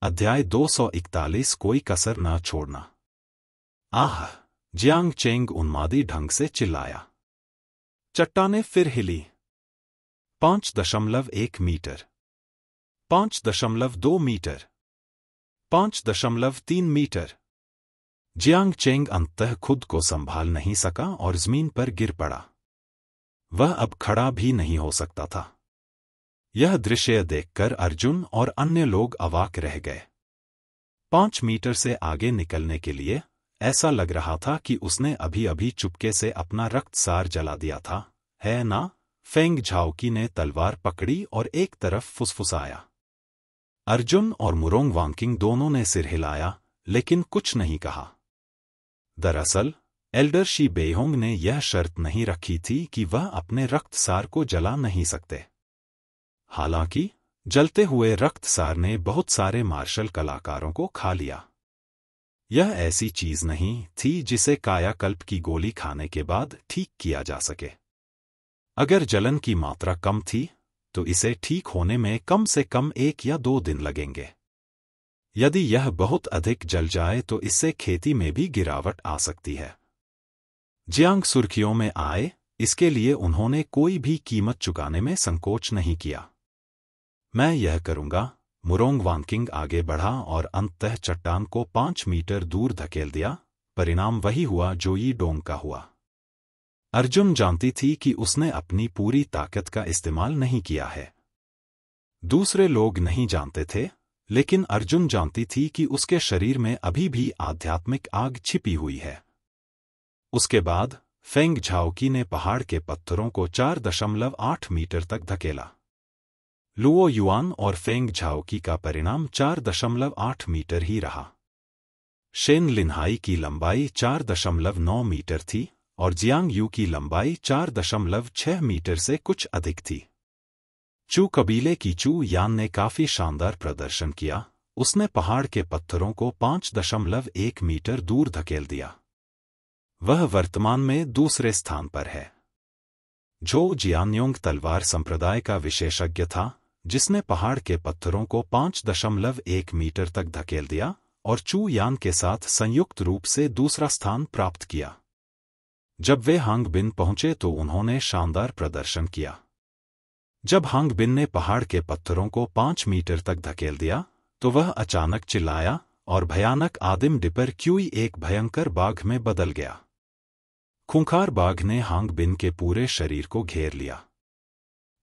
अध्याय 241 कोई कसर न छोड़ना। आह! जियांग चेंग उन्मादी ढंग से चिल्लाया। चट्टानें फिर हिली। 5.1 metre, 5.2 metre, 5.3 metre. Jiang Cheng अंततः खुद को संभाल नहीं सका और जमीन पर गिर पड़ा। वह अब खड़ा भी नहीं हो सकता था। यह दृश्य देखकर अर्जुन और अन्य लोग अवाक रह गए। 5 मीटर से आगे निकलने के लिए ऐसा लग रहा था कि उसने अभी अभी चुपके से अपना रक्तसार जला दिया था, है ना? फेंग झाओकी ने तलवार पकड़ी और एक तरफ फुसफुसाया। अर्जुन और मुरोंग वांकिंग दोनों ने सिर हिलाया, लेकिन कुछ नहीं कहा। दरअसल एल्डर शी बेहोंग ने यह शर्त नहीं रखी थी कि वह अपने रक्तसार को जला नहीं सकते। हालांकि जलते हुए रक्तसार ने बहुत सारे मार्शल कलाकारों को खा लिया। यह ऐसी चीज नहीं थी जिसे कायाकल्प की गोली खाने के बाद ठीक किया जा सके। अगर जलन की मात्रा कम थी तो इसे ठीक होने में कम से कम 1 या 2 दिन लगेंगे। यदि यह बहुत अधिक जल जाए तो इससे खेती में भी गिरावट आ सकती है। जियांग सुर्खियों में आए, इसके लिए उन्होंने कोई भी कीमत चुकाने में संकोच नहीं किया। मैं यह करूंगा। मुरोंग वांकिंग आगे बढ़ा और अंततः चट्टान को 5 मीटर दूर धकेल दिया। परिणाम वही हुआ जो यी डोंग का हुआ। अर्जुन जानती थी कि उसने अपनी पूरी ताकत का इस्तेमाल नहीं किया है। दूसरे लोग नहीं जानते थे, लेकिन अर्जुन जानती थी कि उसके शरीर में अभी भी आध्यात्मिक आग छिपी हुई है। उसके बाद फेंग झाओकी ने पहाड़ के पत्थरों को 4.8 मीटर तक धकेला। लुओ युआन और फेंग झाओकी का परिणाम 4.8 मीटर ही रहा। शेन लिन्हाई की लंबाई 4.9 मीटर थी और जियांग यू की लंबाई 4.6 मीटर से कुछ अधिक थी। चू कबीले की चू यान ने काफी शानदार प्रदर्शन किया। उसने पहाड़ के पत्थरों को 5.1 मीटर दूर धकेल दिया। वह वर्तमान में दूसरे स्थान पर है। झो जियान्योंग तलवार संप्रदाय का विशेषज्ञ था, जिसने पहाड़ के पत्थरों को 5.1 मीटर तक धकेल दिया और चू यान के साथ संयुक्त रूप से दूसरा स्थान प्राप्त किया। जब वे हांग बिन पहुंचे तो उन्होंने शानदार प्रदर्शन किया। जब हांग बिन ने पहाड़ के पत्थरों को 5 मीटर तक धकेल दिया तो वह अचानक चिल्लाया और भयानक आदिम डिपर क्यूई एक भयंकर बाघ में बदल गया। खूंखार बाघ ने हांग बिन के पूरे शरीर को घेर लिया।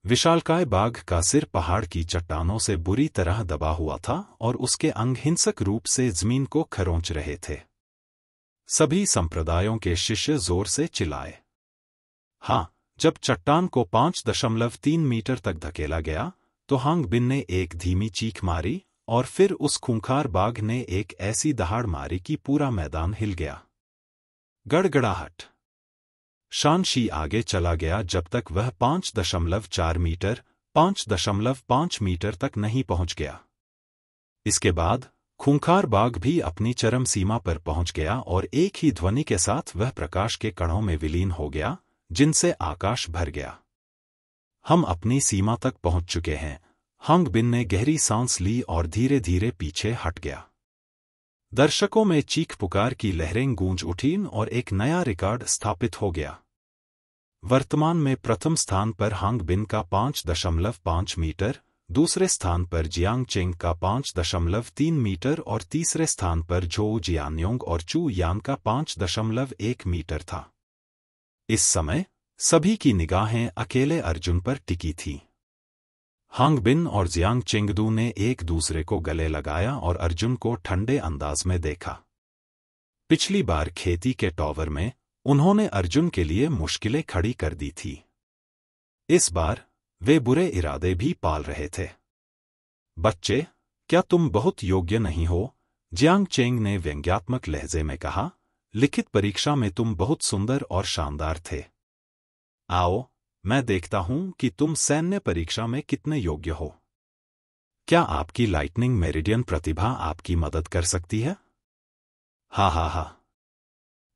विशालकाय बाघ का सिर पहाड़ की चट्टानों से बुरी तरह दबा हुआ था और उसके अंग हिंसक रूप से जमीन को खरोंच रहे थे। सभी संप्रदायों के शिष्य जोर से चिल्लाए। हाँ, जब चट्टान को 5.3 मीटर तक धकेला गया तो हांग बिन ने एक धीमी चीख मारी और फिर उस खूंखार बाघ ने एक ऐसी दहाड़ मारी कि पूरा मैदान हिल गया। गड़गड़ाहट। शानशी आगे चला गया जब तक वह 5.4 मीटर, 5.5 मीटर तक नहीं पहुंच गया। इसके बाद खूंखार बाघ भी अपनी चरम सीमा पर पहुंच गया और एक ही ध्वनि के साथ वह प्रकाश के कणों में विलीन हो गया, जिनसे आकाश भर गया। हम अपनी सीमा तक पहुंच चुके हैं। हांग बिन ने गहरी सांस ली और धीरे धीरे पीछे हट गया। दर्शकों में चीख पुकार की लहरें गूंज उठीं और एक नया रिकॉर्ड स्थापित हो गया। वर्तमान में प्रथम स्थान पर हांग बिन का 5.5 मीटर, दूसरे स्थान पर जियांग चेंग का 5.3 मीटर और तीसरे स्थान पर झो जियान्योंग और चू यान का 5.1 मीटर था। इस समय सभी की निगाहें अकेले अर्जुन पर टिकी थीं। हांग बिन और जियांग चेंगदू ने एक दूसरे को गले लगाया और अर्जुन को ठंडे अंदाज में देखा। पिछली बार खेती के टॉवर में उन्होंने अर्जुन के लिए मुश्किलें खड़ी कर दी थी। इस बार वे बुरे इरादे भी पाल रहे थे। बच्चे, क्या तुम बहुत योग्य नहीं हो? जियांग चेंग ने व्यंग्यात्मक लहजे में कहा। लिखित परीक्षा में तुम बहुत सुंदर और शानदार थे। आओ, मैं देखता हूं कि तुम सैन्य परीक्षा में कितने योग्य हो। क्या आपकी लाइटनिंग मेरिडियन प्रतिभा आपकी मदद कर सकती है? हा हा हा।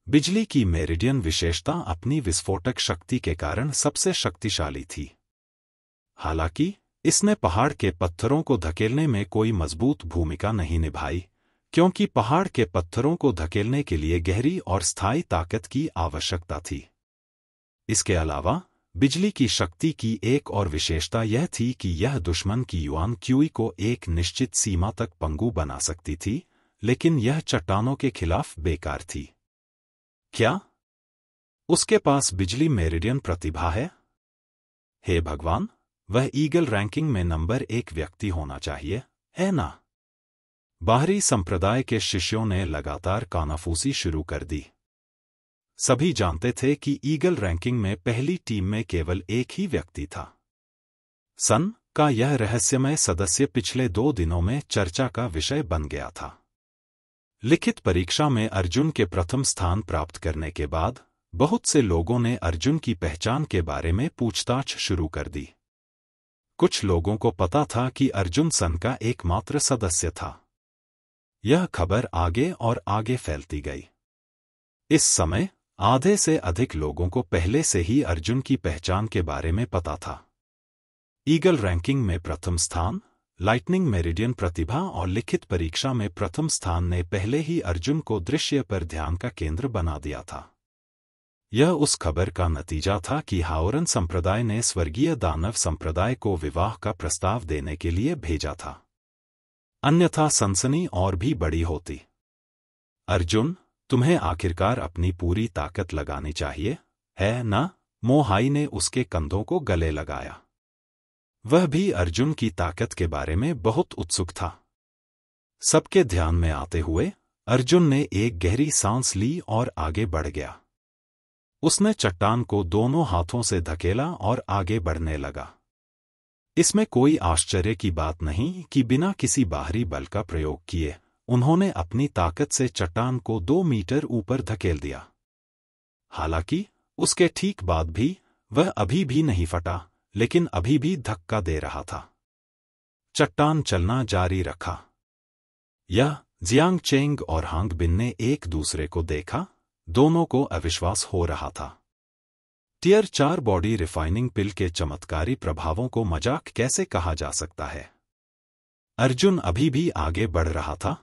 बिजली की मेरिडियन विशेषता अपनी विस्फोटक शक्ति के कारण सबसे शक्तिशाली थी। हालांकि इसने पहाड़ के पत्थरों को धकेलने में कोई मजबूत भूमिका नहीं निभाई, क्योंकि पहाड़ के पत्थरों को धकेलने के लिए गहरी और स्थायी ताकत की आवश्यकता थी। इसके अलावा बिजली की शक्ति की एक और विशेषता यह थी कि यह दुश्मन की युआन क्यूई को एक निश्चित सीमा तक पंगु बना सकती थी, लेकिन यह चट्टानों के खिलाफ बेकार थी। क्या उसके पास बिजली मेरिडियन प्रतिभा है? हे भगवान, वह ईगल रैंकिंग में नंबर 1 व्यक्ति होना चाहिए, है ना? बाहरी संप्रदाय के शिष्यों ने लगातार कानाफूसी शुरू कर दी। सभी जानते थे कि ईगल रैंकिंग में पहली टीम में केवल एक ही व्यक्ति था। सन का यह रहस्यमय सदस्य पिछले 2 दिनों में चर्चा का विषय बन गया था। लिखित परीक्षा में अर्जुन के प्रथम स्थान प्राप्त करने के बाद बहुत से लोगों ने अर्जुन की पहचान के बारे में पूछताछ शुरू कर दी। कुछ लोगों को पता था कि अर्जुन सन का एकमात्र सदस्य था। यह खबर आगे और आगे फैलती गई। इस समय आधे से अधिक लोगों को पहले से ही अर्जुन की पहचान के बारे में पता था। ईगल रैंकिंग में प्रथम स्थान, लाइटनिंग मेरिडियन प्रतिभा और लिखित परीक्षा में प्रथम स्थान ने पहले ही अर्जुन को दृश्य पर ध्यान का केंद्र बना दिया था। यह उस खबर का नतीजा था कि हाओरन संप्रदाय ने स्वर्गीय दानव संप्रदाय को विवाह का प्रस्ताव देने के लिए भेजा था। अन्यथा सनसनी और भी बड़ी होती। अर्जुन, तुम्हें आखिरकार अपनी पूरी ताकत लगानी चाहिए, है ना? मोहाई ने उसके कंधों को गले लगाया। वह भी अर्जुन की ताकत के बारे में बहुत उत्सुक था। सबके ध्यान में आते हुए अर्जुन ने एक गहरी सांस ली और आगे बढ़ गया। उसने चट्टान को दोनों हाथों से धकेला और आगे बढ़ने लगा। इसमें कोई आश्चर्य की बात नहीं कि बिना किसी बाहरी बल का प्रयोग किए उन्होंने अपनी ताकत से चट्टान को 2 मीटर ऊपर धकेल दिया। हालांकि उसके ठीक बाद भी वह अभी भी नहीं फटा, लेकिन अभी भी धक्का दे रहा था। चट्टान चलना जारी रखा। यह जियांग चेंग और हांग बिन ने एक दूसरे को देखा। दोनों को अविश्वास हो रहा था। टियर 4 बॉडी रिफाइनिंग पिल के चमत्कारी प्रभावों को मजाक कैसे कहा जा सकता है? अर्जुन अभी भी आगे बढ़ रहा था।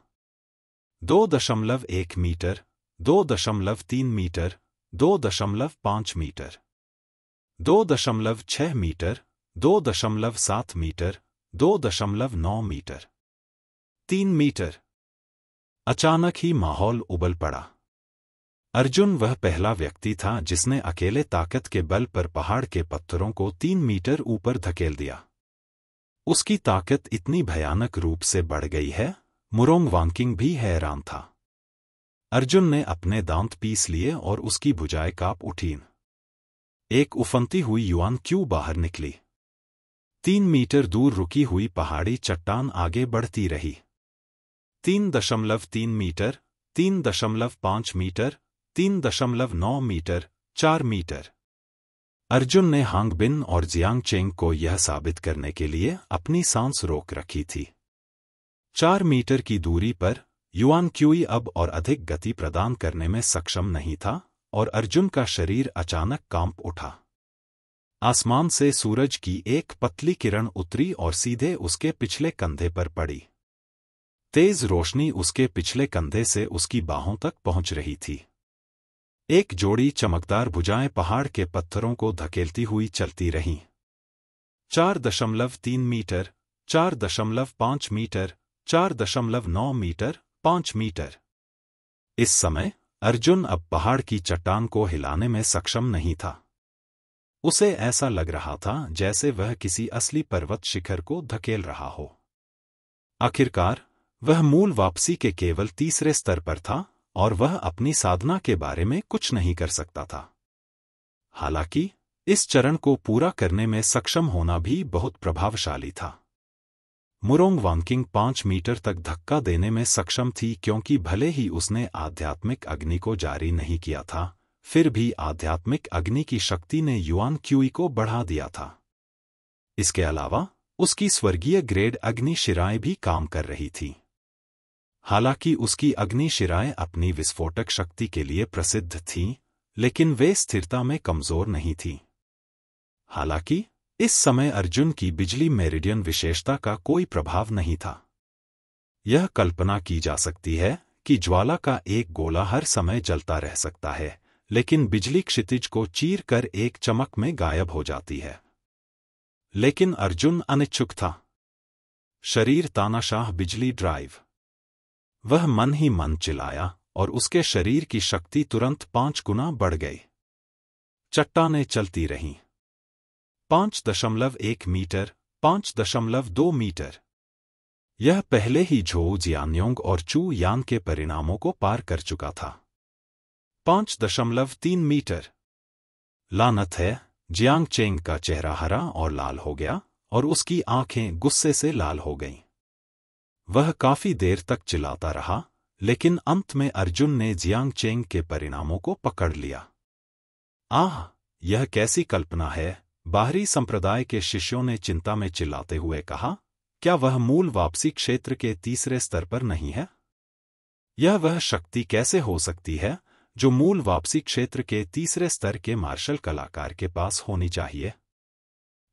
2.1 metre, 2.3 metre, 2.5 metre, 2.6 metre, 2.7 metre, 2.9 metre, 3 metre. अचानक ही माहौल उबल पड़ा। अर्जुन वह पहला व्यक्ति था जिसने अकेले ताकत के बल पर पहाड़ के पत्थरों को 3 मीटर ऊपर धकेल दिया। उसकी ताकत इतनी भयानक रूप से बढ़ गई है, मुरोंग वांकिंग भी हैरान था। अर्जुन ने अपने दांत पीस लिए और उसकी भुजाएं कांप उठीं। एक उफनती हुई युआन क्यू बाहर निकली। 3 मीटर दूर रुकी हुई पहाड़ी चट्टान आगे बढ़ती रही। 3.3 metre, 3.5 metre, 3.9 metre, 4 metre. Arjun ने हांग बिन और जियांग चेंग को यह साबित करने के लिए अपनी सांस रोक रखी थी। 4 मीटर की दूरी पर युआन क्यूई अब और अधिक गति प्रदान करने में सक्षम नहीं था और अर्जुन का शरीर अचानक कांप उठा। आसमान से सूरज की एक पतली किरण उतरी और सीधे उसके पिछले कंधे पर पड़ी। तेज रोशनी उसके पिछले कंधे से उसकी बाहों तक पहुंच रही थी। एक जोड़ी चमकदार भुजाएं पहाड़ के पत्थरों को धकेलती हुई चलती रहीं। 4.3 मीटर, 4.5 मीटर, 4.9 मीटर, 5 मीटर। इस समय अर्जुन अब पहाड़ की चट्टान को हिलाने में सक्षम नहीं था। उसे ऐसा लग रहा था जैसे वह किसी असली पर्वत शिखर को धकेल रहा हो। आखिरकार वह मूल वापसी के केवल तीसरे स्तर पर था और वह अपनी साधना के बारे में कुछ नहीं कर सकता था। हालांकि इस चरण को पूरा करने में सक्षम होना भी बहुत प्रभावशाली था। मुरोंग वांकिंग 5 मीटर तक धक्का देने में सक्षम थी, क्योंकि भले ही उसने आध्यात्मिक अग्नि को जारी नहीं किया था, फिर भी आध्यात्मिक अग्नि की शक्ति ने युआन क्यूई को बढ़ा दिया था। इसके अलावा उसकी स्वर्गीय ग्रेड अग्नि शिराएं भी काम कर रही थीं। हालांकि उसकी अग्नि शिराएं अपनी विस्फोटक शक्ति के लिए प्रसिद्ध थीं, लेकिन वे स्थिरता में कमजोर नहीं थीं। हालांकि इस समय अर्जुन की बिजली मेरिडियन विशेषता का कोई प्रभाव नहीं था। यह कल्पना की जा सकती है कि ज्वाला का एक गोला हर समय जलता रह सकता है, लेकिन बिजली क्षितिज को चीर कर एक चमक में गायब हो जाती है। लेकिन अर्जुन अनिच्छुक था। शरीर तानाशाह बिजली ड्राइव। वह मन ही मन चिल्लाया और उसके शरीर की शक्ति तुरंत 5 गुना बढ़ गई। चट्टानें चलती रहीं। 5.1 मीटर, 5.2 मीटर। यह पहले ही झोउ जियान्योंग और चू यान के परिणामों को पार कर चुका था। 5.3 मीटर। लानत है, जियांग चेंग का चेहरा हरा और लाल हो गया और उसकी आंखें गुस्से से लाल हो गईं। वह काफी देर तक चिल्लाता रहा, लेकिन अंत में अर्जुन ने जियांग चेंग के परिणामों को पकड़ लिया। आह, यह कैसी कल्पना है, बाहरी संप्रदाय के शिष्यों ने चिंता में चिल्लाते हुए कहा। क्या वह मूल वापसी क्षेत्र के तीसरे स्तर पर नहीं है? यह वह शक्ति कैसे हो सकती है जो मूल वापसी क्षेत्र के तीसरे स्तर के मार्शल कलाकार के पास होनी चाहिए?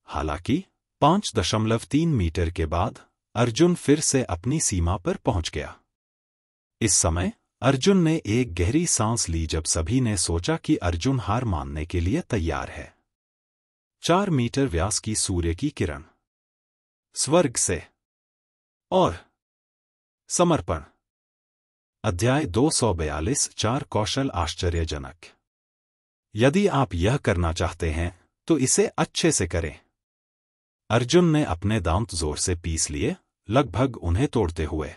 हालांकि 5.3 मीटर के बाद अर्जुन फिर से अपनी सीमा पर पहुंच गया। इस समय अर्जुन ने एक गहरी सांस ली जब सभी ने सोचा कि अर्जुन हार मानने के लिए तैयार है। 4 मीटर व्यास की सूर्य की किरण। स्वर्ग से और समर्पण। अध्याय 242 4 कौशल आश्चर्यजनक। यदि आप यह करना चाहते हैं तो इसे अच्छे से करें। अर्जुन ने अपने दांत जोर से पीस लिए, लगभग उन्हें तोड़ते हुए।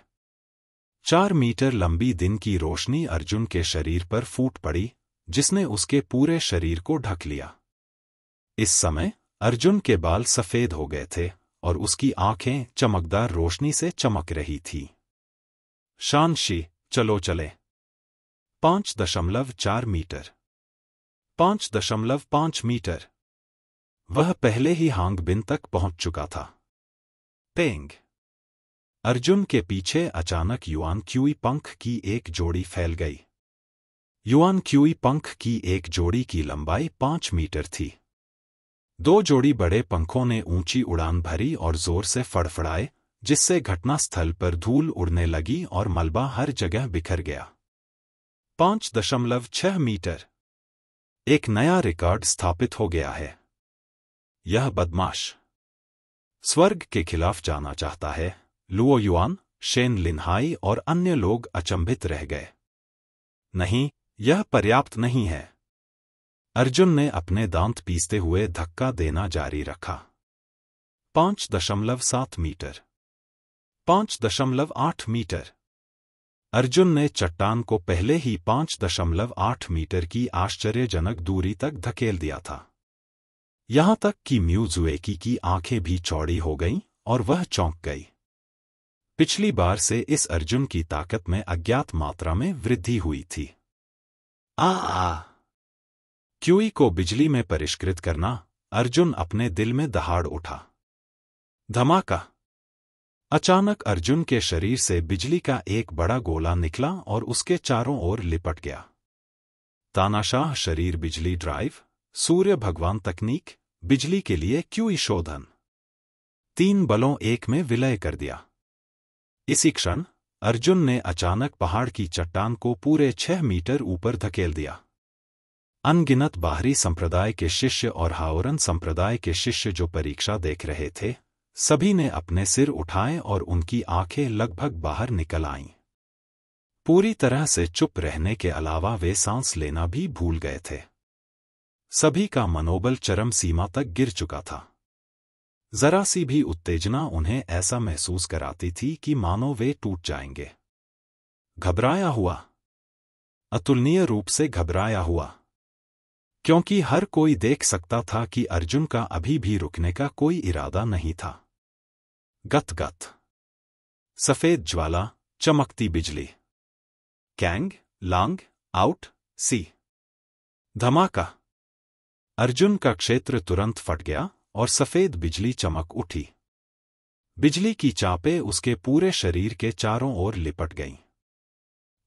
4 मीटर लंबी दिन की रोशनी अर्जुन के शरीर पर फूट पड़ी, जिसने उसके पूरे शरीर को ढक लिया। इस समय अर्जुन के बाल सफेद हो गए थे और उसकी आंखें चमकदार रोशनी से चमक रही थी। शानशी, चलो चले। 5.4 मीटर, 5.5 मीटर। वह पहले ही हांगबिन तक पहुंच चुका था। पेंग। अर्जुन के पीछे अचानक युआन क्यूई पंख की एक जोड़ी फैल गई। युआन क्यूई पंख की एक जोड़ी की लंबाई 5 मीटर थी। 2 जोड़ी बड़े पंखों ने ऊंची उड़ान भरी और जोर से फड़फड़ाए, जिससे घटनास्थल पर धूल उड़ने लगी और मलबा हर जगह बिखर गया। 5.6 मीटर। एक नया रिकॉर्ड स्थापित हो गया है। यह बदमाश स्वर्ग के खिलाफ जाना चाहता है। लुओ युआन, शेन लिनहाई और अन्य लोग अचंभित रह गए। नहीं, यह पर्याप्त नहीं है। अर्जुन ने अपने दांत पीसते हुए धक्का देना जारी रखा। 5.7 मीटर, 5.8 मीटर। अर्जुन ने चट्टान को पहले ही 5.8 मीटर की आश्चर्यजनक दूरी तक धकेल दिया था। यहां तक कि म्यूजुएकी की आंखें भी चौड़ी हो गईं और वह चौंक गई। पिछली बार से इस अर्जुन की ताकत में अज्ञात मात्रा में वृद्धि हुई थी। क्यूई को बिजली में परिष्कृत करना। अर्जुन अपने दिल में दहाड़ उठा। धमाका। अचानक अर्जुन के शरीर से बिजली का एक बड़ा गोला निकला और उसके चारों ओर लिपट गया। तानाशाह शरीर बिजली ड्राइव, सूर्य भगवान तकनीक, बिजली के लिए क्यूई शोधन। 3 बलों एक में विलय कर दिया। इसी क्षण अर्जुन ने अचानक पहाड़ की चट्टान को पूरे 6 मीटर ऊपर धकेल दिया। अनगिनत बाहरी संप्रदाय के शिष्य और हाओरन संप्रदाय के शिष्य जो परीक्षा देख रहे थे, सभी ने अपने सिर उठाए और उनकी आंखें लगभग बाहर निकल आईं। पूरी तरह से चुप रहने के अलावा वे सांस लेना भी भूल गए थे। सभी का मनोबल चरम सीमा तक गिर चुका था। जरा सी भी उत्तेजना उन्हें ऐसा महसूस कराती थी कि मानो वे टूट जाएंगे। घबराया हुआ, अतुलनीय रूप से घबराया हुआ, क्योंकि हर कोई देख सकता था कि अर्जुन का अभी भी रुकने का कोई इरादा नहीं था। गत-गत। सफेद ज्वाला, चमकती बिजली। कैंग, लांग, आउट, सी। धमाका। अर्जुन का क्षेत्र तुरंत फट गया और सफेद बिजली चमक उठी। बिजली की चापें उसके पूरे शरीर के चारों ओर लिपट गईं।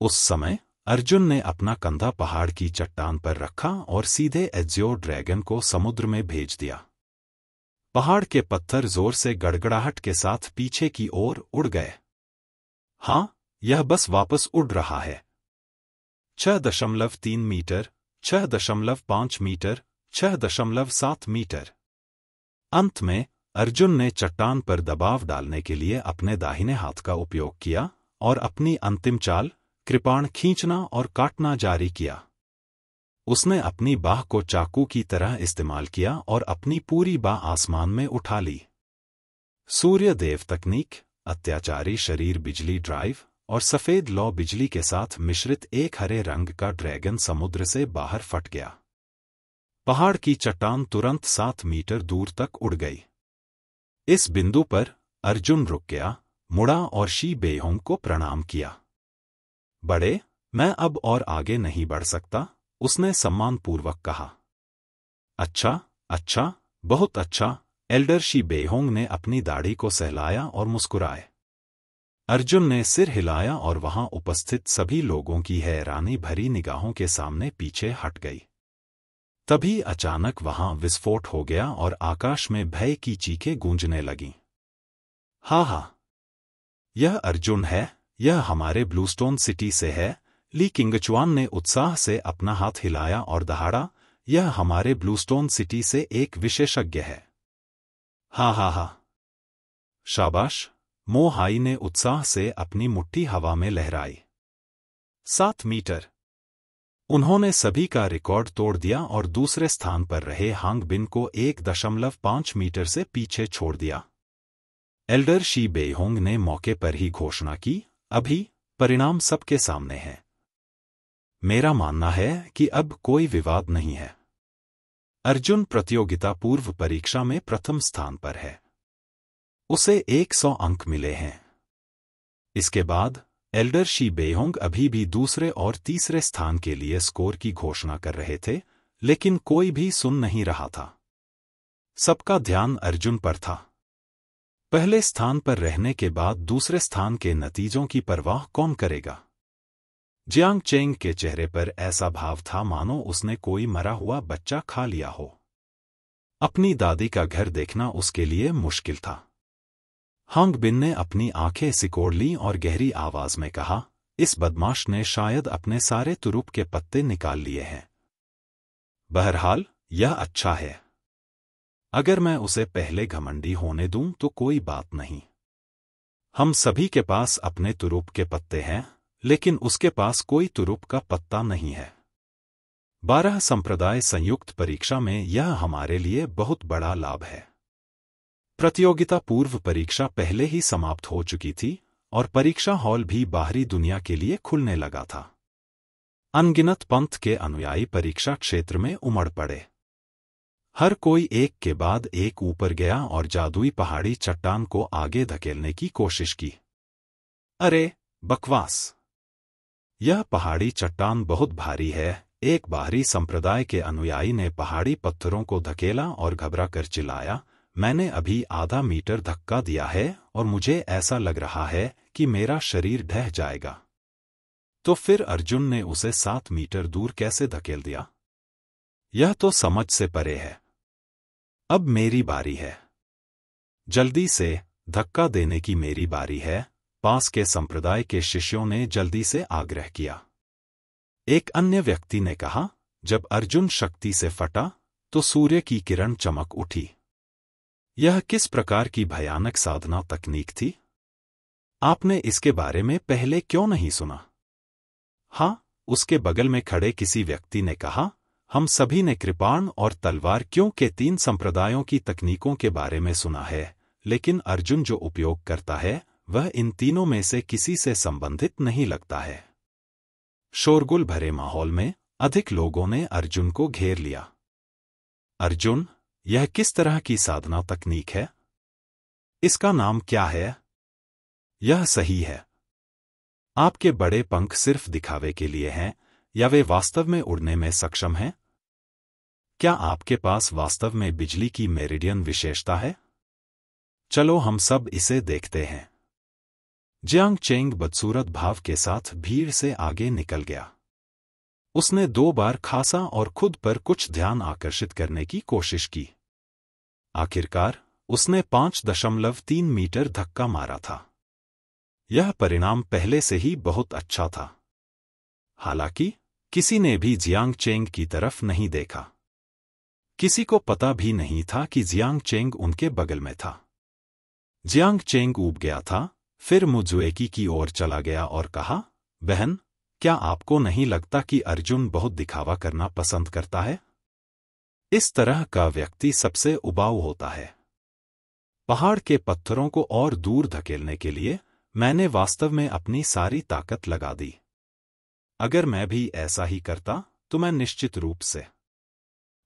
उस समय अर्जुन ने अपना कंधा पहाड़ की चट्टान पर रखा और सीधे एज़्योर ड्रैगन को समुद्र में भेज दिया। पहाड़ के पत्थर जोर से गड़गड़ाहट के साथ पीछे की ओर उड़ गए। हाँ, यह बस वापस उड़ रहा है। 6.3 मीटर, 6.5 मीटर, 6.7 मीटर। अंत में अर्जुन ने चट्टान पर दबाव डालने के लिए अपने दाहिने हाथ का उपयोग किया और अपनी अंतिम चाल, कृपाण खींचना और काटना जारी किया। उसने अपनी बाह को चाकू की तरह इस्तेमाल किया और अपनी पूरी बाह आसमान में उठा ली। सूर्यदेव तकनीक, अत्याचारी शरीर बिजली ड्राइव और सफेद लौ बिजली के साथ मिश्रित एक हरे रंग का ड्रैगन समुद्र से बाहर फट गया। पहाड़ की चट्टान तुरंत 7 मीटर दूर तक उड़ गई। इस बिंदु पर अर्जुन रुक गया, मुड़ा और शी बेहोंग को प्रणाम किया। बड़े, मैं अब और आगे नहीं बढ़ सकता, उसने सम्मानपूर्वक कहा। अच्छा, अच्छा, बहुत अच्छा, एल्डर शी बेहोंग ने अपनी दाढ़ी को सहलाया और मुस्कुराए। अर्जुन ने सिर हिलाया और वहां उपस्थित सभी लोगों की हैरानी भरी निगाहों के सामने पीछे हट गई। तभी अचानक वहां विस्फोट हो गया और आकाश में भय की चीखें गूंजने लगीं। हा हा, यह अर्जुन है, यह हमारे ब्लूस्टोन सिटी से है। ली किंगचुआन ने उत्साह से अपना हाथ हिलाया और दहाड़ा, यह हमारे ब्लूस्टोन सिटी से एक विशेषज्ञ है। हा हा हा। शाबाश, मो हाई ने उत्साह से अपनी मुट्ठी हवा में लहराई। 7 मीटर। उन्होंने सभी का रिकॉर्ड तोड़ दिया और दूसरे स्थान पर रहे हांग बिन को 1.5 मीटर से पीछे छोड़ दिया। एल्डर शी बेहोंग ने मौके पर ही घोषणा की, अभी परिणाम सबके सामने है। मेरा मानना है कि अब कोई विवाद नहीं है। अर्जुन प्रतियोगिता पूर्व परीक्षा में प्रथम स्थान पर है। उसे 100 अंक मिले हैं। इसके बाद एल्डर शी बेहोंग अभी भी दूसरे और तीसरे स्थान के लिए स्कोर की घोषणा कर रहे थे, लेकिन कोई भी सुन नहीं रहा था। सबका ध्यान अर्जुन पर था। पहले स्थान पर रहने के बाद दूसरे स्थान के नतीजों की परवाह कौन करेगा? जियांग चेंग के चेहरे पर ऐसा भाव था मानो उसने कोई मरा हुआ बच्चा खा लिया हो। अपनी दादी का घर देखना उसके लिए मुश्किल था। हांग बिन ने अपनी आंखें सिकोड़ लीं और गहरी आवाज में कहा, इस बदमाश ने शायद अपने सारे तुरुप के पत्ते निकाल लिए हैं। बहरहाल, यह अच्छा है। अगर मैं उसे पहले घमंडी होने दूं तो कोई बात नहीं। हम सभी के पास अपने तुरुप के पत्ते हैं, लेकिन उसके पास कोई तुरुप का पत्ता नहीं है। 12 संप्रदाय संयुक्त परीक्षा में यह हमारे लिए बहुत बड़ा लाभ है। प्रतियोगिता पूर्व परीक्षा पहले ही समाप्त हो चुकी थी और परीक्षा हॉल भी बाहरी दुनिया के लिए खुलने लगा था। अनगिनत पंथ के अनुयायी परीक्षा क्षेत्र में उमड़ पड़े। हर कोई एक के बाद एक ऊपर गया और जादुई पहाड़ी चट्टान को आगे धकेलने की कोशिश की। अरे, बकवास! यह पहाड़ी चट्टान बहुत भारी है, एक बाहरी संप्रदाय के अनुयायी ने पहाड़ी पत्थरों को धकेला और घबराकर चिल्लाया, मैंने अभी आधा मीटर धक्का दिया है और मुझे ऐसा लग रहा है कि मेरा शरीर ढह जाएगा। तो फिर अर्जुन ने उसे 7 मीटर दूर कैसे धकेल दिया? यह तो समझ से परे है। अब मेरी बारी है। जल्दी से धक्का देने की मेरी बारी है, पास के संप्रदाय के शिष्यों ने जल्दी से आग्रह किया। एक अन्य व्यक्ति ने कहा, जब अर्जुन शक्ति से फटा तो सूर्य की किरण चमक उठी। यह किस प्रकार की भयानक साधना तकनीक थी? आपने इसके बारे में पहले क्यों नहीं सुना? हाँ, उसके बगल में खड़े किसी व्यक्ति ने कहा, हम सभी ने कृपाण और तलवार क्यों के 3 संप्रदायों की तकनीकों के बारे में सुना है, लेकिन अर्जुन जो उपयोग करता है वह इन तीनों में से किसी से संबंधित नहीं लगता है। शोरगुल भरे माहौल में अधिक लोगों ने अर्जुन को घेर लिया। अर्जुन, यह किस तरह की साधना तकनीक है? इसका नाम क्या है? यह सही है। आपके बड़े पंख सिर्फ दिखावे के लिए हैं या वे वास्तव में उड़ने में सक्षम हैं? क्या आपके पास वास्तव में बिजली की मेरिडियन विशेषता है? चलो हम सब इसे देखते हैं। जियांग चेंग बदसूरत भाव के साथ भीड़ से आगे निकल गया। उसने 2 बार खांसा और खुद पर कुछ ध्यान आकर्षित करने की कोशिश की। आखिरकार उसने 5.3 मीटर धक्का मारा था। यह परिणाम पहले से ही बहुत अच्छा था। हालांकि किसी ने भी जियांग चेंग की तरफ नहीं देखा। किसी को पता भी नहीं था कि जियांग चेंग उनके बगल में था। जियांग चेंग ऊब गया था, फिर मुजुएकी की ओर चला गया और कहा, बहन, क्या आपको नहीं लगता कि अर्जुन बहुत दिखावा करना पसंद करता है? इस तरह का व्यक्ति सबसे उबाऊ होता है। पहाड़ के पत्थरों को और दूर धकेलने के लिए मैंने वास्तव में अपनी सारी ताकत लगा दी। अगर मैं भी ऐसा ही करता तो मैं निश्चित रूप से।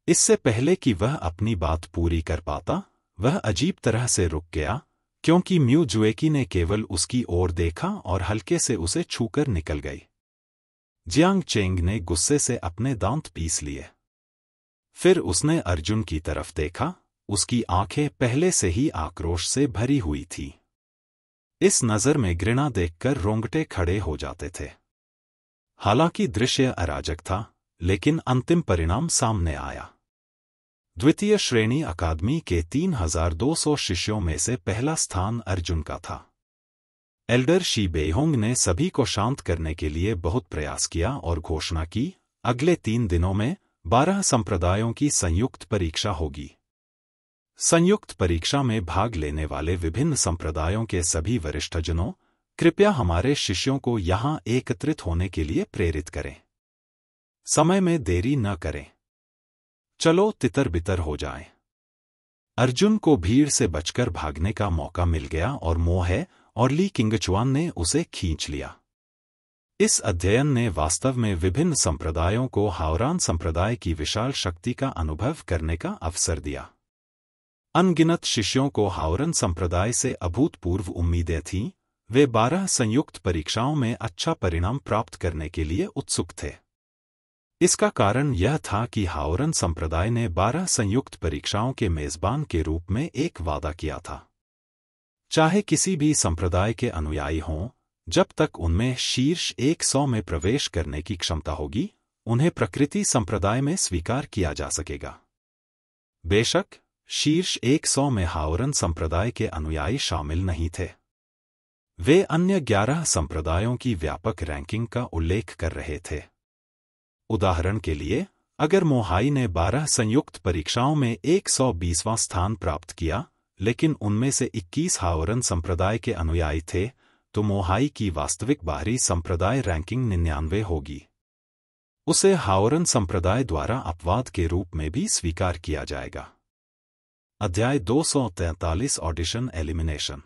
इससे पहले कि वह अपनी बात पूरी कर पाता, वह अजीब तरह से रुक गया, क्योंकि म्यू जुएकी ने केवल उसकी ओर देखा और हल्के से उसे छूकर निकल गई। जियांग चेंग ने गुस्से से अपने दांत पीस लिए। फिर उसने अर्जुन की तरफ देखा। उसकी आंखें पहले से ही आक्रोश से भरी हुई थी। इस नज़र में घृणा देखकर रोंगटे खड़े हो जाते थे। हालांकि दृश्य अराजक था, लेकिन अंतिम परिणाम सामने आया। द्वितीय श्रेणी अकादमी के 3200 शिष्यों में से पहला स्थान अर्जुन का था। एल्डर शी बेहोंग ने सभी को शांत करने के लिए बहुत प्रयास किया और घोषणा की, अगले 3 दिनों में 12 संप्रदायों की संयुक्त परीक्षा होगी। संयुक्त परीक्षा में भाग लेने वाले विभिन्न संप्रदायों के सभी वरिष्ठजनों, कृपया हमारे शिष्यों को यहां एकत्रित होने के लिए प्रेरित करें। समय में देरी न करें। चलो तितर-बितर हो जाएं। अर्जुन को भीड़ से बचकर भागने का मौका मिल गया और मोहे और ली किंगचुआन ने उसे खींच लिया। इस अध्ययन ने वास्तव में विभिन्न संप्रदायों को हाओरान संप्रदाय की विशाल शक्ति का अनुभव करने का अवसर दिया। अनगिनत शिष्यों को हाओरन संप्रदाय से अभूतपूर्व उम्मीदें थीं। वे 12 संयुक्त परीक्षाओं में अच्छा परिणाम प्राप्त करने के लिए उत्सुक थे। इसका कारण यह था कि हाओरन संप्रदाय ने 12 संयुक्त परीक्षाओं के मेजबान के रूप में एक वादा किया था। चाहे किसी भी संप्रदाय के अनुयायी हों, जब तक उनमें शीर्ष 100 में प्रवेश करने की क्षमता होगी, उन्हें प्रकृति संप्रदाय में स्वीकार किया जा सकेगा। बेशक, शीर्ष 100 में हाओरन संप्रदाय के अनुयायी शामिल नहीं थे। वे अन्य 11 संप्रदायों की व्यापक रैंकिंग का उल्लेख कर रहे थे। उदाहरण के लिए, अगर मोहाई ने 12 संयुक्त परीक्षाओं में 120वां स्थान प्राप्त किया, लेकिन उनमें से 21 हाओरन संप्रदाय के अनुयायी थे, तो मोहाई की वास्तविक बाहरी संप्रदाय रैंकिंग 99 होगी। उसे हाओरन संप्रदाय द्वारा अपवाद के रूप में भी स्वीकार किया जाएगा। अध्याय 243 ऑडिशन एलिमिनेशन।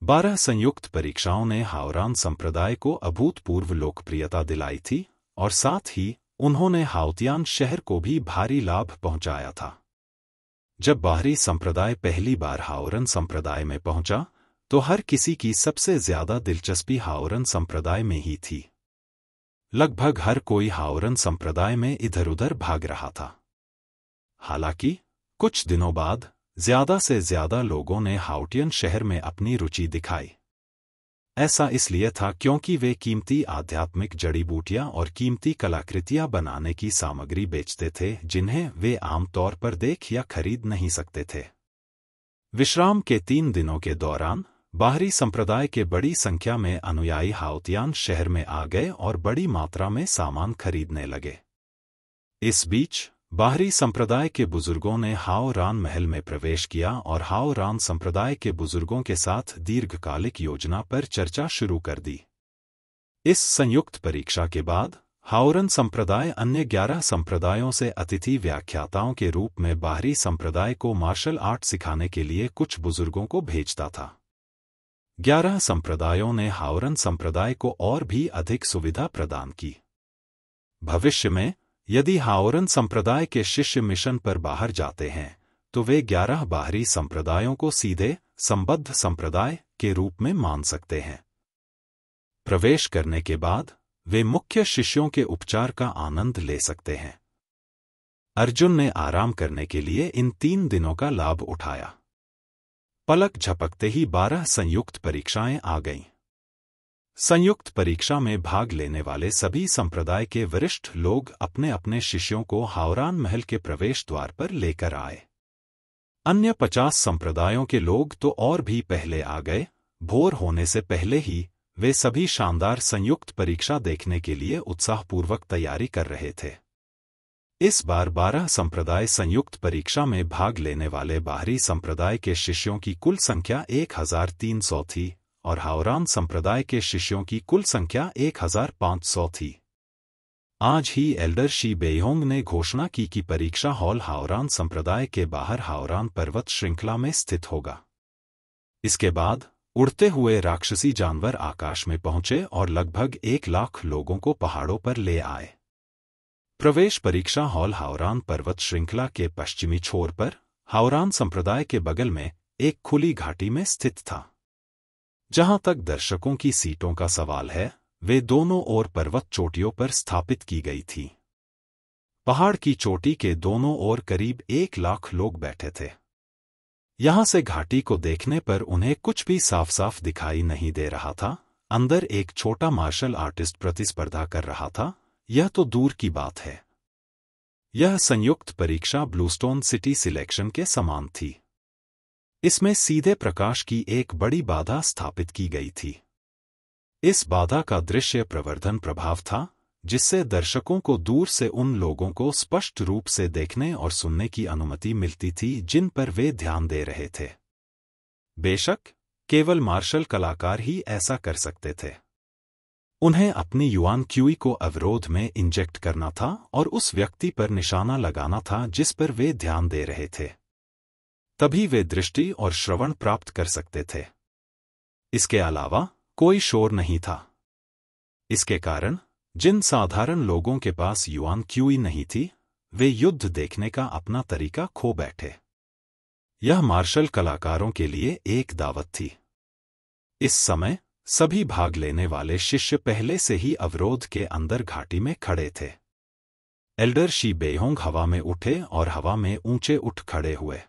12 संयुक्त परीक्षाओं ने हाओरान संप्रदाय को अभूतपूर्व लोकप्रियता दिलाई थी और साथ ही उन्होंने हाओतियान शहर को भी भारी लाभ पहुंचाया था। जब बाहरी संप्रदाय पहली बार हाओरन संप्रदाय में पहुंचा, तो हर किसी की सबसे ज्यादा दिलचस्पी हाओरन संप्रदाय में ही थी। लगभग हर कोई हाओरन संप्रदाय में इधर-उधर भाग रहा था। हालांकि कुछ दिनों बाद ज्यादा से ज्यादा लोगों ने हाओटियन शहर में अपनी रुचि दिखाई। ऐसा इसलिए था क्योंकि वे कीमती आध्यात्मिक जड़ी बूटियां और कीमती कलाकृतियां बनाने की सामग्री बेचते थे, जिन्हें वे आमतौर पर देख या खरीद नहीं सकते थे। विश्राम के 3 दिनों के दौरान बाहरी संप्रदाय के बड़ी संख्या में अनुयायी हाओतियान शहर में आ गए और बड़ी मात्रा में सामान खरीदने लगे। इस बीच बाहरी संप्रदाय के बुजुर्गों ने हाओरान महल में प्रवेश किया और हाओरान संप्रदाय के बुजुर्गों के साथ दीर्घकालिक योजना पर चर्चा शुरू कर दी। इस संयुक्त परीक्षा के बाद हाओरन संप्रदाय अन्य 11 संप्रदायों से अतिथि व्याख्याताओं के रूप में बाहरी संप्रदाय को मार्शल आर्ट सिखाने के लिए कुछ बुजुर्गों को भेजता था। 11 संप्रदायों ने हाओरन संप्रदाय को और भी अधिक सुविधा प्रदान की। भविष्य में यदि हाओरन संप्रदाय के शिष्य मिशन पर बाहर जाते हैं, तो वे 11 बाहरी संप्रदायों को सीधे संबद्ध संप्रदाय के रूप में मान सकते हैं। प्रवेश करने के बाद वे मुख्य शिष्यों के उपचार का आनंद ले सकते हैं। अर्जुन ने आराम करने के लिए इन 3 दिनों का लाभ उठाया। पलक झपकते ही 12 संयुक्त परीक्षाएं आ गईं। संयुक्त परीक्षा में भाग लेने वाले सभी संप्रदाय के वरिष्ठ लोग अपने अपने शिष्यों को हाओरान महल के प्रवेश द्वार पर लेकर आए। अन्य 50 संप्रदायों के लोग तो और भी पहले आ गए। भोर होने से पहले ही वे सभी शानदार संयुक्त परीक्षा देखने के लिए उत्साहपूर्वक तैयारी कर रहे थे। इस बार 12 संप्रदाय संयुक्त परीक्षा में भाग लेने वाले बाहरी संप्रदाय के शिष्यों की कुल संख्या 1300 थी और हावरान संप्रदाय के शिष्यों की कुल संख्या 1500 थी। आज ही एल्डर शी बेहोंग ने घोषणा की कि परीक्षा हॉल हावरान संप्रदाय के बाहर हावरान पर्वत श्रृंखला में स्थित होगा। इसके बाद उड़ते हुए राक्षसी जानवर आकाश में पहुंचे और लगभग 1 लाख लोगों को पहाड़ों पर ले आए। प्रवेश परीक्षा हॉल हावरान पर्वत श्रृंखला के पश्चिमी छोर पर हावरान संप्रदाय के बगल में एक खुली घाटी में स्थित था। जहां तक दर्शकों की सीटों का सवाल है, वे दोनों ओर पर्वत चोटियों पर स्थापित की गई थी। पहाड़ की चोटी के दोनों ओर करीब 1 लाख लोग बैठे थे। यहां से घाटी को देखने पर उन्हें कुछ भी साफ साफ दिखाई नहीं दे रहा था। अंदर एक छोटा मार्शल आर्टिस्ट प्रतिस्पर्धा कर रहा था, यह तो दूर की बात है। यह संयुक्त परीक्षा ब्लूस्टोन सिटी सिलेक्शन के समान थी। इसमें सीधे प्रकाश की एक बड़ी बाधा स्थापित की गई थी। इस बाधा का दृश्य प्रवर्धन प्रभाव था, जिससे दर्शकों को दूर से उन लोगों को स्पष्ट रूप से देखने और सुनने की अनुमति मिलती थी जिन पर वे ध्यान दे रहे थे। बेशक केवल मार्शल कलाकार ही ऐसा कर सकते थे। उन्हें अपनी युआन क्यूई को अवरोध में इंजेक्ट करना था और उस व्यक्ति पर निशाना लगाना था जिस पर वे ध्यान दे रहे थे। तभी वे दृष्टि और श्रवण प्राप्त कर सकते थे। इसके अलावा कोई शोर नहीं था। इसके कारण जिन साधारण लोगों के पास युआन क्यूई नहीं थी, वे युद्ध देखने का अपना तरीका खो बैठे। यह मार्शल कलाकारों के लिए एक दावत थी। इस समय सभी भाग लेने वाले शिष्य पहले से ही अवरोध के अंदर घाटी में खड़े थे। एल्डर शी बेहोंग हवा में उठे और हवा में ऊंचे उठ खड़े हुए।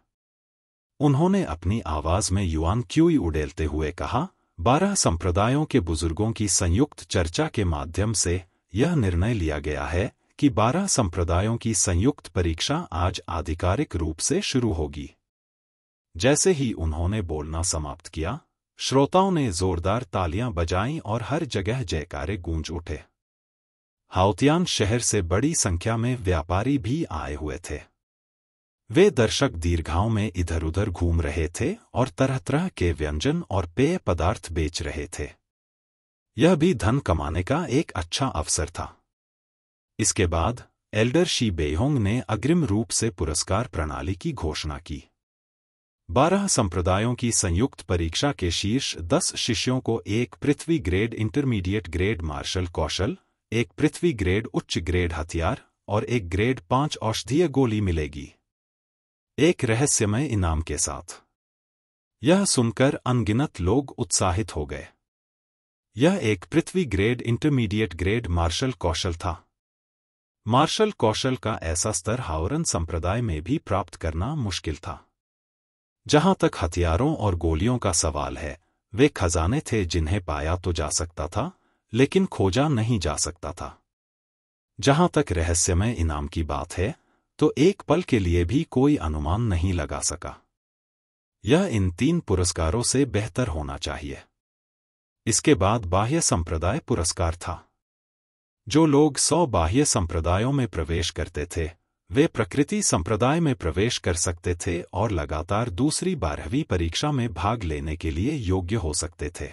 उन्होंने अपनी आवाज में युआन क्यूई उड़ेलते हुए कहा, 12 संप्रदायों के बुजुर्गों की संयुक्त चर्चा के माध्यम से यह निर्णय लिया गया है कि 12 संप्रदायों की संयुक्त परीक्षा आज आधिकारिक रूप से शुरू होगी। जैसे ही उन्होंने बोलना समाप्त किया, श्रोताओं ने जोरदार तालियां बजाईं और हर जगह जयकारे गूंज उठे। हाओतियान शहर से बड़ी संख्या में व्यापारी भी आए हुए थे। वे दर्शक दीर्घाओं में इधर-उधर घूम रहे थे और तरह तरह के व्यंजन और पेय पदार्थ बेच रहे थे। यह भी धन कमाने का एक अच्छा अवसर था। इसके बाद एल्डर शी बेहोंग ने अग्रिम रूप से पुरस्कार प्रणाली की घोषणा की। 12 संप्रदायों की संयुक्त परीक्षा के शीर्ष 10 शिष्यों को एक पृथ्वी ग्रेड इंटरमीडिएट ग्रेड मार्शल कौशल, एक पृथ्वी ग्रेड उच्च ग्रेड हथियार और एक ग्रेड 5 औषधीय गोली मिलेगी, एक रहस्यमय इनाम के साथ। यह सुनकर अनगिनत लोग उत्साहित हो गए। यह एक पृथ्वी ग्रेड इंटरमीडिएट ग्रेड मार्शल कौशल था। मार्शल कौशल का ऐसा स्तर हावरन संप्रदाय में भी प्राप्त करना मुश्किल था। जहां तक हथियारों और गोलियों का सवाल है, वे खजाने थे जिन्हें पाया तो जा सकता था, लेकिन खोजा नहीं जा सकता था। जहां तक रहस्यमय इनाम की बात है, तो एक पल के लिए भी कोई अनुमान नहीं लगा सका। यह इन 3 पुरस्कारों से बेहतर होना चाहिए। इसके बाद बाह्य संप्रदाय पुरस्कार था। जो लोग 100 बाह्य संप्रदायों में प्रवेश करते थे, वे प्रकृति संप्रदाय में प्रवेश कर सकते थे और लगातार दूसरी 12वीं परीक्षा में भाग लेने के लिए योग्य हो सकते थे।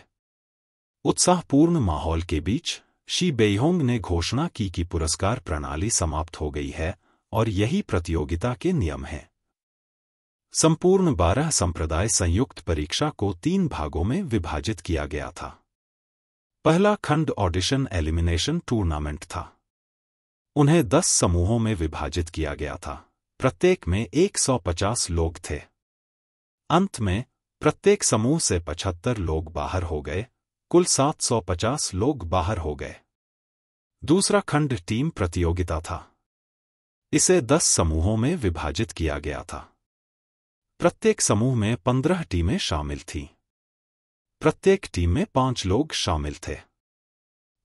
उत्साहपूर्ण माहौल के बीच शी बेहोंग ने घोषणा की कि पुरस्कार प्रणाली समाप्त हो गई है और यही प्रतियोगिता के नियम हैं। संपूर्ण 12 संप्रदाय संयुक्त परीक्षा को 3 भागों में विभाजित किया गया था। पहला खंड ऑडिशन एलिमिनेशन टूर्नामेंट था। उन्हें 10 समूहों में विभाजित किया गया था। प्रत्येक में 150 लोग थे। अंत में प्रत्येक समूह से 75 लोग बाहर हो गए, कुल 750 लोग बाहर हो गए। दूसरा खंड टीम प्रतियोगिता था। इसे 10 समूहों में विभाजित किया गया था। प्रत्येक समूह में 15 टीमें शामिल थीं। प्रत्येक टीम में 5 लोग शामिल थे।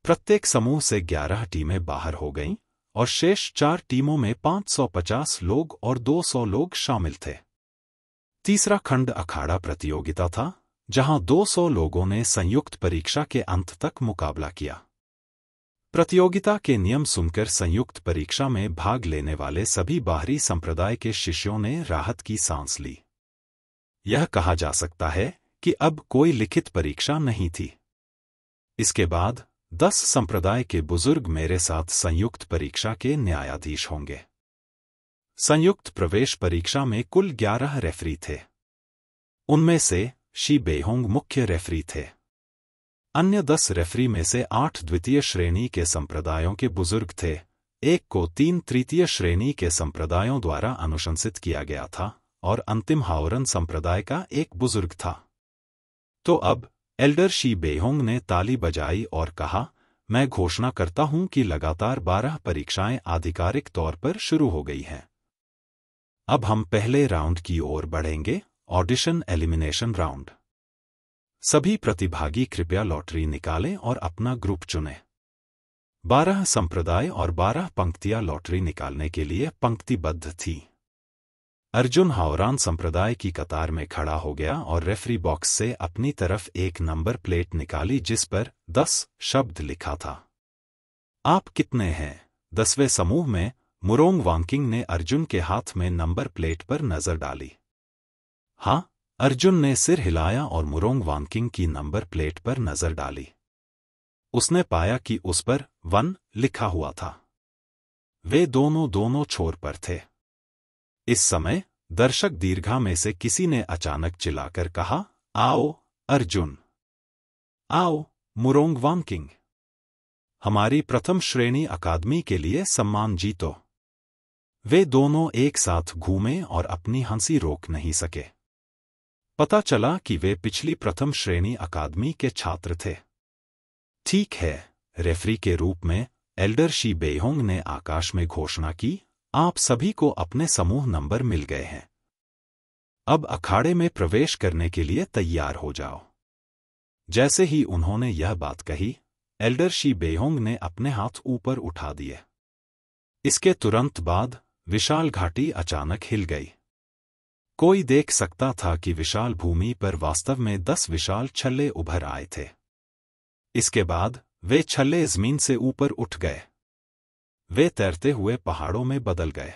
प्रत्येक समूह से 11 टीमें बाहर हो गईं और शेष 4 टीमों में 550 लोग और 200 लोग शामिल थे। तीसरा खंड अखाड़ा प्रतियोगिता था, जहां 200 लोगों ने संयुक्त परीक्षा के अंत तक मुकाबला किया। प्रतियोगिता के नियम सुनकर संयुक्त परीक्षा में भाग लेने वाले सभी बाहरी संप्रदाय के शिष्यों ने राहत की सांस ली। यह कहा जा सकता है कि अब कोई लिखित परीक्षा नहीं थी। इसके बाद 10 संप्रदाय के बुजुर्ग मेरे साथ संयुक्त परीक्षा के न्यायाधीश होंगे। संयुक्त प्रवेश परीक्षा में कुल 11 रेफरी थे। उनमें से शी बेहोंग मुख्य रेफरी थे। अन्य 10 रेफरी में से 8 द्वितीय श्रेणी के संप्रदायों के बुजुर्ग थे, एक को 3 तृतीय श्रेणी के संप्रदायों द्वारा अनुशंसित किया गया था और अंतिम हाओरन संप्रदाय का एक बुजुर्ग था। तो अब एल्डर शी बेहोंग ने ताली बजाई और कहा, मैं घोषणा करता हूं कि लगातार 12 परीक्षाएं आधिकारिक तौर पर शुरू हो गई हैं। अब हम पहले राउंड की ओर बढ़ेंगे, ऑडिशन एलिमिनेशन राउंड। सभी प्रतिभागी कृपया लॉटरी निकालें और अपना ग्रुप चुनें। 12 संप्रदाय और 12 पंक्तियां लॉटरी निकालने के लिए पंक्तिबद्ध थीं। अर्जुन हाओरान संप्रदाय की कतार में खड़ा हो गया और रेफरी बॉक्स से अपनी तरफ एक नंबर प्लेट निकाली जिस पर 10 शब्द लिखा था। आप कितने हैं? 10वें समूह में मुरोंग वांकिंग ने अर्जुन के हाथ में नंबर प्लेट पर नजर डाली। हाँ, अर्जुन ने सिर हिलाया और मुरोंग वांकिंग की नंबर प्लेट पर नजर डाली। उसने पाया कि उस पर 1 लिखा हुआ था। वे दोनों छोर पर थे। इस समय दर्शक दीर्घा में से किसी ने अचानक चिल्लाकर कहा, आओ अर्जुन, आओ मुरोंग वांकिंग, हमारी प्रथम श्रेणी अकादमी के लिए सम्मान जीतो। वे दोनों एक साथ घूमे और अपनी हंसी रोक नहीं सके। पता चला कि वे पिछली प्रथम श्रेणी अकादमी के छात्र थे। ठीक है, रेफरी के रूप में एल्डर शी बेहोंग ने आकाश में घोषणा की, आप सभी को अपने समूह नंबर मिल गए हैं। अब अखाड़े में प्रवेश करने के लिए तैयार हो जाओ। जैसे ही उन्होंने यह बात कही, एल्डर शी बेहोंग ने अपने हाथ ऊपर उठा दिए। इसके तुरंत बाद विशाल घाटी अचानक हिल गई। कोई देख सकता था कि विशाल भूमि पर वास्तव में 10 विशाल छल्ले उभर आए थे। इसके बाद वे छल्ले जमीन से ऊपर उठ गए। वे तैरते हुए पहाड़ों में बदल गए।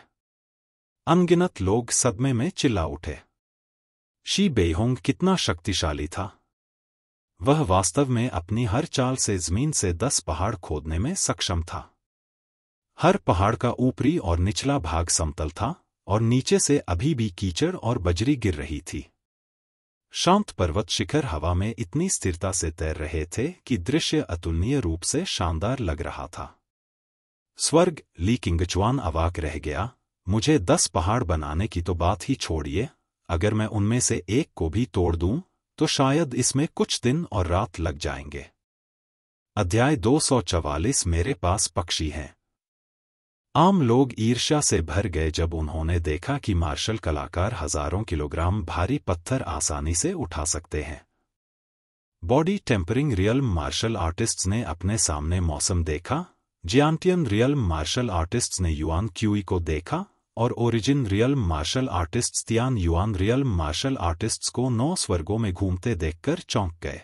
अनगिनत लोग सदमे में चिल्ला उठे। शी बेहोंग कितना शक्तिशाली था। वह वास्तव में अपनी हर चाल से जमीन से 10 पहाड़ खोदने में सक्षम था। हर पहाड़ का ऊपरी और निचला भाग समतल था और नीचे से अभी भी कीचड़ और बजरी गिर रही थी। शांत पर्वत शिखर हवा में इतनी स्थिरता से तैर रहे थे कि दृश्य अतुलनीय रूप से शानदार लग रहा था। स्वर्ग, ली किंगचुआन अवाक रह गया। मुझे 10 पहाड़ बनाने की तो बात ही छोड़िए, अगर मैं उनमें से एक को भी तोड़ दूं तो शायद इसमें कुछ दिन और रात लग जाएंगे। अध्याय 244 मेरे पास पक्षी हैं। आम लोग ईर्ष्या से भर गए जब उन्होंने देखा कि मार्शल कलाकार हजारों किलोग्राम भारी पत्थर आसानी से उठा सकते हैं। Body tempering realm martial artists ने अपने सामने मौसम देखा, जियांटियन रियल्म मार्शल आर्टिस्ट्स ने युआन क्यूई को देखा और origin realm martial artists Tian Yuan realm martial artists को 9 स्वर्गों में घूमते देखकर चौंक गए।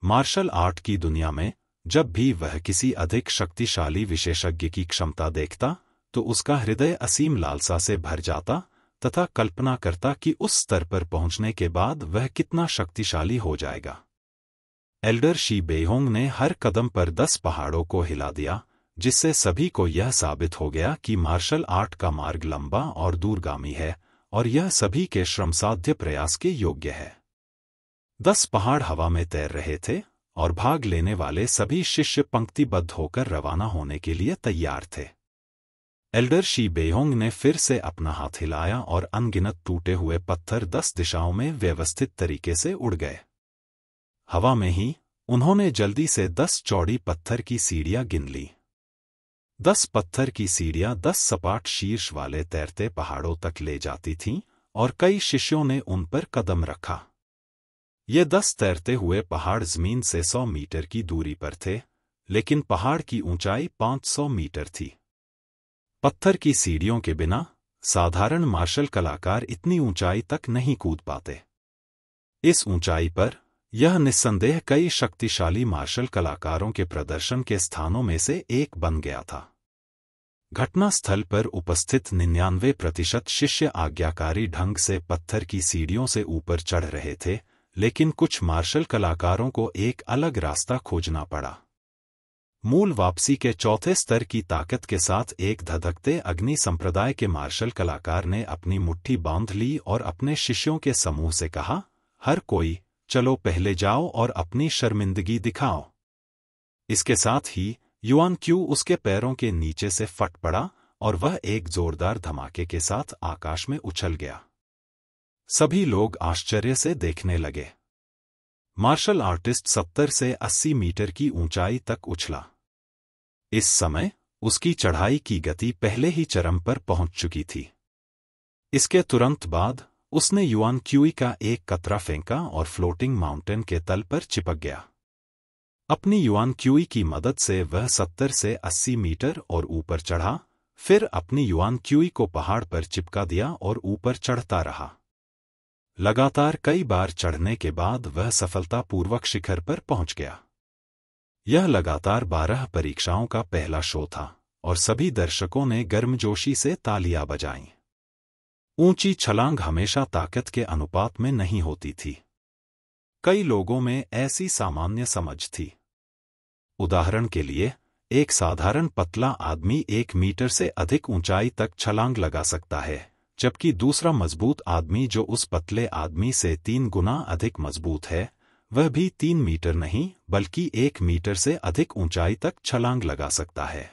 मार्शल आर्ट की दुनिया में जब भी वह किसी अधिक शक्तिशाली विशेषज्ञ की क्षमता देखता तो उसका हृदय असीम लालसा से भर जाता तथा कल्पना करता कि उस स्तर पर पहुंचने के बाद वह कितना शक्तिशाली हो जाएगा। एल्डर शी बेहोंग ने हर कदम पर 10 पहाड़ों को हिला दिया, जिससे सभी को यह साबित हो गया कि मार्शल आर्ट का मार्ग लंबा और दूरगामी है और यह सभी के श्रमसाध्य प्रयास के योग्य है। 10 पहाड़ हवा में तैर रहे थे और भाग लेने वाले सभी शिष्य पंक्तिबद्ध होकर रवाना होने के लिए तैयार थे। एल्डर शी बेहोंग ने फिर से अपना हाथ हिलाया और अनगिनत टूटे हुए पत्थर 10 दिशाओं में व्यवस्थित तरीके से उड़ गए। हवा में ही उन्होंने जल्दी से 10 चौड़ी पत्थर की सीढ़ियां गिन ली। 10 पत्थर की सीढ़ियां 10 सपाट शीर्ष वाले तैरते पहाड़ों तक ले जाती थीं और कई शिष्यों ने उन पर कदम रखा। ये 10 तैरते हुए पहाड़ जमीन से 100 मीटर की दूरी पर थे, लेकिन पहाड़ की ऊंचाई 500 मीटर थी। पत्थर की सीढ़ियों के बिना साधारण मार्शल कलाकार इतनी ऊंचाई तक नहीं कूद पाते। इस ऊंचाई पर यह निस्संदेह कई शक्तिशाली मार्शल कलाकारों के प्रदर्शन के स्थानों में से एक बन गया था। घटनास्थल पर उपस्थित 99% शिष्य आज्ञाकारी ढंग से पत्थर की सीढ़ियों से ऊपर चढ़ रहे थे, लेकिन कुछ मार्शल कलाकारों को एक अलग रास्ता खोजना पड़ा। मूल वापसी के चौथे स्तर की ताकत के साथ एक धधकते अग्नि संप्रदाय के मार्शल कलाकार ने अपनी मुट्ठी बांध ली और अपने शिष्यों के समूह से कहा, हर कोई चलो पहले जाओ और अपनी शर्मिंदगी दिखाओ। इसके साथ ही युआन क्यू उसके पैरों के नीचे से फट पड़ा और वह एक जोरदार धमाके के साथ आकाश में उछल गया। सभी लोग आश्चर्य से देखने लगे। मार्शल आर्टिस्ट 70 से 80 मीटर की ऊंचाई तक उछला। इस समय उसकी चढ़ाई की गति पहले ही चरम पर पहुंच चुकी थी। इसके तुरंत बाद उसने युआन क्यूई का एक कतरा फेंका और फ्लोटिंग माउंटेन के तल पर चिपक गया। अपनी युआन क्यूई की मदद से वह 70 से 80 मीटर और ऊपर चढ़ा, फिर अपनी युआन क्यूई को पहाड़ पर चिपका दिया और ऊपर चढ़ता रहा। लगातार कई बार चढ़ने के बाद वह सफलतापूर्वक शिखर पर पहुंच गया। यह लगातार 12 परीक्षाओं का पहला शो था और सभी दर्शकों ने गर्मजोशी से तालियां बजाईं। ऊंची छलांग हमेशा ताकत के अनुपात में नहीं होती थी। कई लोगों में ऐसी सामान्य समझ थी। उदाहरण के लिए, एक साधारण पतला आदमी 1 मीटर से अधिक ऊंचाई तक छलांग लगा सकता है, जबकि दूसरा मजबूत आदमी जो उस पतले आदमी से 3 गुना अधिक मजबूत है, वह भी 3 मीटर नहीं बल्कि 1 मीटर से अधिक ऊंचाई तक छलांग लगा सकता है।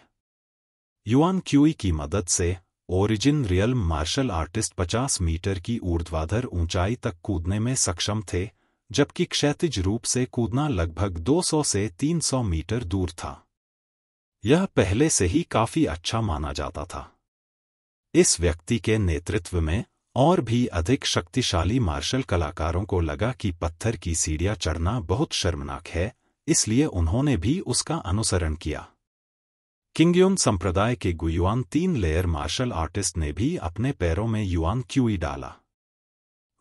युआन क्यूई की मदद से origin real martial artist 50 metre की ऊर्ध्वाधर ऊंचाई तक कूदने में सक्षम थे, जबकि क्षैतिज रूप से कूदना लगभग 200 से 300 मीटर दूर था। यह पहले से ही काफी अच्छा माना जाता था। इस व्यक्ति के नेतृत्व में और भी अधिक शक्तिशाली मार्शल कलाकारों को लगा कि पत्थर की सीढ़ियां चढ़ना बहुत शर्मनाक है, इसलिए उन्होंने भी उसका अनुसरण किया। किंगयुन संप्रदाय के गुयुआन 3 लेयर मार्शल आर्टिस्ट ने भी अपने पैरों में युआन क्यूई डाला।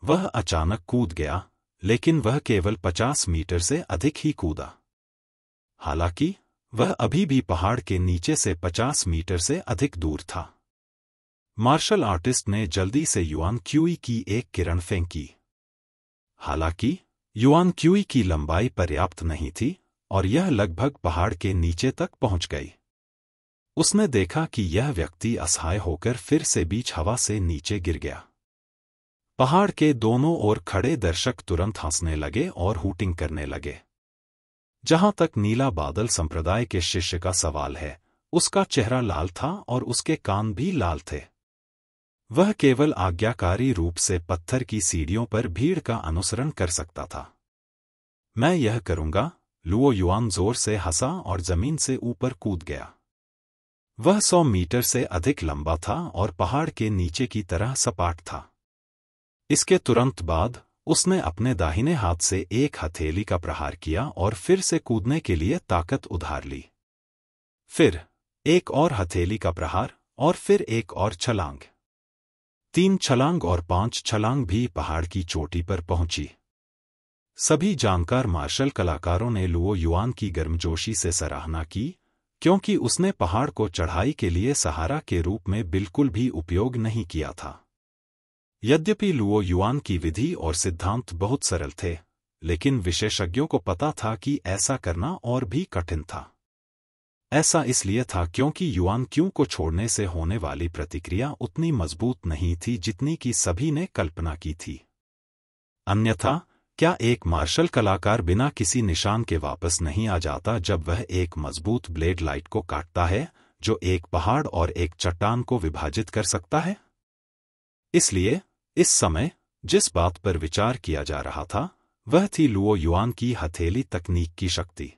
वह अचानक कूद गया, लेकिन वह केवल 50 मीटर से अधिक ही कूदा। हालांकि वह अभी भी पहाड़ के नीचे से 50 मीटर से अधिक दूर था। मार्शल आर्टिस्ट ने जल्दी से युआन क्यूई की एक किरण फेंकी। हालांकि युआन क्यूई की लंबाई पर्याप्त नहीं थी और यह लगभग पहाड़ के नीचे तक पहुंच गई। उसने देखा कि यह व्यक्ति असहाय होकर फिर से बीच हवा से नीचे गिर गया। पहाड़ के दोनों ओर खड़े दर्शक तुरंत हंसने लगे और हूटिंग करने लगे। जहां तक नीला बादल संप्रदाय के शिष्य का सवाल है, उसका चेहरा लाल था और उसके कान भी लाल थे। वह केवल आज्ञाकारी रूप से पत्थर की सीढ़ियों पर भीड़ का अनुसरण कर सकता था। मैं यह करूंगा, लुओ युआन जोर से हंसा और जमीन से ऊपर कूद गया। वह 100 मीटर से अधिक लंबा था और पहाड़ के नीचे की तरह सपाट था। इसके तुरंत बाद उसने अपने दाहिने हाथ से एक हथेली का प्रहार किया और फिर से कूदने के लिए ताकत उधार ली। फिर एक और हथेली का प्रहार और फिर एक और छलांग। 3 छलांग और 5 छलांग भी पहाड़ की चोटी पर पहुंची। सभी जानकार मार्शल कलाकारों ने लुओ युआन की गर्मजोशी से सराहना की, क्योंकि उसने पहाड़ को चढ़ाई के लिए सहारा के रूप में बिल्कुल भी उपयोग नहीं किया था। यद्यपि लुओ युआन की विधि और सिद्धांत बहुत सरल थे, लेकिन विशेषज्ञों को पता था कि ऐसा करना और भी कठिन था। ऐसा इसलिए था क्योंकि युआन क्यू को छोड़ने से होने वाली प्रतिक्रिया उतनी मजबूत नहीं थी जितनी कि सभी ने कल्पना की थी। अन्यथा, क्या एक मार्शल कलाकार बिना किसी निशान के वापस नहीं आ जाता जब वह एक मजबूत ब्लेड लाइट को काटता है, जो एक पहाड़ और एक चट्टान को विभाजित कर सकता है? इसलिए इस समय जिस बात पर विचार किया जा रहा था, वह थी लुओ युआन की हथेली तकनीक की शक्ति।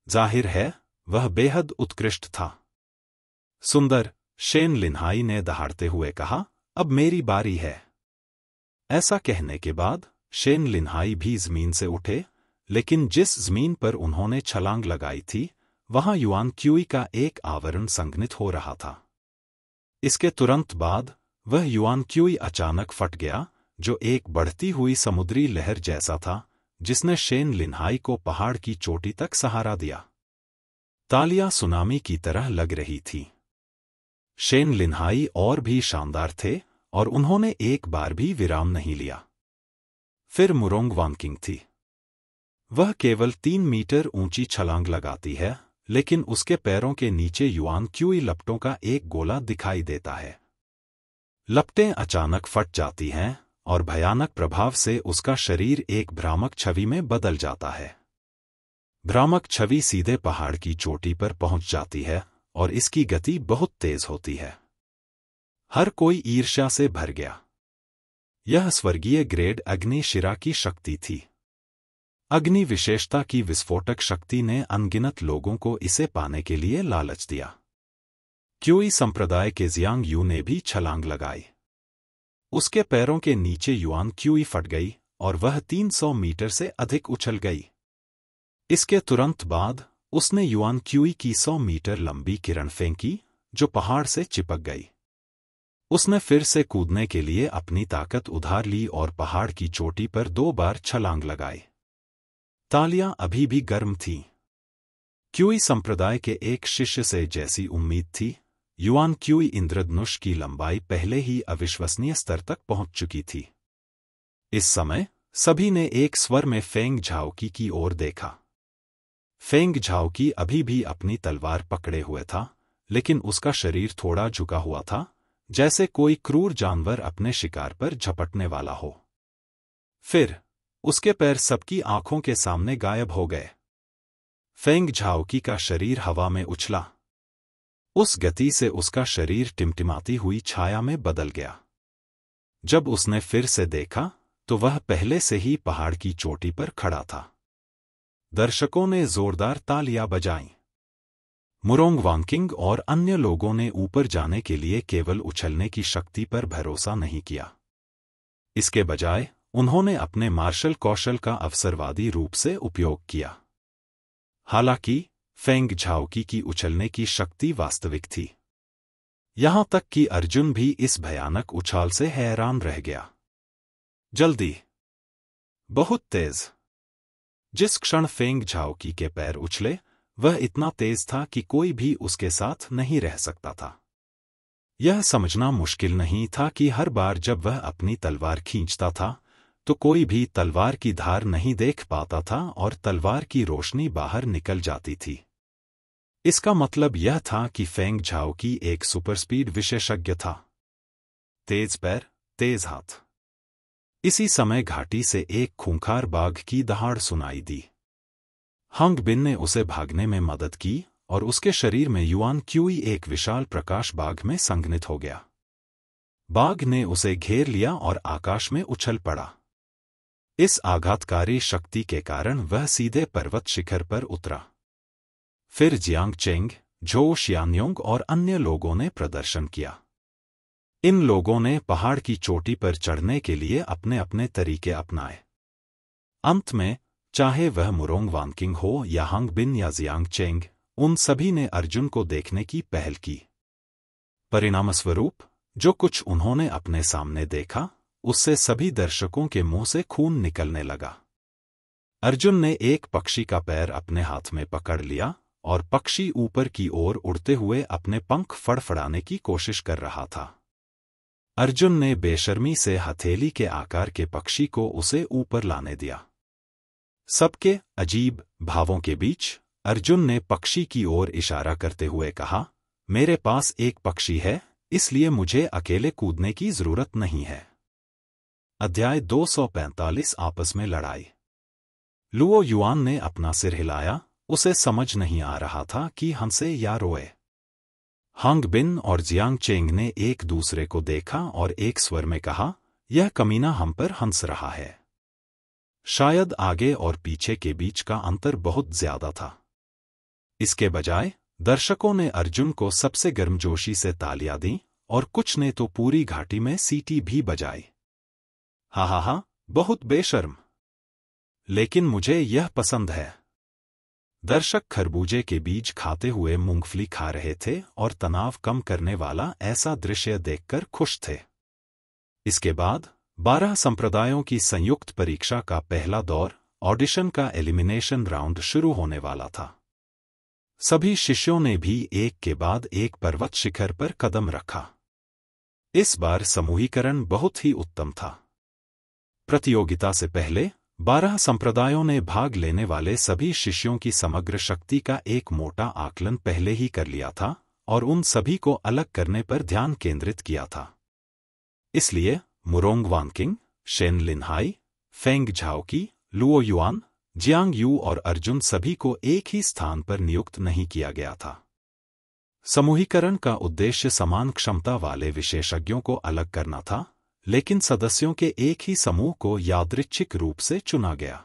जाहिर है, वह बेहद उत्कृष्ट था। सुंदर, शेन लिनहाई ने दहाड़ते हुए कहा, अब मेरी बारी है। ऐसा कहने के बाद शेन लिनहाई भी जमीन से उठे, लेकिन जिस जमीन पर उन्होंने छलांग लगाई थी, वहां युआन क्यूई का एक आवरण संघनित हो रहा था। इसके तुरंत बाद वह युआन क्यूई अचानक फट गया, जो एक बढ़ती हुई समुद्री लहर जैसा था, जिसने शेन लिन्हाई को पहाड़ की चोटी तक सहारा दिया। तालियां सुनामी की तरह लग रही थी। शेन लिन्हाई और भी शानदार थे और उन्होंने एक बार भी विराम नहीं लिया। फिर मुरोंग वांकिंग थी। वह केवल 3 मीटर ऊंची छलांग लगाती है, लेकिन उसके पैरों के नीचे युआन क्यूई लपटों का एक गोला दिखाई देता है। लपटें अचानक फट जाती हैं और भयानक प्रभाव से उसका शरीर एक भ्रामक छवि में बदल जाता है। भ्रामक छवि सीधे पहाड़ की चोटी पर पहुंच जाती है और इसकी गति बहुत तेज होती है। हर कोई ईर्ष्या से भर गया। यह स्वर्गीय ग्रेड अग्नि शिरा की शक्ति थी। अग्नि विशेषता की विस्फोटक शक्ति ने अनगिनत लोगों को इसे पाने के लिए लालच दिया। क्यूई संप्रदाय के जियांग यू ने भी छलांग लगाई। उसके पैरों के नीचे युआन क्यूई फट गई और वह 300 मीटर से अधिक उछल गई। इसके तुरंत बाद उसने युआन क्यूई की 100 मीटर लंबी किरण फेंकी, जो पहाड़ से चिपक गई। उसने फिर से कूदने के लिए अपनी ताकत उधार ली और पहाड़ की चोटी पर 2 बार छलांग लगाई। तालियां अभी भी गर्म थीं। क्यूई संप्रदाय के एक शिष्य से जैसी उम्मीद थी, युआन क्यूई इंद्रधनुष की लंबाई पहले ही अविश्वसनीय स्तर तक पहुंच चुकी थी। इस समय सभी ने एक स्वर में फेंग झाओकी की ओर देखा। फेंग झाओकी अभी भी अपनी तलवार पकड़े हुए था, लेकिन उसका शरीर थोड़ा झुका हुआ था, जैसे कोई क्रूर जानवर अपने शिकार पर झपटने वाला हो। फिर उसके पैर सबकी आंखों के सामने गायब हो गए। फेंग झाओकी का शरीर हवा में उछला। उस गति से उसका शरीर टिमटिमाती हुई छाया में बदल गया। जब उसने फिर से देखा, तो वह पहले से ही पहाड़ की चोटी पर खड़ा था। दर्शकों ने जोरदार तालियां बजाईं। मुरोंग वांकिंग और अन्य लोगों ने ऊपर जाने के लिए केवल उछलने की शक्ति पर भरोसा नहीं किया। इसके बजाय उन्होंने अपने मार्शल कौशल का अवसरवादी रूप से उपयोग किया। हालांकि फेंग झाओकी की उछलने की शक्ति वास्तविक थी। यहां तक कि अर्जुन भी इस भयानक उछाल से हैरान रह गया। जल्दी, बहुत तेज। जिस क्षण फेंग झाओकी के पैर उछले, वह इतना तेज था कि कोई भी उसके साथ नहीं रह सकता था। यह समझना मुश्किल नहीं था कि हर बार जब वह अपनी तलवार खींचता था, तो कोई भी तलवार की धार नहीं देख पाता था और तलवार की रोशनी बाहर निकल जाती थी। इसका मतलब यह था कि फेंग झाओकी एक सुपरस्पीड विशेषज्ञ था। तेज पैर, तेज हाथ। इसी समय घाटी से एक खूंखार बाघ की दहाड़ सुनाई दी। हंग बिन ने उसे भागने में मदद की और उसके शरीर में युआन क्यूई एक विशाल प्रकाश बाघ में संघनित हो गया। बाघ ने उसे घेर लिया और आकाश में उछल पड़ा। इस आघातकारी शक्ति के कारण वह सीधे पर्वत शिखर पर उतरा। फिर जियांग चेंग, झो शियान्योंग और अन्य लोगों ने प्रदर्शन किया। इन लोगों ने पहाड़ की चोटी पर चढ़ने के लिए अपने अपने तरीके अपनाए। अंत में, चाहे वह मुरोंग वांकिंग हो या हंग बिन या जियांग चेंग, उन सभी ने अर्जुन को देखने की पहल की। परिणामस्वरूप, जो कुछ उन्होंने अपने सामने देखा, उससे सभी दर्शकों के मुंह से खून निकलने लगा। अर्जुन ने एक पक्षी का पैर अपने हाथ में पकड़ लिया और पक्षी ऊपर की ओर उड़ते हुए अपने पंख फड़फड़ाने की कोशिश कर रहा था। अर्जुन ने बेशर्मी से हथेली के आकार के पक्षी को उसे ऊपर लाने दिया। सबके अजीब भावों के बीच अर्जुन ने पक्षी की ओर इशारा करते हुए कहा, मेरे पास एक पक्षी है, इसलिए मुझे अकेले कूदने की जरूरत नहीं है। अध्याय 245 आपस में लड़ाई। लुओ युआन ने अपना सिर हिलाया, उसे समझ नहीं आ रहा था कि हंसे या रोए। हंग बिन और जियांग चेंग ने एक दूसरे को देखा और एक स्वर में कहा, यह कमीना हम पर हंस रहा है। शायद आगे और पीछे के बीच का अंतर बहुत ज्यादा था। इसके बजाय दर्शकों ने अर्जुन को सबसे गर्मजोशी से तालियां दी और कुछ ने तो पूरी घाटी में सीटी भी बजाई। हा हा हा, बहुत बेशर्म। लेकिन मुझे यह पसंद है। दर्शक खरबूजे के बीज खाते हुए मूंगफली खा रहे थे और तनाव कम करने वाला ऐसा दृश्य देखकर खुश थे। इसके बाद 12 संप्रदायों की संयुक्त परीक्षा का पहला दौर, ऑडिशन का एलिमिनेशन राउंड शुरू होने वाला था। सभी शिष्यों ने भी एक के बाद एक पर्वत शिखर पर कदम रखा। इस बार समूहीकरण बहुत ही उत्तम था। प्रतियोगिता से पहले 12 संप्रदायों ने भाग लेने वाले सभी शिष्यों की समग्र शक्ति का एक मोटा आकलन पहले ही कर लिया था और उन सभी को अलग करने पर ध्यान केंद्रित किया था। इसलिए Murong Wanqing, Shen Linhai, Feng Zhaoqi, Luo Yuan, Jiang Yu और अर्जुन सभी को एक ही स्थान पर नियुक्त नहीं किया गया था। समूहीकरण का उद्देश्य समान क्षमता वाले विशेषज्ञों को अलग करना था, लेकिन सदस्यों के एक ही समूह को यादृच्छिक रूप से चुना गया।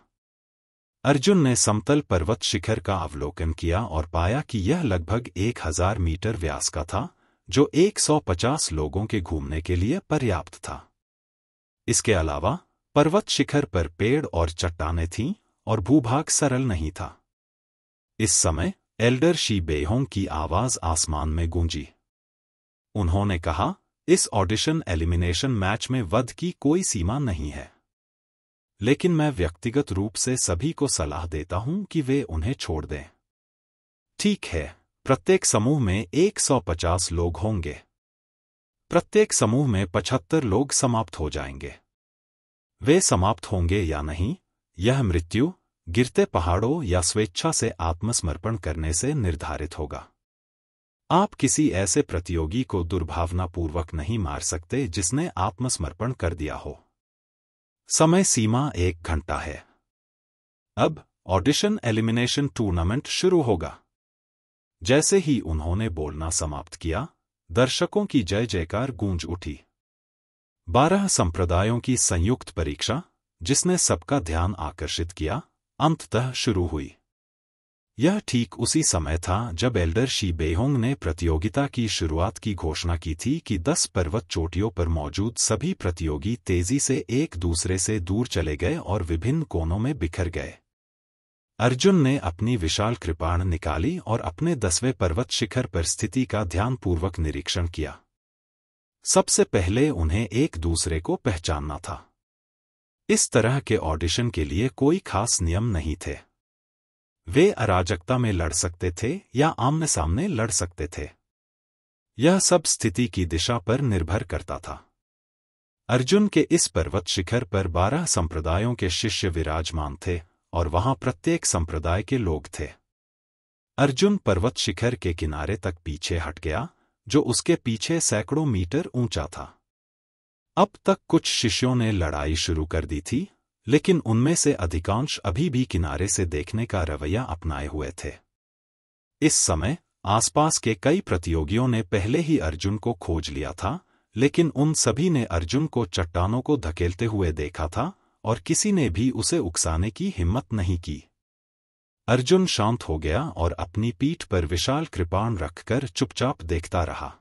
अर्जुन ने समतल पर्वत शिखर का अवलोकन किया और पाया कि यह लगभग 1000 मीटर व्यास का था, जो 150 लोगों के घूमने के लिए पर्याप्त था। इसके अलावा पर्वत शिखर पर पेड़ और चट्टानें थीं और भूभाग सरल नहीं था। इस समय एल्डर शी बेहोंग की आवाज आसमान में गूंजी। उन्होंने कहा, इस ऑडिशन एलिमिनेशन मैच में वध की कोई सीमा नहीं है, लेकिन मैं व्यक्तिगत रूप से सभी को सलाह देता हूं कि वे उन्हें छोड़ दें। ठीक है, प्रत्येक समूह में 150 लोग होंगे। प्रत्येक समूह में 75 लोग समाप्त हो जाएंगे। वे समाप्त होंगे या नहीं, यह मृत्यु, गिरते पहाड़ों या स्वेच्छा से आत्मसमर्पण करने से निर्धारित होगा। आप किसी ऐसे प्रतियोगी को दुर्भावनापूर्वक नहीं मार सकते जिसने आत्मसमर्पण कर दिया हो। समय सीमा 1 घंटा है। अब ऑडिशन एलिमिनेशन टूर्नामेंट शुरू होगा। जैसे ही उन्होंने बोलना समाप्त किया, दर्शकों की जय जयकार गूंज उठी। 12 संप्रदायों की संयुक्त परीक्षा, जिसने सबका ध्यान आकर्षित किया, अंततः शुरू हुई। यह ठीक उसी समय था जब एल्डर शी बेहोंग ने प्रतियोगिता की शुरुआत की घोषणा की थी कि 10 पर्वत चोटियों पर मौजूद सभी प्रतियोगी तेजी से एक दूसरे से दूर चले गए और विभिन्न कोनों में बिखर गए। अर्जुन ने अपनी विशाल कृपाण निकाली और अपने 10वें पर्वत शिखर पर स्थिति का ध्यानपूर्वक निरीक्षण किया। सबसे पहले उन्हें एक दूसरे को पहचानना था। इस तरह के ऑडिशन के लिए कोई खास नियम नहीं थे। वे अराजकता में लड़ सकते थे या आमने सामने लड़ सकते थे। यह सब स्थिति की दिशा पर निर्भर करता था। अर्जुन के इस पर्वत शिखर पर 12 संप्रदायों के शिष्य विराजमान थे और वहां प्रत्येक संप्रदाय के लोग थे। अर्जुन पर्वत शिखर के किनारे तक पीछे हट गया, जो उसके पीछे सैकड़ों मीटर ऊंचा था। अब तक कुछ शिष्यों ने लड़ाई शुरू कर दी थी, लेकिन उनमें से अधिकांश अभी भी किनारे से देखने का रवैया अपनाए हुए थे। इस समय आसपास के कई प्रतियोगियों ने पहले ही अर्जुन को खोज लिया था, लेकिन उन सभी ने अर्जुन को चट्टानों को धकेलते हुए देखा था और किसी ने भी उसे उकसाने की हिम्मत नहीं की। अर्जुन शांत हो गया और अपनी पीठ पर विशाल कृपाण रखकर चुपचाप देखता रहा।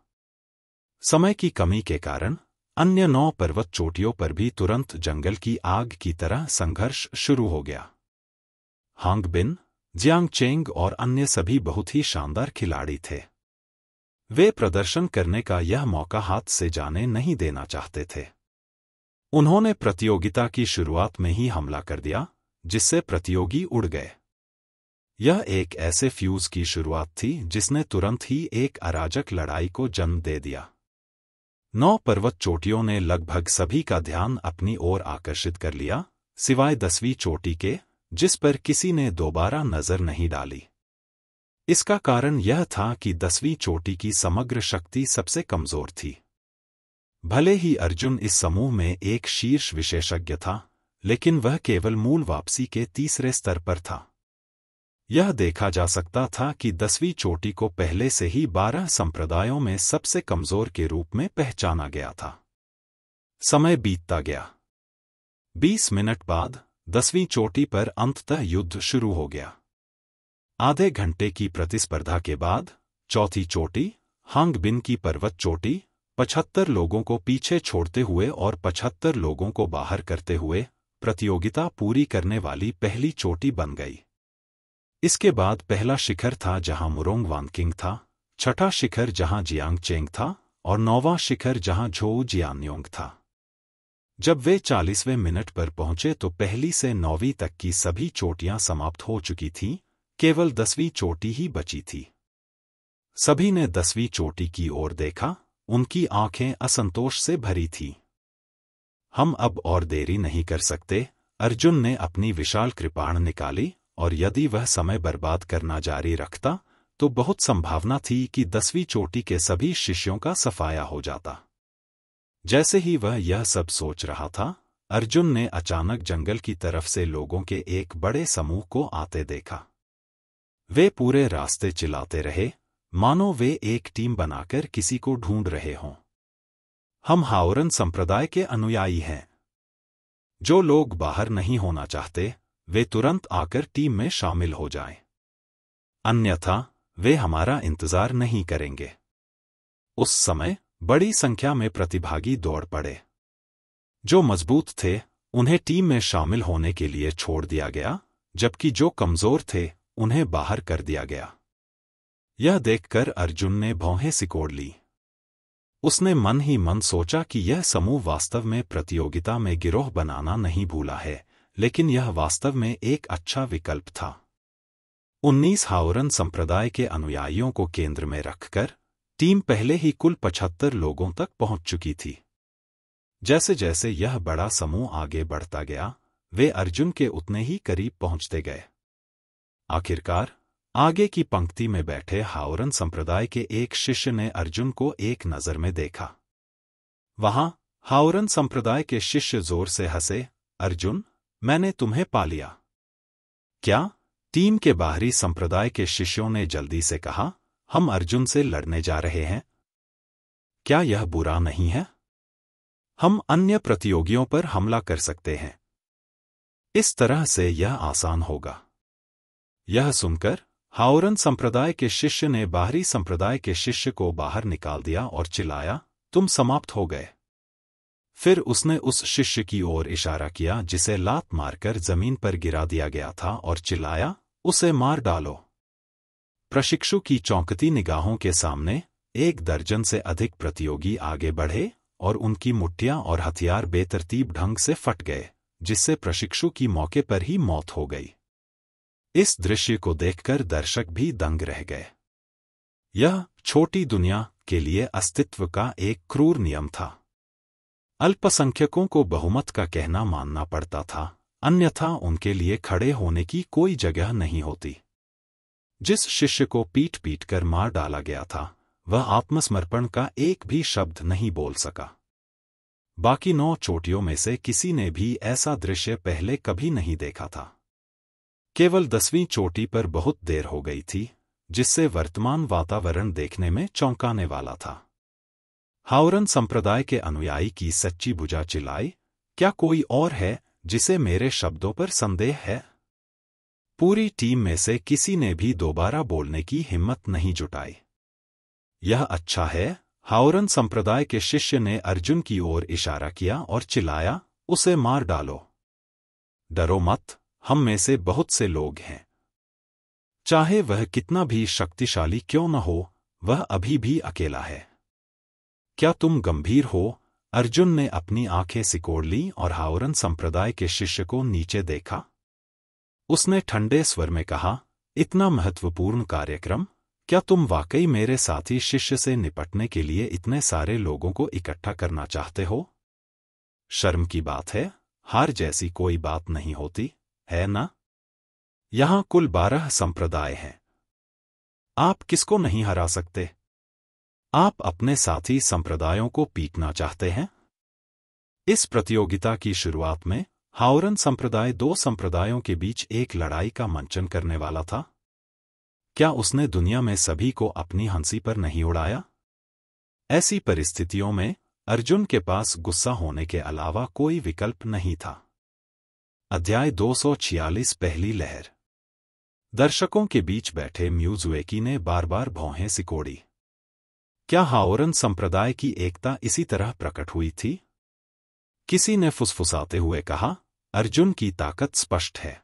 समय की कमी के कारण अन्य 9 पर्वत चोटियों पर भी तुरंत जंगल की आग की तरह संघर्ष शुरू हो गया। हांग बिन, जियांग चेंग और अन्य सभी बहुत ही शानदार खिलाड़ी थे। वे प्रदर्शन करने का यह मौका हाथ से जाने नहीं देना चाहते थे। उन्होंने प्रतियोगिता की शुरुआत में ही हमला कर दिया, जिससे प्रतियोगी उड़ गए। यह एक ऐसे फ्यूज की शुरुआत थी जिसने तुरंत ही एक अराजक लड़ाई को जन्म दे दिया। 9 पर्वत चोटियों ने लगभग सभी का ध्यान अपनी ओर आकर्षित कर लिया, सिवाय 10वीं चोटी के, जिस पर किसी ने दोबारा नजर नहीं डाली। इसका कारण यह था कि 10वीं चोटी की समग्र शक्ति सबसे कमजोर थी। भले ही अर्जुन इस समूह में एक शीर्ष विशेषज्ञ था, लेकिन वह केवल मूल वापसी के तीसरे स्तर पर था। यह देखा जा सकता था कि 10वीं चोटी को पहले से ही 12 संप्रदायों में सबसे कमजोर के रूप में पहचाना गया था। समय बीतता गया। 20 मिनट बाद 10वीं चोटी पर अंततः युद्ध शुरू हो गया। आधे घंटे की प्रतिस्पर्धा के बाद चौथी चोटी, हांग बिन की पर्वत चोटी, 75 लोगों को पीछे छोड़ते हुए और 75 लोगों को बाहर करते हुए प्रतियोगिता पूरी करने वाली पहली चोटी बन गई। इसके बाद पहला शिखर था जहां मुरोंग वांकिंग था, छठा शिखर जहां जियांग चेंग था और 9वां शिखर जहां झोउ जियान्योंग था। जब वे 40वें मिनट पर पहुंचे तो पहली से 9वीं तक की सभी चोटियां समाप्त हो चुकी थीं, केवल 10वीं चोटी ही बची थी। सभी ने 10वीं चोटी की ओर देखा, उनकी आंखें असंतोष से भरी थीं। हम अब और देरी नहीं कर सकते, अर्जुन ने अपनी विशाल कृपाण निकाली, और यदि वह समय बर्बाद करना जारी रखता तो बहुत संभावना थी कि 10वीं चोटी के सभी शिष्यों का सफाया हो जाता। जैसे ही वह यह सब सोच रहा था, अर्जुन ने अचानक जंगल की तरफ से लोगों के एक बड़े समूह को आते देखा। वे पूरे रास्ते चिल्लाते रहे, मानो वे एक टीम बनाकर किसी को ढूंढ रहे हों। हम हाओरन संप्रदाय के अनुयायी हैं। जो लोग बाहर नहीं होना चाहते, वे तुरंत आकर टीम में शामिल हो जाएं। अन्यथा वे हमारा इंतजार नहीं करेंगे। उस समय बड़ी संख्या में प्रतिभागी दौड़ पड़े। जो मजबूत थे उन्हें टीम में शामिल होने के लिए छोड़ दिया गया, जबकि जो कमजोर थे उन्हें बाहर कर दिया गया। यह देखकर अर्जुन ने भौहें सिकोड़ ली। उसने मन ही मन सोचा कि यह समूह वास्तव में प्रतियोगिता में गिरोह बनाना नहीं भूला है, लेकिन यह वास्तव में एक अच्छा विकल्प था। 19 हाओरन संप्रदाय के अनुयायियों को केंद्र में रखकर टीम पहले ही कुल 75 लोगों तक पहुंच चुकी थी। जैसे जैसे यह बड़ा समूह आगे बढ़ता गया, वे अर्जुन के उतने ही करीब पहुंचते गए। आखिरकार आगे की पंक्ति में बैठे हाओरन संप्रदाय के एक शिष्य ने अर्जुन को एक नजर में देखा। वहां हाओरन संप्रदाय के शिष्य जोर से हंसे, अर्जुन, मैंने तुम्हें पा लिया। क्या? टीम के बाहरी संप्रदाय के शिष्यों ने जल्दी से कहा, हम अर्जुन से लड़ने जा रहे हैं। क्या यह बुरा नहीं है? हम अन्य प्रतियोगियों पर हमला कर सकते हैं। इस तरह से यह आसान होगा। यह सुनकर हाओरन संप्रदाय के शिष्य ने बाहरी संप्रदाय के शिष्य को बाहर निकाल दिया और चिल्लाया, तुम समाप्त हो गए। फिर उसने उस शिष्य की ओर इशारा किया जिसे लात मारकर जमीन पर गिरा दिया गया था और चिल्लाया, उसे मार डालो। प्रशिक्षु की चौंकती निगाहों के सामने 1 दर्जन से अधिक प्रतियोगी आगे बढ़े और उनकी मुट्ठियां और हथियार बेतरतीब ढंग से फट गए, जिससे प्रशिक्षु की मौके पर ही मौत हो गई। इस दृश्य को देखकर दर्शक भी दंग रह गए। यह छोटी दुनिया के लिए अस्तित्व का एक क्रूर नियम था। अल्पसंख्यकों को बहुमत का कहना मानना पड़ता था, अन्यथा उनके लिए खड़े होने की कोई जगह नहीं होती। जिस शिष्य को पीट पीट कर मार डाला गया था, वह आत्मसमर्पण का एक भी शब्द नहीं बोल सका। बाकी 9 चोटियों में से किसी ने भी ऐसा दृश्य पहले कभी नहीं देखा था। केवल 10वीं चोटी पर बहुत देर हो गई थी, जिससे वर्तमान वातावरण देखने में चौंकाने वाला था। हाओरन संप्रदाय के अनुयायी की सच्ची भुजा चिल्लाई, क्या कोई और है जिसे मेरे शब्दों पर संदेह है? पूरी टीम में से किसी ने भी दोबारा बोलने की हिम्मत नहीं जुटाई। यह अच्छा है, हाओरन संप्रदाय के शिष्य ने अर्जुन की ओर इशारा किया और चिल्लाया, उसे मार डालो। डरो मत, हम में से बहुत से लोग हैं। चाहे वह कितना भी शक्तिशाली क्यों न हो, वह अभी भी अकेला है। क्या तुम गंभीर हो? अर्जुन ने अपनी आंखें सिकोड़ ली और हाओरन संप्रदाय के शिष्य को नीचे देखा। उसने ठंडे स्वर में कहा, इतना महत्वपूर्ण कार्यक्रम, क्या तुम वाकई मेरे साथी शिष्य से निपटने के लिए इतने सारे लोगों को इकट्ठा करना चाहते हो? शर्म की बात है, हार जैसी कोई बात नहीं होती, है ना? यहां कुल 12 संप्रदाय हैं। आप किसको नहीं हरा सकते? आप अपने साथी संप्रदायों को पीटना चाहते हैं? इस प्रतियोगिता की शुरुआत में हाओरन संप्रदाय 2 संप्रदायों के बीच एक लड़ाई का मंचन करने वाला था। क्या उसने दुनिया में सभी को अपनी हंसी पर नहीं उड़ाया? ऐसी परिस्थितियों में अर्जुन के पास गुस्सा होने के अलावा कोई विकल्प नहीं था। अध्याय 246 पहली लहर। दर्शकों के बीच बैठे म्यूजुएकी ने बार बार भौहें सिकोड़ी। क्या हाओरन संप्रदाय की एकता इसी तरह प्रकट हुई थी? किसी ने फुसफुसाते हुए कहा, अर्जुन की ताकत स्पष्ट है।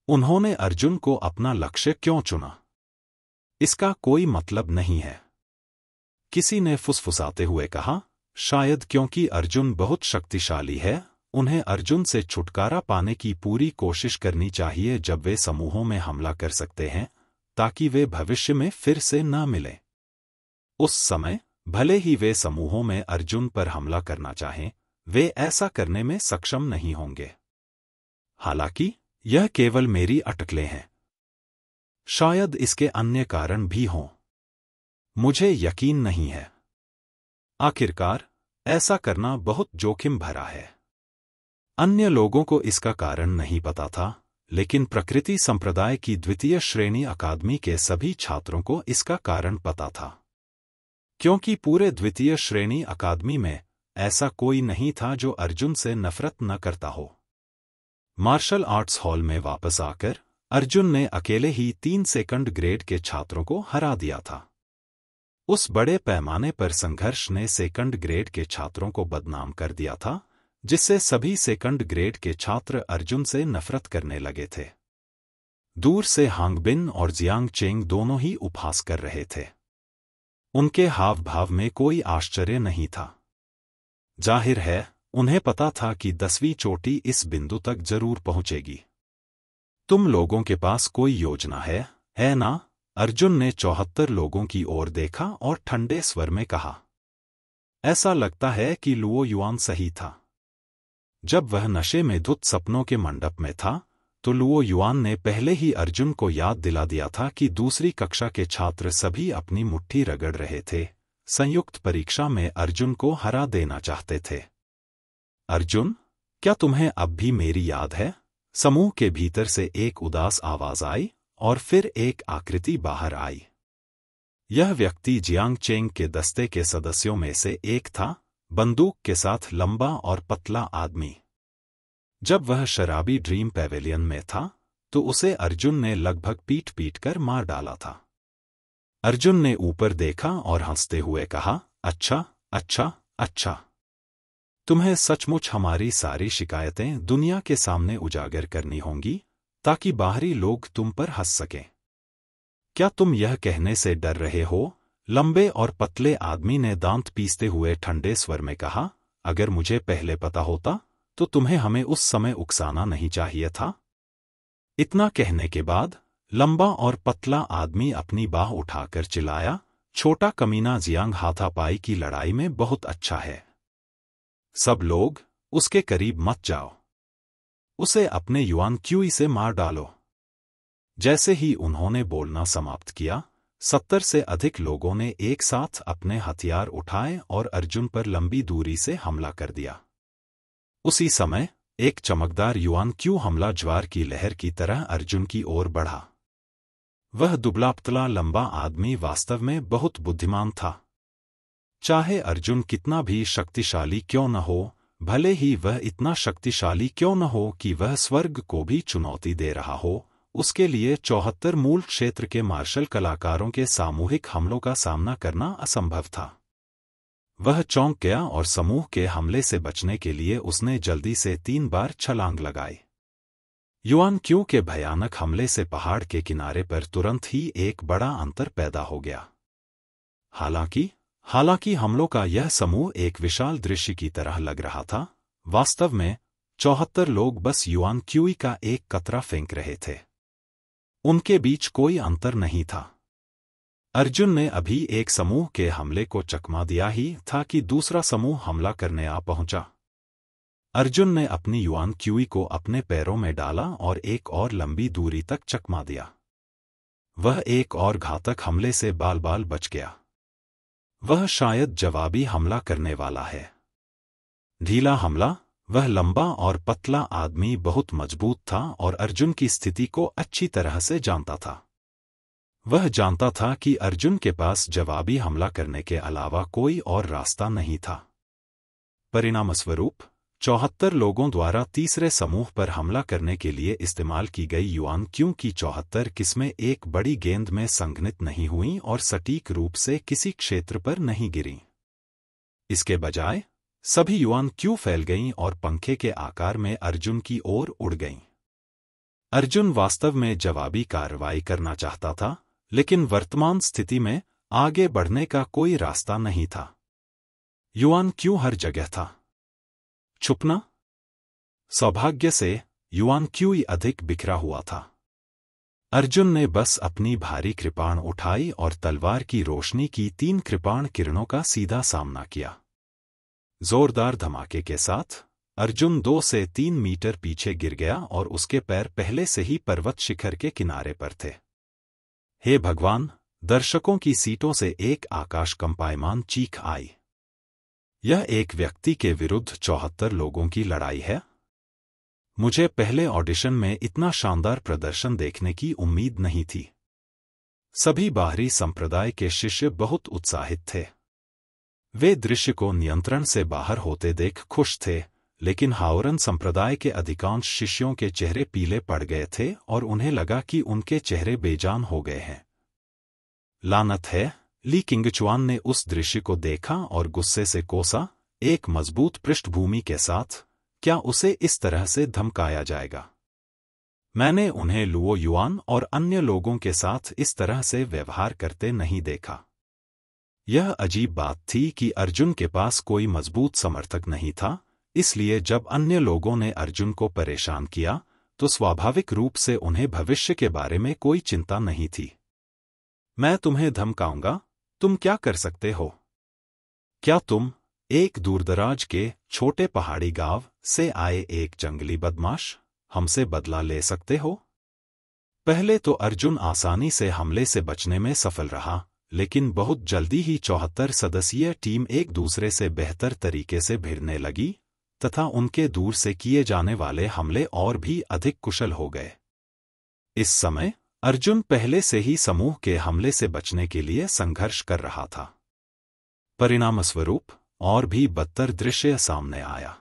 उन्होंने अर्जुन को अपना लक्ष्य क्यों चुना? इसका कोई मतलब नहीं है। किसी ने फुसफुसाते हुए कहा, शायद क्योंकि अर्जुन बहुत शक्तिशाली है, उन्हें अर्जुन से छुटकारा पाने की पूरी कोशिश करनी चाहिए जब वे समूहों में हमला कर सकते हैं, ताकि वे भविष्य में फिर से न मिलें। उस समय भले ही वे समूहों में अर्जुन पर हमला करना चाहें, वे ऐसा करने में सक्षम नहीं होंगे। हालांकि यह केवल मेरी अटकलें हैं। शायद इसके अन्य कारण भी हों। मुझे यकीन नहीं है। आखिरकार ऐसा करना बहुत जोखिम भरा है। अन्य लोगों को इसका कारण नहीं पता था, लेकिन प्रकृति संप्रदाय की द्वितीय श्रेणी अकादमी के सभी छात्रों को इसका कारण पता था। क्योंकि पूरे द्वितीय श्रेणी अकादमी में ऐसा कोई नहीं था जो अर्जुन से नफरत न करता हो। मार्शल आर्ट्स हॉल में वापस आकर अर्जुन ने अकेले ही 3 सेकंड ग्रेड के छात्रों को हरा दिया था। उस बड़े पैमाने पर संघर्ष ने सेकंड ग्रेड के छात्रों को बदनाम कर दिया था, जिससे सभी सेकंड ग्रेड के छात्र अर्जुन से नफरत करने लगे थे। दूर से हांगबिन और जियांग चेंग दोनों ही उपहास कर रहे थे। उनके हाव भाव में कोई आश्चर्य नहीं था। जाहिर है, उन्हें पता था कि 10वीं चोटी इस बिंदु तक जरूर पहुंचेगी। तुम लोगों के पास कोई योजना है ना? अर्जुन ने 74 लोगों की ओर देखा और ठंडे स्वर में कहा। ऐसा लगता है कि लुओ युआन सही था। जब वह नशे में धुत सपनों के मंडप में था, तो लुओ युआन ने पहले ही अर्जुन को याद दिला दिया था कि दूसरी कक्षा के छात्र सभी अपनी मुट्ठी रगड़ रहे थे, संयुक्त परीक्षा में अर्जुन को हरा देना चाहते थे। अर्जुन, क्या तुम्हें अब भी मेरी याद है? समूह के भीतर से एक उदास आवाज आई और फिर एक आकृति बाहर आई। यह व्यक्ति जियांग चेंग के दस्ते के सदस्यों में से एक था, बंदूक के साथ लंबा और पतला आदमी। जब वह शराबी ड्रीम पैवेलियन में था, तो उसे अर्जुन ने लगभग पीट पीट कर मार डाला था। अर्जुन ने ऊपर देखा और हंसते हुए कहा, अच्छा अच्छा अच्छा, तुम्हें सचमुच हमारी सारी शिकायतें दुनिया के सामने उजागर करनी होंगी, ताकि बाहरी लोग तुम पर हंस सकें। क्या तुम यह कहने से डर रहे हो? लंबे और पतले आदमी ने दांत पीसते हुए ठंडे स्वर में कहा, अगर मुझे पहले पता होता तो तुम्हें हमें उस समय उकसाना नहीं चाहिए था। इतना कहने के बाद लंबा और पतला आदमी अपनी बाह उठाकर चिल्लाया, छोटा कमीना जियांग हाथापाई की लड़ाई में बहुत अच्छा है। सब लोग उसके करीब मत जाओ। उसे अपने युआन क्यूई से मार डालो। जैसे ही उन्होंने बोलना समाप्त किया, 70 से अधिक लोगों ने एक साथ अपने हथियार उठाए और अर्जुन पर लंबी दूरी से हमला कर दिया। उसी समय एक चमकदार युआन क्यू हमला ज्वार की लहर की तरह अर्जुन की ओर बढ़ा। वह दुबला-पतला लंबा आदमी वास्तव में बहुत बुद्धिमान था। चाहे अर्जुन कितना भी शक्तिशाली क्यों न हो, भले ही वह इतना शक्तिशाली क्यों न हो कि वह स्वर्ग को भी चुनौती दे रहा हो, उसके लिए 74 मूल क्षेत्र के मार्शल कलाकारों के सामूहिक हमलों का सामना करना असंभव था। वह चौंक गया और समूह के हमले से बचने के लिए उसने जल्दी से 3 बार छलांग लगाई। युआन क्यू के भयानक हमले से पहाड़ के किनारे पर तुरंत ही एक बड़ा अंतर पैदा हो गया। हालांकि हमलों का यह समूह एक विशाल दृश्य की तरह लग रहा था, वास्तव में 74 लोग बस युआन क्यूई का एक कतरा फेंक रहे थे। उनके बीच कोई अंतर नहीं था। अर्जुन ने अभी एक समूह के हमले को चकमा दिया ही था कि दूसरा समूह हमला करने आ पहुंचा। अर्जुन ने अपनी युआन क्यूई को अपने पैरों में डाला और एक और लंबी दूरी तक चकमा दिया। वह एक और घातक हमले से बाल-बाल बच गया। वह शायद जवाबी हमला करने वाला है। ढीला हमला। वह लंबा और पतला आदमी बहुत मजबूत था और अर्जुन की स्थिति को अच्छी तरह से जानता था। वह जानता था कि अर्जुन के पास जवाबी हमला करने के अलावा कोई और रास्ता नहीं था। परिणामस्वरूप 74 लोगों द्वारा तीसरे समूह पर हमला करने के लिए इस्तेमाल की गई युआन क्यू की 74 किस्में एक बड़ी गेंद में संघनित नहीं हुईं और सटीक रूप से किसी क्षेत्र पर नहीं गिरीं। इसके बजाय सभी युआन क्यू फैल गईं और पंखे के आकार में अर्जुन की ओर उड़ गईं। अर्जुन वास्तव में जवाबी कार्रवाई करना चाहता था, लेकिन वर्तमान स्थिति में आगे बढ़ने का कोई रास्ता नहीं था। युआन क्यों हर जगह था? छुपना? सौभाग्य से युआन क्यों अधिक बिखरा हुआ था। अर्जुन ने बस अपनी भारी कृपाण उठाई और तलवार की रोशनी की 3 कृपाण किरणों का सीधा सामना किया। जोरदार धमाके के साथ अर्जुन 2 से 3 मीटर पीछे गिर गया और उसके पैर पहले से ही पर्वत शिखर के किनारे पर थे। हे भगवान! दर्शकों की सीटों से एक आकाश कंपायमान चीख आई। यह एक व्यक्ति के विरुद्ध 74 लोगों की लड़ाई है। मुझे पहले ऑडिशन में इतना शानदार प्रदर्शन देखने की उम्मीद नहीं थी। सभी बाहरी संप्रदाय के शिष्य बहुत उत्साहित थे। वे दृश्य को नियंत्रण से बाहर होते देख खुश थे, लेकिन हाओरन संप्रदाय के अधिकांश शिष्यों के चेहरे पीले पड़ गए थे और उन्हें लगा कि उनके चेहरे बेजान हो गए हैं। लानत है! ली किंगचुआन ने उस दृश्य को देखा और गुस्से से कोसा, एक मजबूत पृष्ठभूमि के साथ क्या उसे इस तरह से धमकाया जाएगा? मैंने उन्हें लुओ युआन और अन्य लोगों के साथ इस तरह से व्यवहार करते नहीं देखा। यह अजीब बात थी कि अर्जुन के पास कोई मजबूत समर्थक नहीं था, इसलिए जब अन्य लोगों ने अर्जुन को परेशान किया तो स्वाभाविक रूप से उन्हें भविष्य के बारे में कोई चिंता नहीं थी। मैं तुम्हें धमकाऊंगा, तुम क्या कर सकते हो? क्या तुम एक दूरदराज के छोटे पहाड़ी गांव से आए एक जंगली बदमाश हमसे बदला ले सकते हो? पहले तो अर्जुन आसानी से हमले से बचने में सफल रहा, लेकिन बहुत जल्दी ही 74 सदस्यीय टीम एक दूसरे से बेहतर तरीके से भिड़ने लगी तथा उनके दूर से किए जाने वाले हमले और भी अधिक कुशल हो गए। इस समय अर्जुन पहले से ही समूह के हमले से बचने के लिए संघर्ष कर रहा था। परिणामस्वरूप और भी बदतर दृश्य सामने आया।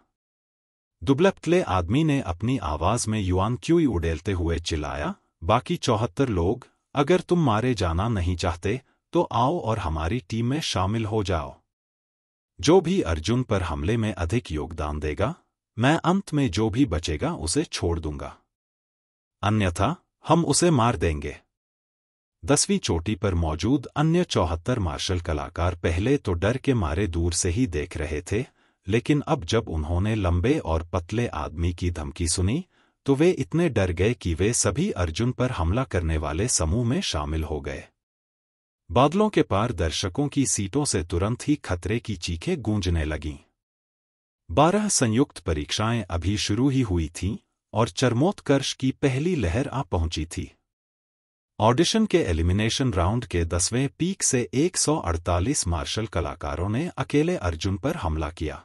दुबले-पतले आदमी ने अपनी आवाज में युआन क्यूई उड़ेलते हुए चिल्लाया, बाकी 74 लोग, अगर तुम मारे जाना नहीं चाहते तो आओ और हमारी टीम में शामिल हो जाओ। जो भी अर्जुन पर हमले में अधिक योगदान देगा, मैं अंत में जो भी बचेगा उसे छोड़ दूंगा, अन्यथा हम उसे मार देंगे। 10वीं चोटी पर मौजूद अन्य 74 मार्शल कलाकार पहले तो डर के मारे दूर से ही देख रहे थे, लेकिन अब जब उन्होंने लंबे और पतले आदमी की धमकी सुनी तो वे इतने डर गए कि वे सभी अर्जुन पर हमला करने वाले समूह में शामिल हो गए। बादलों के पार दर्शकों की सीटों से तुरंत ही खतरे की चीखें गूंजने लगीं। 12 संयुक्त परीक्षाएं अभी शुरू ही हुई थीं और चरमोत्कर्ष की पहली लहर आ पहुंची थी। ऑडिशन के एलिमिनेशन राउंड के 10वें पीक से 148 मार्शल कलाकारों ने अकेले अर्जुन पर हमला किया।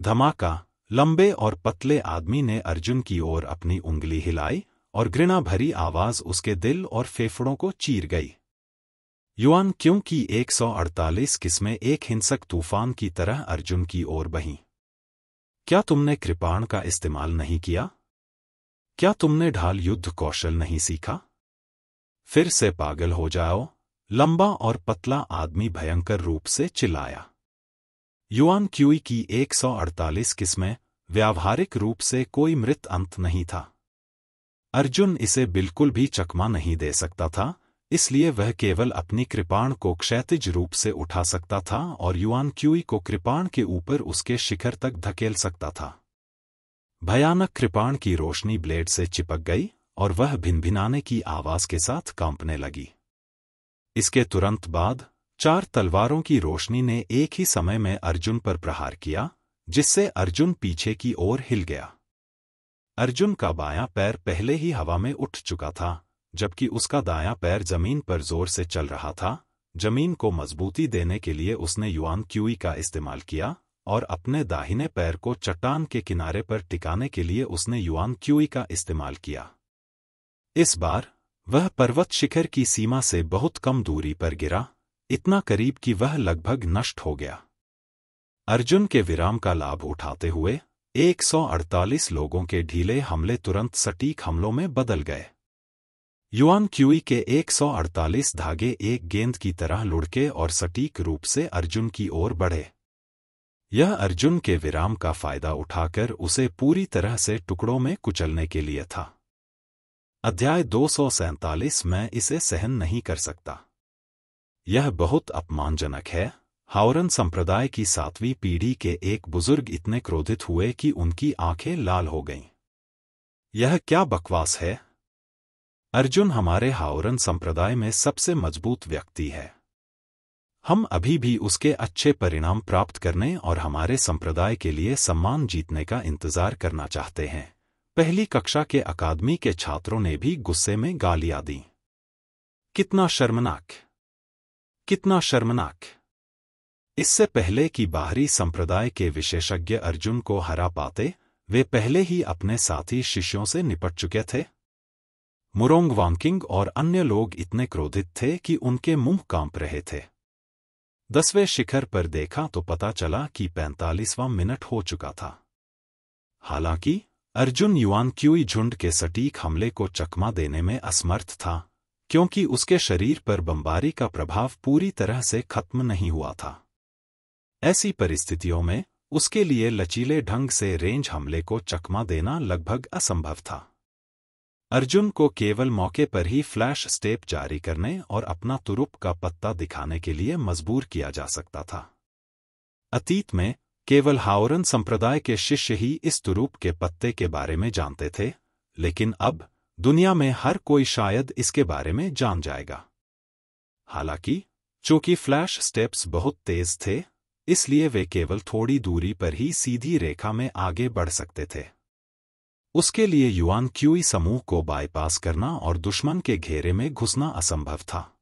धमाका! लंबे और पतले आदमी ने अर्जुन की ओर अपनी उंगली हिलाई और घृणा भरी आवाज उसके दिल और फेफड़ों को चीर गई। युआन क्योंकि 148 किस्में एक हिंसक तूफान की तरह अर्जुन की ओर बहीं। क्या तुमने कृपाण का इस्तेमाल नहीं किया? क्या तुमने ढाल युद्ध कौशल नहीं सीखा? फिर से पागल हो जाओ! लंबा और पतला आदमी भयंकर रूप से चिल्लाया। युआन क्यूई की 148 किस्में व्यावहारिक रूप से कोई मृत अंत नहीं था। अर्जुन इसे बिल्कुल भी चकमा नहीं दे सकता था, इसलिए वह केवल अपनी कृपाण को क्षैतिज रूप से उठा सकता था और युआन क्यूई को कृपाण के ऊपर उसके शिखर तक धकेल सकता था। भयानक कृपाण की रोशनी ब्लेड से चिपक गई और वह भिनभिनाने की आवाज के साथ कांपने लगी। इसके तुरंत बाद 4 तलवारों की रोशनी ने एक ही समय में अर्जुन पर प्रहार किया, जिससे अर्जुन पीछे की ओर हिल गया। अर्जुन का बायां पैर पहले ही हवा में उठ चुका था, जबकि उसका दायां पैर जमीन पर जोर से चल रहा था। जमीन को मजबूती देने के लिए उसने युआन क्यूई का इस्तेमाल किया और अपने दाहिने पैर को चट्टान के किनारे पर टिकाने के लिए उसने युआन क्यूई का इस्तेमाल किया। इस बार वह पर्वत शिखर की सीमा से बहुत कम दूरी पर गिरा, इतना करीब कि वह लगभग नष्ट हो गया। अर्जुन के विराम का लाभ उठाते हुए 148 लोगों के ढीले हमले तुरंत सटीक हमलों में बदल गए। युआन क्यूई के 148 धागे एक गेंद की तरह लुढ़के और सटीक रूप से अर्जुन की ओर बढ़े। यह अर्जुन के विराम का फायदा उठाकर उसे पूरी तरह से टुकड़ों में कुचलने के लिए था। अध्याय 247 मैं इसे सहन नहीं कर सकता। यह बहुत अपमानजनक है, हाओरन संप्रदाय की 7वीं पीढ़ी के एक बुजुर्ग इतने क्रोधित हुए कि उनकी आंखें लाल हो गईं। यह क्या बकवास है? अर्जुन हमारे हाओरन संप्रदाय में सबसे मजबूत व्यक्ति है। हम अभी भी उसके अच्छे परिणाम प्राप्त करने और हमारे संप्रदाय के लिए सम्मान जीतने का इंतजार करना चाहते हैं। पहली कक्षा के अकादमी के छात्रों ने भी गुस्से में गालियां दी। कितना शर्मनाक! कितना शर्मनाक! इससे पहले कि बाहरी संप्रदाय के विशेषज्ञ अर्जुन को हरा पाते, वे पहले ही अपने साथी शिष्यों से निपट चुके थे। मुरोंग वांकिंग और अन्य लोग इतने क्रोधित थे कि उनके मुंह कांप रहे थे। 10वें शिखर पर देखा तो पता चला कि 45वां मिनट हो चुका था। हालांकि अर्जुन युआन क्यूई झुंड के सटीक हमले को चकमा देने में असमर्थ था, क्योंकि उसके शरीर पर बमबारी का प्रभाव पूरी तरह से खत्म नहीं हुआ था। ऐसी परिस्थितियों में उसके लिए लचीले ढंग से रेंज हमले को चकमा देना लगभग असंभव था। अर्जुन को केवल मौके पर ही फ्लैश स्टेप जारी करने और अपना तुरुप का पत्ता दिखाने के लिए मजबूर किया जा सकता था। अतीत में केवल हाओरन संप्रदाय के शिष्य ही इस तुरुप के पत्ते के बारे में जानते थे, लेकिन अब दुनिया में हर कोई शायद इसके बारे में जान जाएगा। हालांकि चूंकि फ्लैश स्टेप्स बहुत तेज थे, इसलिए वे केवल थोड़ी दूरी पर ही सीधी रेखा में आगे बढ़ सकते थे। उसके लिए युआन क्यूई समूह को बाईपास करना और दुश्मन के घेरे में घुसना असंभव था।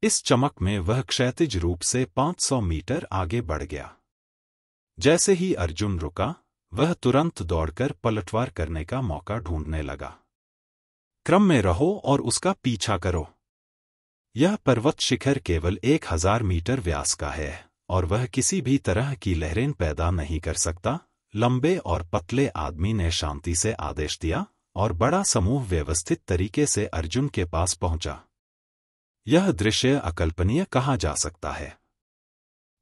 इस चमक में वह क्षैतिज रूप से 500 मीटर आगे बढ़ गया। जैसे ही अर्जुन रुका, वह तुरंत दौड़कर पलटवार करने का मौका ढूंढने लगा। क्रम में रहो और उसका पीछा करो। यह पर्वत शिखर केवल 1000 मीटर व्यास का है और वह किसी भी तरह की लहरें पैदा नहीं कर सकता। लंबे और पतले आदमी ने शांति से आदेश दिया और बड़ा समूह व्यवस्थित तरीके से अर्जुन के पास पहुंचा। यह दृश्य अकल्पनीय कहा जा सकता है।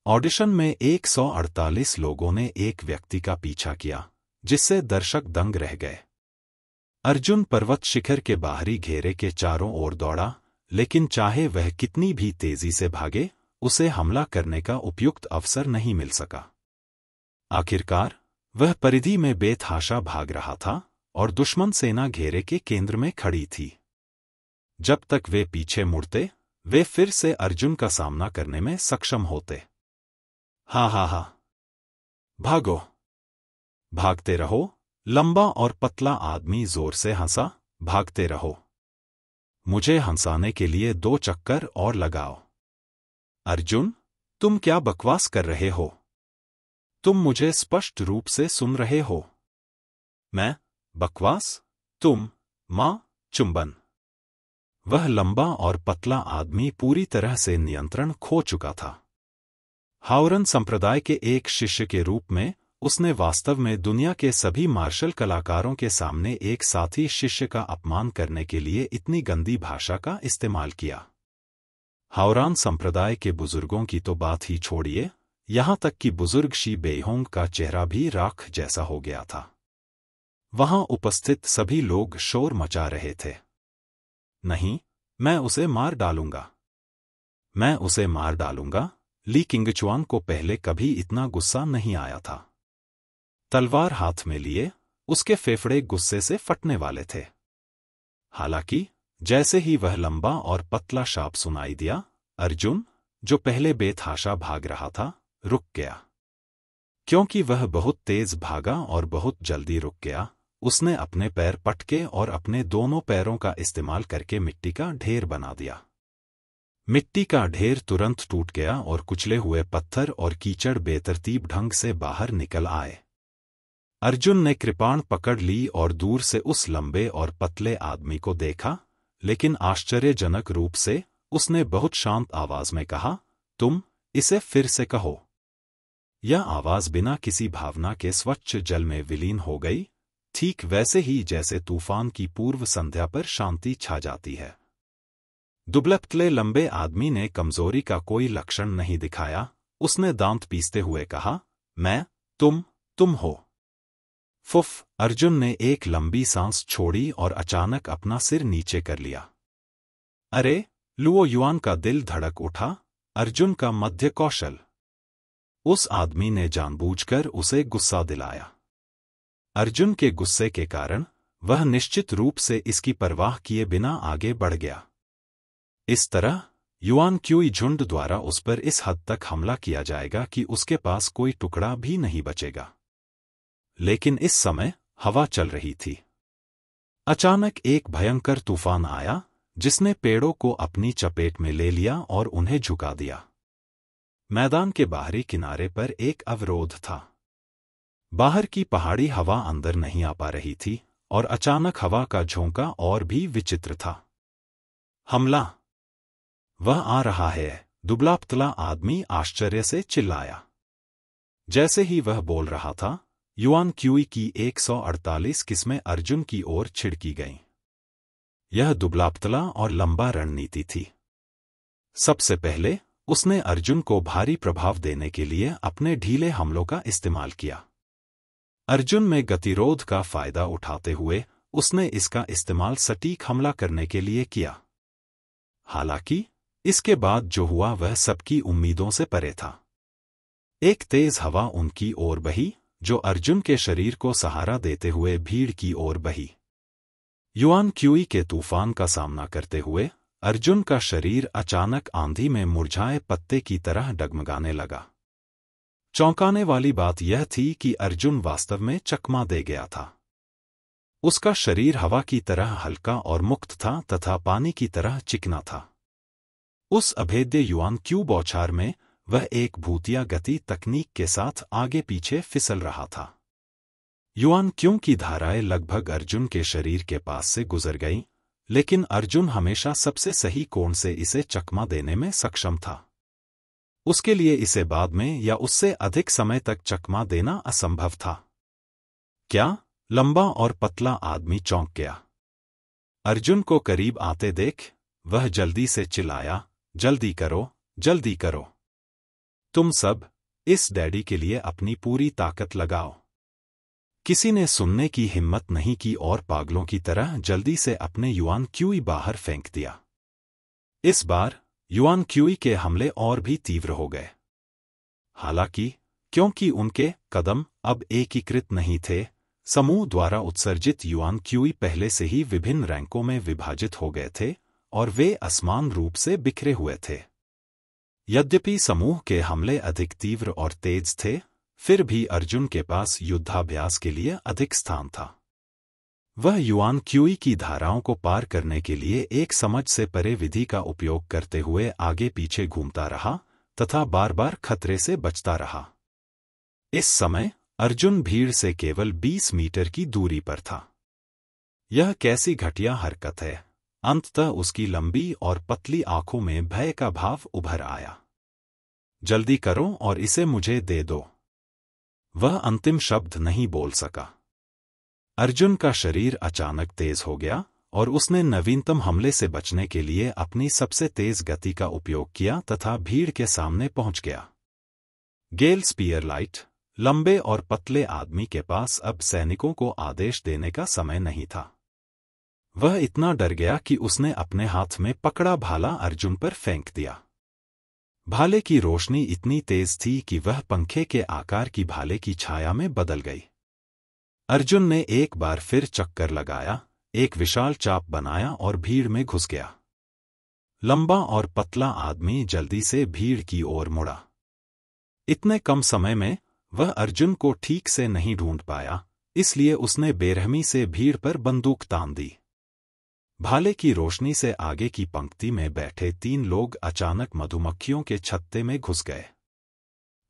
ऑडिशन में 148 लोगों ने एक व्यक्ति का पीछा किया, जिससे दर्शक दंग रह गए। अर्जुन पर्वत शिखर के बाहरी घेरे के चारों ओर दौड़ा, लेकिन चाहे वह कितनी भी तेजी से भागे, उसे हमला करने का उपयुक्त अवसर नहीं मिल सका। आखिरकार वह परिधि में बेतहाशा भाग रहा था और दुश्मन सेना घेरे के केंद्र में खड़ी थी। जब तक वे पीछे मुड़ते, वे फिर से अर्जुन का सामना करने में सक्षम होते। हा, भागो, भागते रहो। लंबा और पतला आदमी जोर से हंसा। भागते रहो। मुझे हंसाने के लिए 2 चक्कर और लगाओ। अर्जुन, तुम क्या बकवास कर रहे हो? तुम मुझे स्पष्ट रूप से सुन रहे हो। मैं बकवास? तुम? मां, चुंबन। वह लंबा और पतला आदमी पूरी तरह से नियंत्रण खो चुका था। हाओरन संप्रदाय के एक शिष्य के रूप में उसने वास्तव में दुनिया के सभी मार्शल कलाकारों के सामने एक साथी शिष्य का अपमान करने के लिए इतनी गंदी भाषा का इस्तेमाल किया। हाओरन संप्रदाय के बुजुर्गों की तो बात ही छोड़िए, यहां तक कि बुजुर्ग शी बेहोंग का चेहरा भी राख जैसा हो गया था। वहां उपस्थित सभी लोग शोर मचा रहे थे। नहीं, मैं उसे मार डालूंगा। मैं उसे मार डालूंगा। ली किंगचुआंग को पहले कभी इतना गुस्सा नहीं आया था। तलवार हाथ में लिए उसके फेफड़े गुस्से से फटने वाले थे। हालांकि जैसे ही वह लंबा और पतला शाप सुनाई दिया, अर्जुन, जो पहले बेतहाशा भाग रहा था, रुक गया। क्योंकि वह बहुत तेज भागा और बहुत जल्दी रुक गया, उसने अपने पैर पटके और अपने दोनों पैरों का इस्तेमाल करके मिट्टी का ढेर बना दिया। मिट्टी का ढेर तुरंत टूट गया और कुचले हुए पत्थर और कीचड़ बेतरतीब ढंग से बाहर निकल आए। अर्जुन ने कृपाण पकड़ ली और दूर से उस लंबे और पतले आदमी को देखा, लेकिन आश्चर्यजनक रूप से उसने बहुत शांत आवाज में कहा, तुम इसे फिर से कहो। यह आवाज बिना किसी भावना के स्वच्छ जल में विलीन हो गई, ठीक वैसे ही जैसे तूफान की पूर्व संध्या पर शांति छा जाती है। दुबले-पतले लंबे आदमी ने कमजोरी का कोई लक्षण नहीं दिखाया। उसने दांत पीसते हुए कहा, मैं, तुम हो। फुफ! अर्जुन ने एक लंबी सांस छोड़ी और अचानक अपना सिर नीचे कर लिया। अरे! लुओ युआन का दिल धड़क उठा। अर्जुन का मध्य कौशल। उस आदमी ने जानबूझकर उसे गुस्सा दिलाया। अर्जुन के गुस्से के कारण वह निश्चित रूप से इसकी परवाह किए बिना आगे बढ़ गया। इस तरह युआन क्यूई झुंड द्वारा उस पर इस हद तक हमला किया जाएगा कि उसके पास कोई टुकड़ा भी नहीं बचेगा। लेकिन इस समय हवा चल रही थी। अचानक एक भयंकर तूफान आया जिसने पेड़ों को अपनी चपेट में ले लिया और उन्हें झुका दिया। मैदान के बाहरी किनारे पर एक अवरोध था। बाहर की पहाड़ी हवा अंदर नहीं आ पा रही थी और अचानक हवा का झोंका और भी विचित्र था। हमला! वह आ रहा है, दुबला पतला आदमी आश्चर्य से चिल्लाया। जैसे ही वह बोल रहा था, युआन क्यूई की 148 किस्में अर्जुन की ओर छिड़की गईं। यह दुबला पतला और लंबा रणनीति थी। सबसे पहले उसने अर्जुन को भारी प्रभाव देने के लिए अपने ढीले हमलों का इस्तेमाल किया। अर्जुन में गतिरोध का फायदा उठाते हुए उसने इसका इस्तेमाल सटीक हमला करने के लिए किया। हालांकि इसके बाद जो हुआ वह सबकी उम्मीदों से परे था। एक तेज हवा उनकी ओर बही जो अर्जुन के शरीर को सहारा देते हुए भीड़ की ओर बही। युआन क्यूई के तूफान का सामना करते हुए अर्जुन का शरीर अचानक आंधी में मुरझाए पत्ते की तरह डगमगाने लगा। चौंकाने वाली बात यह थी कि अर्जुन वास्तव में चकमा दे गया था। उसका शरीर हवा की तरह हल्का और मुक्त था तथा पानी की तरह चिकना था। उस अभेद्य युआन क्यू बौछार में वह एक भूतिया गति तकनीक के साथ आगे पीछे फिसल रहा था। युआन क्यू की धाराएं लगभग अर्जुन के शरीर के पास से गुजर गईं, लेकिन अर्जुन हमेशा सबसे सही कोण से इसे चकमा देने में सक्षम था। उसके लिए इसे बाद में या उससे अधिक समय तक चकमा देना असंभव था। क्या? लंबा और पतला आदमी चौंक गया। अर्जुन को करीब आते देख वह जल्दी से चिल्लाया, जल्दी करो, जल्दी करो। तुम सब इस डैडी के लिए अपनी पूरी ताकत लगाओ। किसी ने सुनने की हिम्मत नहीं की और पागलों की तरह जल्दी से अपने युआन क्यूई बाहर फेंक दिया। इस बार युआन क्यूई के हमले और भी तीव्र हो गए। हालांकि क्योंकि उनके कदम अब एकीकृत नहीं थे, समूह द्वारा उत्सर्जित युआन क्यूई पहले से ही विभिन्न रैंकों में विभाजित हो गए थे और वे असमान रूप से बिखरे हुए थे। यद्यपि समूह के हमले अधिक तीव्र और तेज थे, फिर भी अर्जुन के पास युद्धाभ्यास के लिए अधिक स्थान था। वह युआन क्यूई की धाराओं को पार करने के लिए एक समझ से परे विधि का उपयोग करते हुए आगे पीछे घूमता रहा तथा बार बार खतरे से बचता रहा। इस समय अर्जुन भीड़ से केवल 20 मीटर की दूरी पर था। यह कैसी घटिया हरकत है! अंततः उसकी लंबी और पतली आंखों में भय का भाव उभर आया। जल्दी करो और इसे मुझे दे दो। वह अंतिम शब्द नहीं बोल सका। अर्जुन का शरीर अचानक तेज हो गया और उसने नवीनतम हमले से बचने के लिए अपनी सबसे तेज गति का उपयोग किया तथा भीड़ के सामने पहुंच गया। गेल स्पीयर लाइट, लंबे और पतले आदमी के पास अब सैनिकों को आदेश देने का समय नहीं था। वह इतना डर गया कि उसने अपने हाथ में पकड़ा भाला अर्जुन पर फेंक दिया। भाले की रोशनी इतनी तेज थी कि वह पंखे के आकार की भाले की छाया में बदल गई। अर्जुन ने एक बार फिर चक्कर लगाया, एक विशाल चाप बनाया और भीड़ में घुस गया। लंबा और पतला आदमी जल्दी से भीड़ की ओर मुड़ा। इतने कम समय में वह अर्जुन को ठीक से नहीं ढूंढ पाया, इसलिए उसने बेरहमी से भीड़ पर बंदूक तान दी। भाले की रोशनी से आगे की पंक्ति में बैठे 3 लोग अचानक मधुमक्खियों के छत्ते में घुस गए।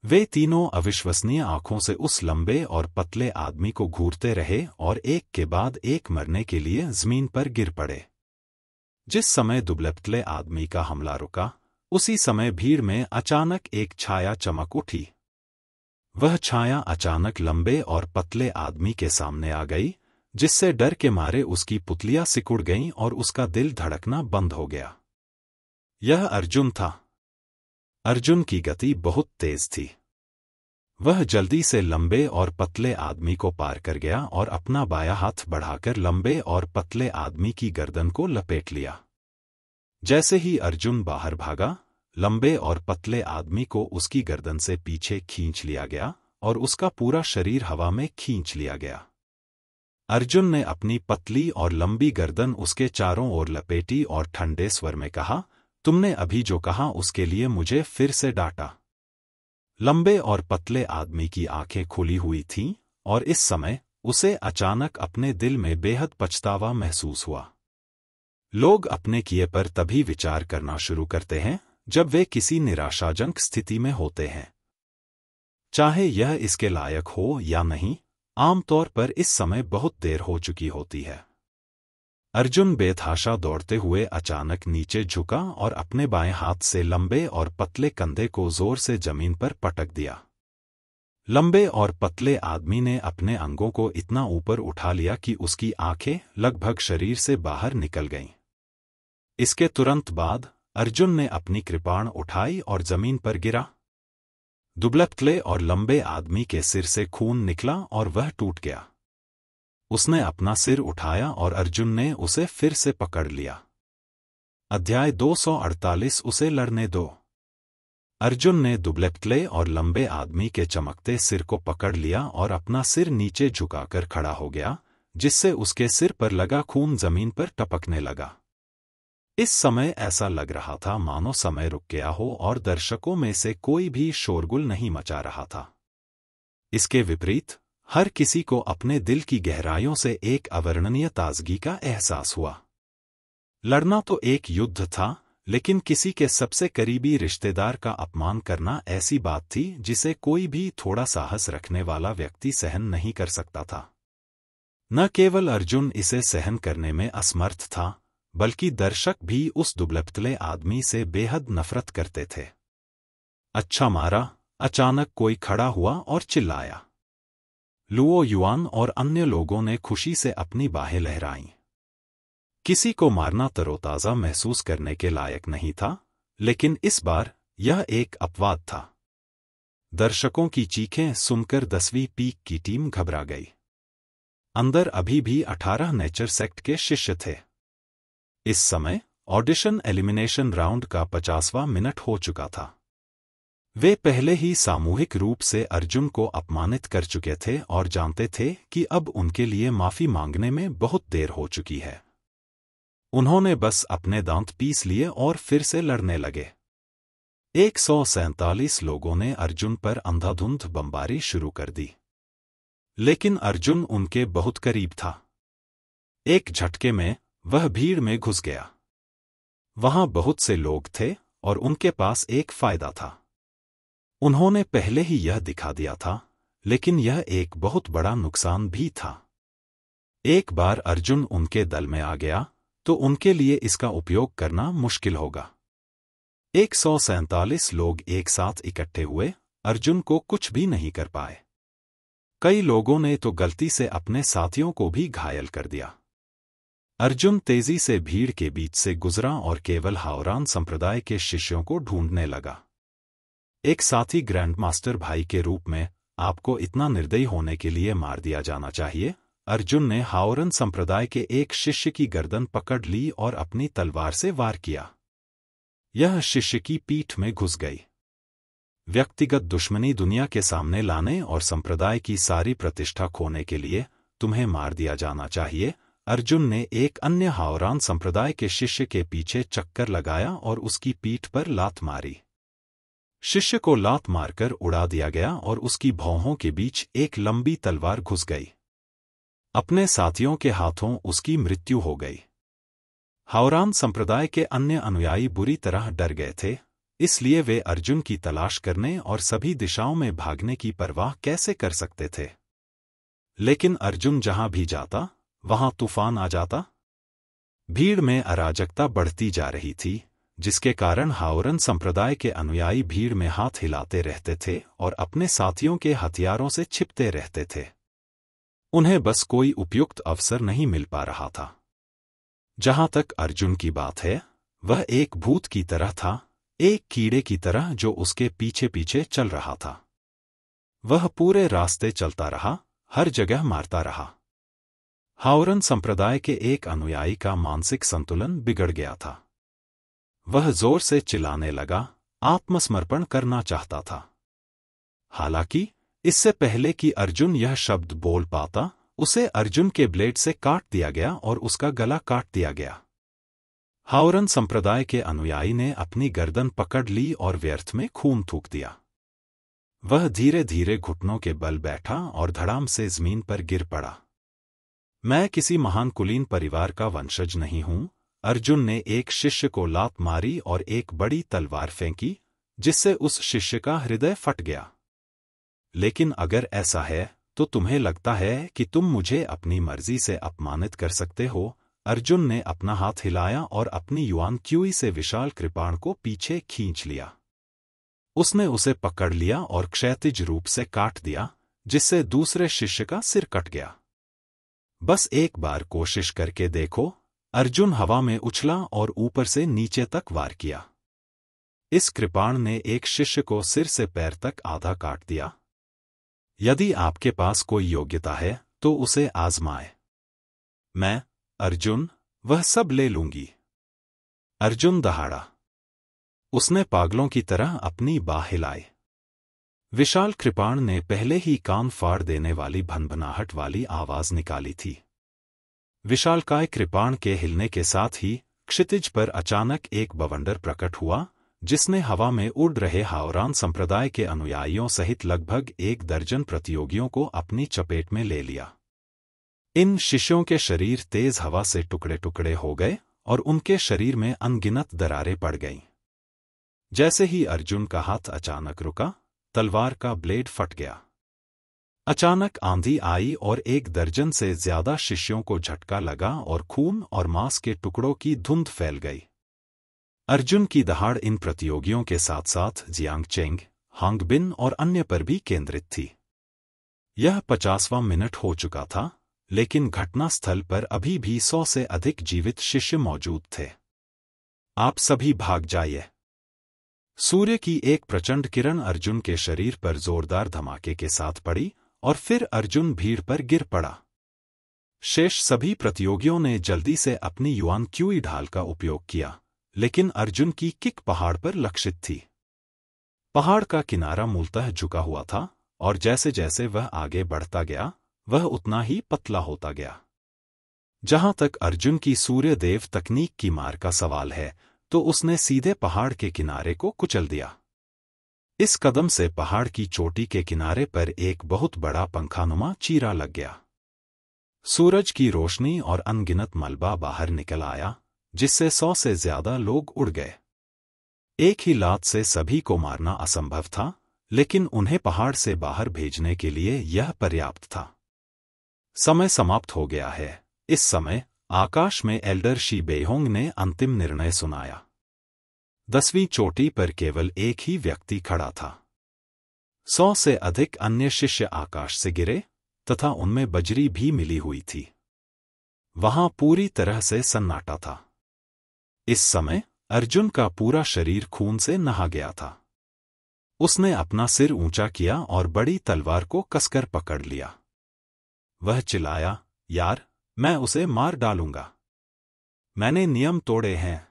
वे तीनों अविश्वसनीय आंखों से उस लंबे और पतले आदमी को घूरते रहे और एक के बाद एक मरने के लिए जमीन पर गिर पड़े। जिस समय दुबले पतले आदमी का हमला रुका, उसी समय भीड़ में अचानक एक छाया चमक उठी। वह छाया अचानक लंबे और पतले आदमी के सामने आ गई, जिससे डर के मारे उसकी पुतलियां सिकुड़ गईं और उसका दिल धड़कना बंद हो गया। यह अर्जुन था। अर्जुन की गति बहुत तेज थी। वह जल्दी से लंबे और पतले आदमी को पार कर गया और अपना बायां हाथ बढ़ाकर लंबे और पतले आदमी की गर्दन को लपेट लिया। जैसे ही अर्जुन बाहर भागा, लंबे और पतले आदमी को उसकी गर्दन से पीछे खींच लिया गया और उसका पूरा शरीर हवा में खींच लिया गया। अर्जुन ने अपनी पतली और लंबी गर्दन उसके चारों ओर लपेटी और ठंडे स्वर में कहा, तुमने अभी जो कहा उसके लिए मुझे फिर से डांटा। लंबे और पतले आदमी की आंखें खुली हुई थीं और इस समय उसे अचानक अपने दिल में बेहद पछतावा महसूस हुआ। लोग अपने किए पर तभी विचार करना शुरू करते हैं जब वे किसी निराशाजनक स्थिति में होते हैं, चाहे यह इसके लायक हो या नहीं। आमतौर पर इस समय बहुत देर हो चुकी होती है। अर्जुन बेतहाशा दौड़ते हुए अचानक नीचे झुका और अपने बाएं हाथ से लंबे और पतले कंधे को जोर से जमीन पर पटक दिया। लंबे और पतले आदमी ने अपने अंगों को इतना ऊपर उठा लिया कि उसकी आंखें लगभग शरीर से बाहर निकल गईं। इसके तुरंत बाद अर्जुन ने अपनी कृपाण उठाई और जमीन पर गिरा। दुबले और लंबे आदमी के सिर से खून निकला और वह टूट गया। उसने अपना सिर उठाया और अर्जुन ने उसे फिर से पकड़ लिया। अध्याय 248 उसे लड़ने दो। अर्जुन ने दुबले और लंबे आदमी के चमकते सिर को पकड़ लिया और अपना सिर नीचे झुकाकर खड़ा हो गया, जिससे उसके सिर पर लगा खून जमीन पर टपकने लगा। इस समय ऐसा लग रहा था मानो समय रुक गया हो और दर्शकों में से कोई भी शोरगुल नहीं मचा रहा था। इसके विपरीत हर किसी को अपने दिल की गहराइयों से एक अवर्णनीय ताजगी का एहसास हुआ। लड़ना तो एक युद्ध था, लेकिन किसी के सबसे करीबी रिश्तेदार का अपमान करना ऐसी बात थी जिसे कोई भी थोड़ा साहस रखने वाला व्यक्ति सहन नहीं कर सकता था। न केवल अर्जुन इसे सहन करने में असमर्थ था, बल्कि दर्शक भी उस दुबले आदमी से बेहद नफरत करते थे। अच्छा मारा, अचानक कोई खड़ा हुआ और चिल्लाया। लुओ युआन और अन्य लोगों ने खुशी से अपनी बाहें लहराईं। किसी को मारना तरोताजा महसूस करने के लायक नहीं था, लेकिन इस बार यह एक अपवाद था। दर्शकों की चीखें सुनकर 10वीं पीक की टीम घबरा गई। अंदर अभी भी 18 नेचर सेक्ट के शिष्य थे। इस समय ऑडिशन एलिमिनेशन राउंड का 50वां मिनट हो चुका था। वे पहले ही सामूहिक रूप से अर्जुन को अपमानित कर चुके थे और जानते थे कि अब उनके लिए माफी मांगने में बहुत देर हो चुकी है। उन्होंने बस अपने दांत पीस लिए और फिर से लड़ने लगे। 147 लोगों ने अर्जुन पर अंधाधुंध बमबारी शुरू कर दी, लेकिन अर्जुन उनके बहुत करीब था। एक झटके में वह भीड़ में घुस गया। वहां बहुत से लोग थे और उनके पास एक फायदा था। उन्होंने पहले ही यह दिखा दिया था, लेकिन यह एक बहुत बड़ा नुकसान भी था। एक बार अर्जुन उनके दल में आ गया तो उनके लिए इसका उपयोग करना मुश्किल होगा। 147 लोग एक साथ इकट्ठे हुए अर्जुन को कुछ भी नहीं कर पाए। कई लोगों ने तो गलती से अपने साथियों को भी घायल कर दिया। अर्जुन तेजी से भीड़ के बीच से गुजरा और केवल हावरान संप्रदाय के शिष्यों को ढूंढने लगा। एक साथी ग्रैंड मास्टर भाई के रूप में आपको इतना निर्दयी होने के लिए मार दिया जाना चाहिए। अर्जुन ने हावरन संप्रदाय के एक शिष्य की गर्दन पकड़ ली और अपनी तलवार से वार किया। यह शिष्य की पीठ में घुस गई। व्यक्तिगत दुश्मनी दुनिया के सामने लाने और संप्रदाय की सारी प्रतिष्ठा खोने के लिए तुम्हें मार दिया जाना चाहिए। अर्जुन ने एक अन्य हावरान संप्रदाय के शिष्य के पीछे चक्कर लगाया और उसकी पीठ पर लात मारी। शिष्य को लात मारकर उड़ा दिया गया और उसकी भौहों के बीच एक लंबी तलवार घुस गई। अपने साथियों के हाथों उसकी मृत्यु हो गई। हावरान संप्रदाय के अन्य अनुयायी बुरी तरह डर गए थे, इसलिए वे अर्जुन की तलाश करने और सभी दिशाओं में भागने की परवाह कैसे कर सकते थे। लेकिन अर्जुन जहां भी जाता वहां तूफान आ जाता। भीड़ में अराजकता बढ़ती जा रही थी, जिसके कारण हावरन संप्रदाय के अनुयायी भीड़ में हाथ हिलाते रहते थे और अपने साथियों के हथियारों से छिपते रहते थे। उन्हें बस कोई उपयुक्त अवसर नहीं मिल पा रहा था। जहां तक अर्जुन की बात है, वह एक भूत की तरह था, एक कीड़े की तरह जो उसके पीछे पीछे चल रहा था। वह पूरे रास्ते चलता रहा, हर जगह मारता रहा। हावरन संप्रदाय के एक अनुयायी का मानसिक संतुलन बिगड़ गया था। वह जोर से चिल्लाने लगा, आत्मसमर्पण करना चाहता था। हालांकि इससे पहले कि अर्जुन यह शब्द बोल पाता, उसे अर्जुन के ब्लेड से काट दिया गया और उसका गला काट दिया गया। हाओरन संप्रदाय के अनुयायी ने अपनी गर्दन पकड़ ली और व्यर्थ में खून थूक दिया। वह धीरे धीरे घुटनों के बल बैठा और धड़ाम से जमीन पर गिर पड़ा। मैं किसी महान कुलीन परिवार का वंशज नहीं हूं, अर्जुन ने एक शिष्य को लात मारी और एक बड़ी तलवार फेंकी, जिससे उस शिष्य का हृदय फट गया। लेकिन अगर ऐसा है तो तुम्हें लगता है कि तुम मुझे अपनी मर्जी से अपमानित कर सकते हो? अर्जुन ने अपना हाथ हिलाया और अपनी युआन क्यूई से विशाल कृपाण को पीछे खींच लिया। उसने उसे पकड़ लिया और क्षैतिज रूप से काट दिया, जिससे दूसरे शिष्य का सिर कट गया। बस एक बार कोशिश करके देखो। अर्जुन हवा में उछला और ऊपर से नीचे तक वार किया। इस कृपाण ने एक शिष्य को सिर से पैर तक आधा काट दिया। यदि आपके पास कोई योग्यता है तो उसे आजमाए। मैं, अर्जुन, वह सब ले लूंगी। अर्जुन दहाड़ा। उसने पागलों की तरह अपनी बाह हिलाई। विशाल कृपाण ने पहले ही कान फाड़ देने वाली भनभनाहट वाली आवाज निकाली थी। विशालकाय कृपाण के हिलने के साथ ही क्षितिज पर अचानक एक बवंडर प्रकट हुआ, जिसने हवा में उड़ रहे हाओरान संप्रदाय के अनुयायियों सहित लगभग 1 दर्जन प्रतियोगियों को अपनी चपेट में ले लिया। इन शिष्यों के शरीर तेज हवा से टुकड़े टुकड़े हो गए और उनके शरीर में अनगिनत दरारें पड़ गईं। जैसे ही अर्जुन का हाथ अचानक रुका, तलवार का ब्लेड फट गया। अचानक आंधी आई और 1 दर्जन से ज्यादा शिष्यों को झटका लगा और खून और मांस के टुकड़ों की धुंध फैल गई। अर्जुन की दहाड़ इन प्रतियोगियों के साथ साथ जियांग चेंग, हांगबिन और अन्य पर भी केंद्रित थी। यह 50वां मिनट हो चुका था, लेकिन घटनास्थल पर अभी भी 100 से अधिक जीवित शिष्य मौजूद थे। आप सभी भाग जाइए। सूर्य की एक प्रचंड किरण अर्जुन के शरीर पर जोरदार धमाके के साथ पड़ी और फिर अर्जुन भीड़ पर गिर पड़ा। शेष सभी प्रतियोगियों ने जल्दी से अपनी युआन क्यूई ढाल का उपयोग किया, लेकिन अर्जुन की किक पहाड़ पर लक्षित थी। पहाड़ का किनारा मूलतः झुका हुआ था और जैसे जैसे वह आगे बढ़ता गया, वह उतना ही पतला होता गया। जहां तक अर्जुन की सूर्य देव तकनीक की मार का सवाल है, तो उसने सीधे पहाड़ के किनारे को कुचल दिया। इस कदम से पहाड़ की चोटी के किनारे पर एक बहुत बड़ा पंखानुमा चीरा लग गया। सूरज की रोशनी और अनगिनत मलबा बाहर निकल आया, जिससे 100 से ज्यादा लोग उड़ गए। एक ही लात से सभी को मारना असंभव था, लेकिन उन्हें पहाड़ से बाहर भेजने के लिए यह पर्याप्त था। समय समाप्त हो गया है। इस समय आकाश में एल्डर शी बेहोंग ने अंतिम निर्णय सुनाया। 10वीं चोटी पर केवल एक ही व्यक्ति खड़ा था। 100 से अधिक अन्य शिष्य आकाश से गिरे तथा उनमें बजरी भी मिली हुई थी। वहां पूरी तरह से सन्नाटा था। इस समय अर्जुन का पूरा शरीर खून से नहा गया था। उसने अपना सिर ऊंचा किया और बड़ी तलवार को कसकर पकड़ लिया। वह चिल्लाया, यार, मैं उसे मार डालूंगा। मैंने नियम तोड़े हैं।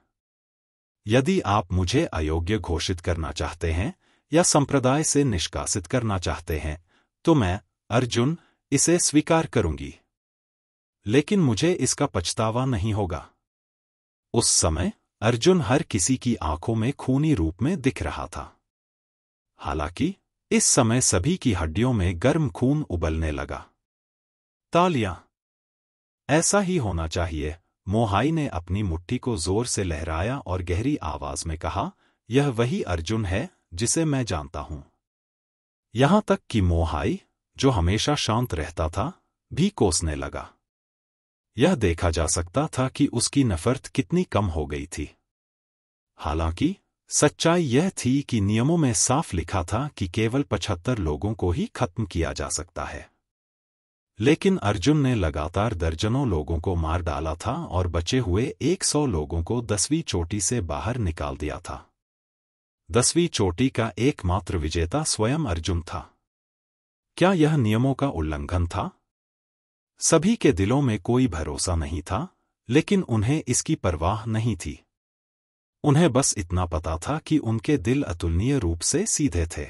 यदि आप मुझे अयोग्य घोषित करना चाहते हैं या संप्रदाय से निष्कासित करना चाहते हैं, तो मैं, अर्जुन, इसे स्वीकार करूंगी। लेकिन मुझे इसका पछतावा नहीं होगा। उस समय अर्जुन हर किसी की आंखों में खूनी रूप में दिख रहा था। हालांकि इस समय सभी की हड्डियों में गर्म खून उबलने लगा। तालियां। ऐसा ही होना चाहिए। मोहाई ने अपनी मुट्ठी को जोर से लहराया और गहरी आवाज में कहा, यह वही अर्जुन है जिसे मैं जानता हूं। यहां तक कि मोहाई, जो हमेशा शांत रहता था, भी कोसने लगा। यह देखा जा सकता था कि उसकी नफरत कितनी कम हो गई थी। हालांकि सच्चाई यह थी कि नियमों में साफ लिखा था कि केवल 75 लोगों को ही खत्म किया जा सकता है। लेकिन अर्जुन ने लगातार दर्जनों लोगों को मार डाला था और बचे हुए 100 लोगों को 10वीं चोटी से बाहर निकाल दिया था। 10वीं चोटी का एकमात्र विजेता स्वयं अर्जुन था। क्या यह नियमों का उल्लंघन था? सभी के दिलों में कोई भरोसा नहीं था, लेकिन उन्हें इसकी परवाह नहीं थी। उन्हें बस इतना पता था कि उनके दिल अतुलनीय रूप से सीधे थे।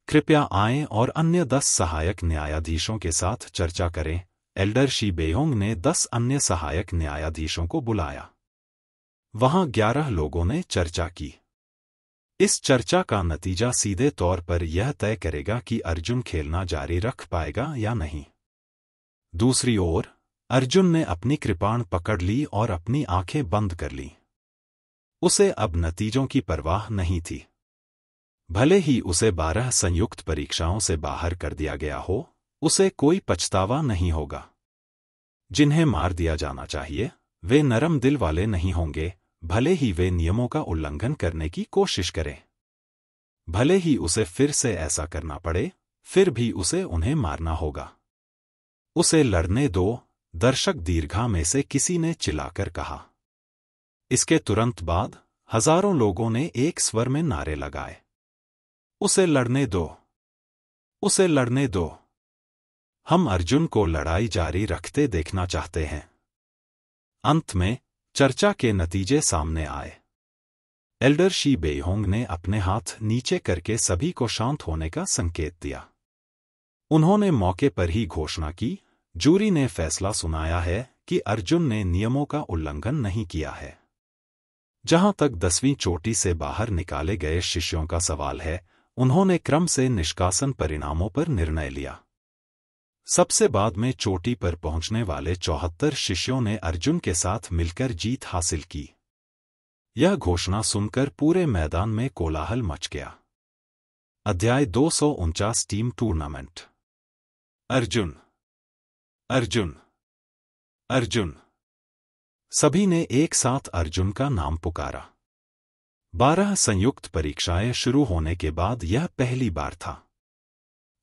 कृपया आएं और अन्य 10 सहायक न्यायाधीशों के साथ चर्चा करें। एल्डर शी बेहोंग ने 10 अन्य सहायक न्यायाधीशों को बुलाया। वहां 11 लोगों ने चर्चा की। इस चर्चा का नतीजा सीधे तौर पर यह तय करेगा कि अर्जुन खेलना जारी रख पाएगा या नहीं। दूसरी ओर, अर्जुन ने अपनी कृपाण पकड़ ली और अपनी आंखें बंद कर लीं। उसे अब नतीजों की परवाह नहीं थी। भले ही उसे 12 संयुक्त परीक्षाओं से बाहर कर दिया गया हो, उसे कोई पछतावा नहीं होगा। जिन्हें मार दिया जाना चाहिए, वे नरम दिल वाले नहीं होंगे, भले ही वे नियमों का उल्लंघन करने की कोशिश करें। भले ही उसे फिर से ऐसा करना पड़े, फिर भी उसे उन्हें मारना होगा। उसे लड़ने दो, दर्शक दीर्घा में से किसी ने चिल्लाकर कहा। इसके तुरंत बाद हजारों लोगों ने एक स्वर में नारे लगाए। उसे लड़ने दो, उसे लड़ने दो। हम अर्जुन को लड़ाई जारी रखते देखना चाहते हैं। अंत में चर्चा के नतीजे सामने आए। एल्डर शी बेहोंग ने अपने हाथ नीचे करके सभी को शांत होने का संकेत दिया। उन्होंने मौके पर ही घोषणा की, जूरी ने फैसला सुनाया है कि अर्जुन ने नियमों का उल्लंघन नहीं किया है। जहां तक 10वीं चोटी से बाहर निकाले गए शिष्यों का सवाल है, उन्होंने क्रम से निष्कासन परिणामों पर निर्णय लिया। सबसे बाद में चोटी पर पहुंचने वाले 74 शिष्यों ने अर्जुन के साथ मिलकर जीत हासिल की। यह घोषणा सुनकर पूरे मैदान में कोलाहल मच गया। अध्याय 249 टीम टूर्नामेंट। अर्जुन, अर्जुन, अर्जुन। सभी ने एक साथ अर्जुन का नाम पुकारा। 12 संयुक्त परीक्षाएं शुरू होने के बाद यह पहली बार था।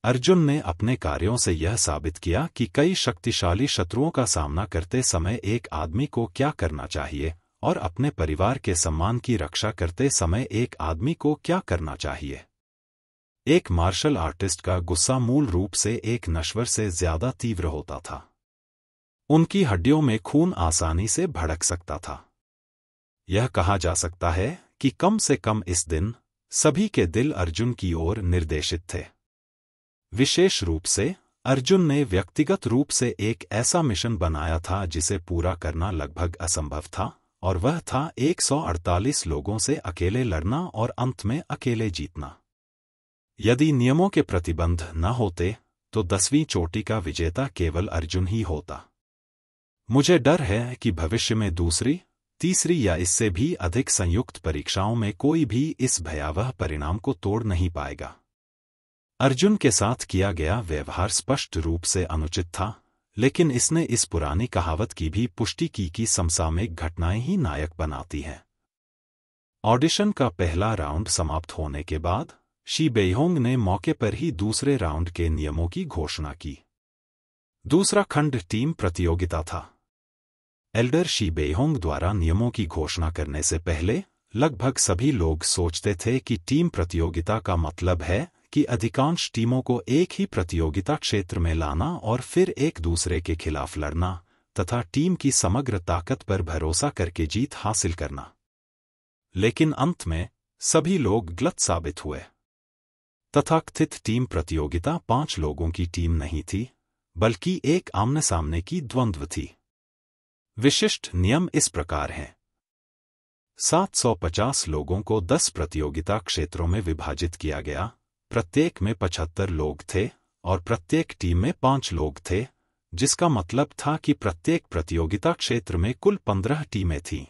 अर्जुन ने अपने कार्यों से यह साबित किया कि कई शक्तिशाली शत्रुओं का सामना करते समय एक आदमी को क्या करना चाहिए और अपने परिवार के सम्मान की रक्षा करते समय एक आदमी को क्या करना चाहिए। एक मार्शल आर्टिस्ट का गुस्सा मूल रूप से एक नश्वर से ज्यादा तीव्र होता था। उनकी हड्डियों में खून आसानी से भड़क सकता था। यह कहा जा सकता है कि कम से कम इस दिन सभी के दिल अर्जुन की ओर निर्देशित थे। विशेष रूप से अर्जुन ने व्यक्तिगत रूप से एक ऐसा मिशन बनाया था जिसे पूरा करना लगभग असंभव था, और वह था 148 लोगों से अकेले लड़ना और अंत में अकेले जीतना। यदि नियमों के प्रतिबंध न होते तो 10वीं चोटी का विजेता केवल अर्जुन ही होता। मुझे डर है कि भविष्य में दूसरी, तीसरी या इससे भी अधिक संयुक्त परीक्षाओं में कोई भी इस भयावह परिणाम को तोड़ नहीं पाएगा। अर्जुन के साथ किया गया व्यवहार स्पष्ट रूप से अनुचित था, लेकिन इसने इस पुरानी कहावत की भी पुष्टि की कि समसामयिक घटनाएं ही नायक बनाती हैं। ऑडिशन का पहला राउंड समाप्त होने के बाद शी बेहोंग ने मौके पर ही दूसरे राउंड के नियमों की घोषणा की। दूसरा खंड टीम प्रतियोगिता था। एल्डर शी बेहोंग द्वारा नियमों की घोषणा करने से पहले लगभग सभी लोग सोचते थे कि टीम प्रतियोगिता का मतलब है कि अधिकांश टीमों को एक ही प्रतियोगिता क्षेत्र में लाना और फिर एक दूसरे के खिलाफ लड़ना तथा टीम की समग्र ताकत पर भरोसा करके जीत हासिल करना। लेकिन अंत में सभी लोग गलत साबित हुए। तथाकथित टीम प्रतियोगिता 5 लोगों की टीम नहीं थी, बल्कि एक आमने सामने की द्वंद्व थी। विशिष्ट नियम इस प्रकार हैं। 750 लोगों को 10 प्रतियोगिता क्षेत्रों में विभाजित किया गया। प्रत्येक में 75 लोग थे और प्रत्येक टीम में 5 लोग थे, जिसका मतलब था कि प्रत्येक प्रतियोगिता क्षेत्र में कुल 15 टीमें थीं।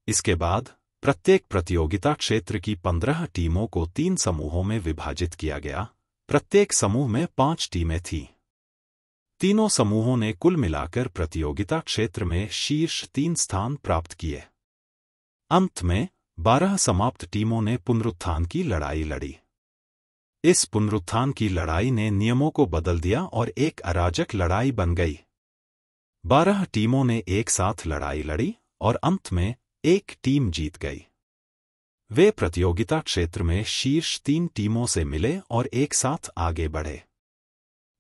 इसके बाद प्रत्येक प्रतियोगिता क्षेत्र की 15 टीमों को 3 समूहों में विभाजित किया गया। प्रत्येक समूह में 5 टीमें थीं। तीनों समूहों ने कुल मिलाकर प्रतियोगिता क्षेत्र में शीर्ष 3 स्थान प्राप्त किए। अंत में 12 समाप्त टीमों ने पुनरुत्थान की लड़ाई लड़ी। इस पुनरुत्थान की लड़ाई ने नियमों को बदल दिया और एक अराजक लड़ाई बन गई। 12 टीमों ने एक साथ लड़ाई लड़ी और अंत में एक टीम जीत गई। वे प्रतियोगिता क्षेत्र में शीर्ष 3 टीमों से मिले और एक साथ आगे बढ़े।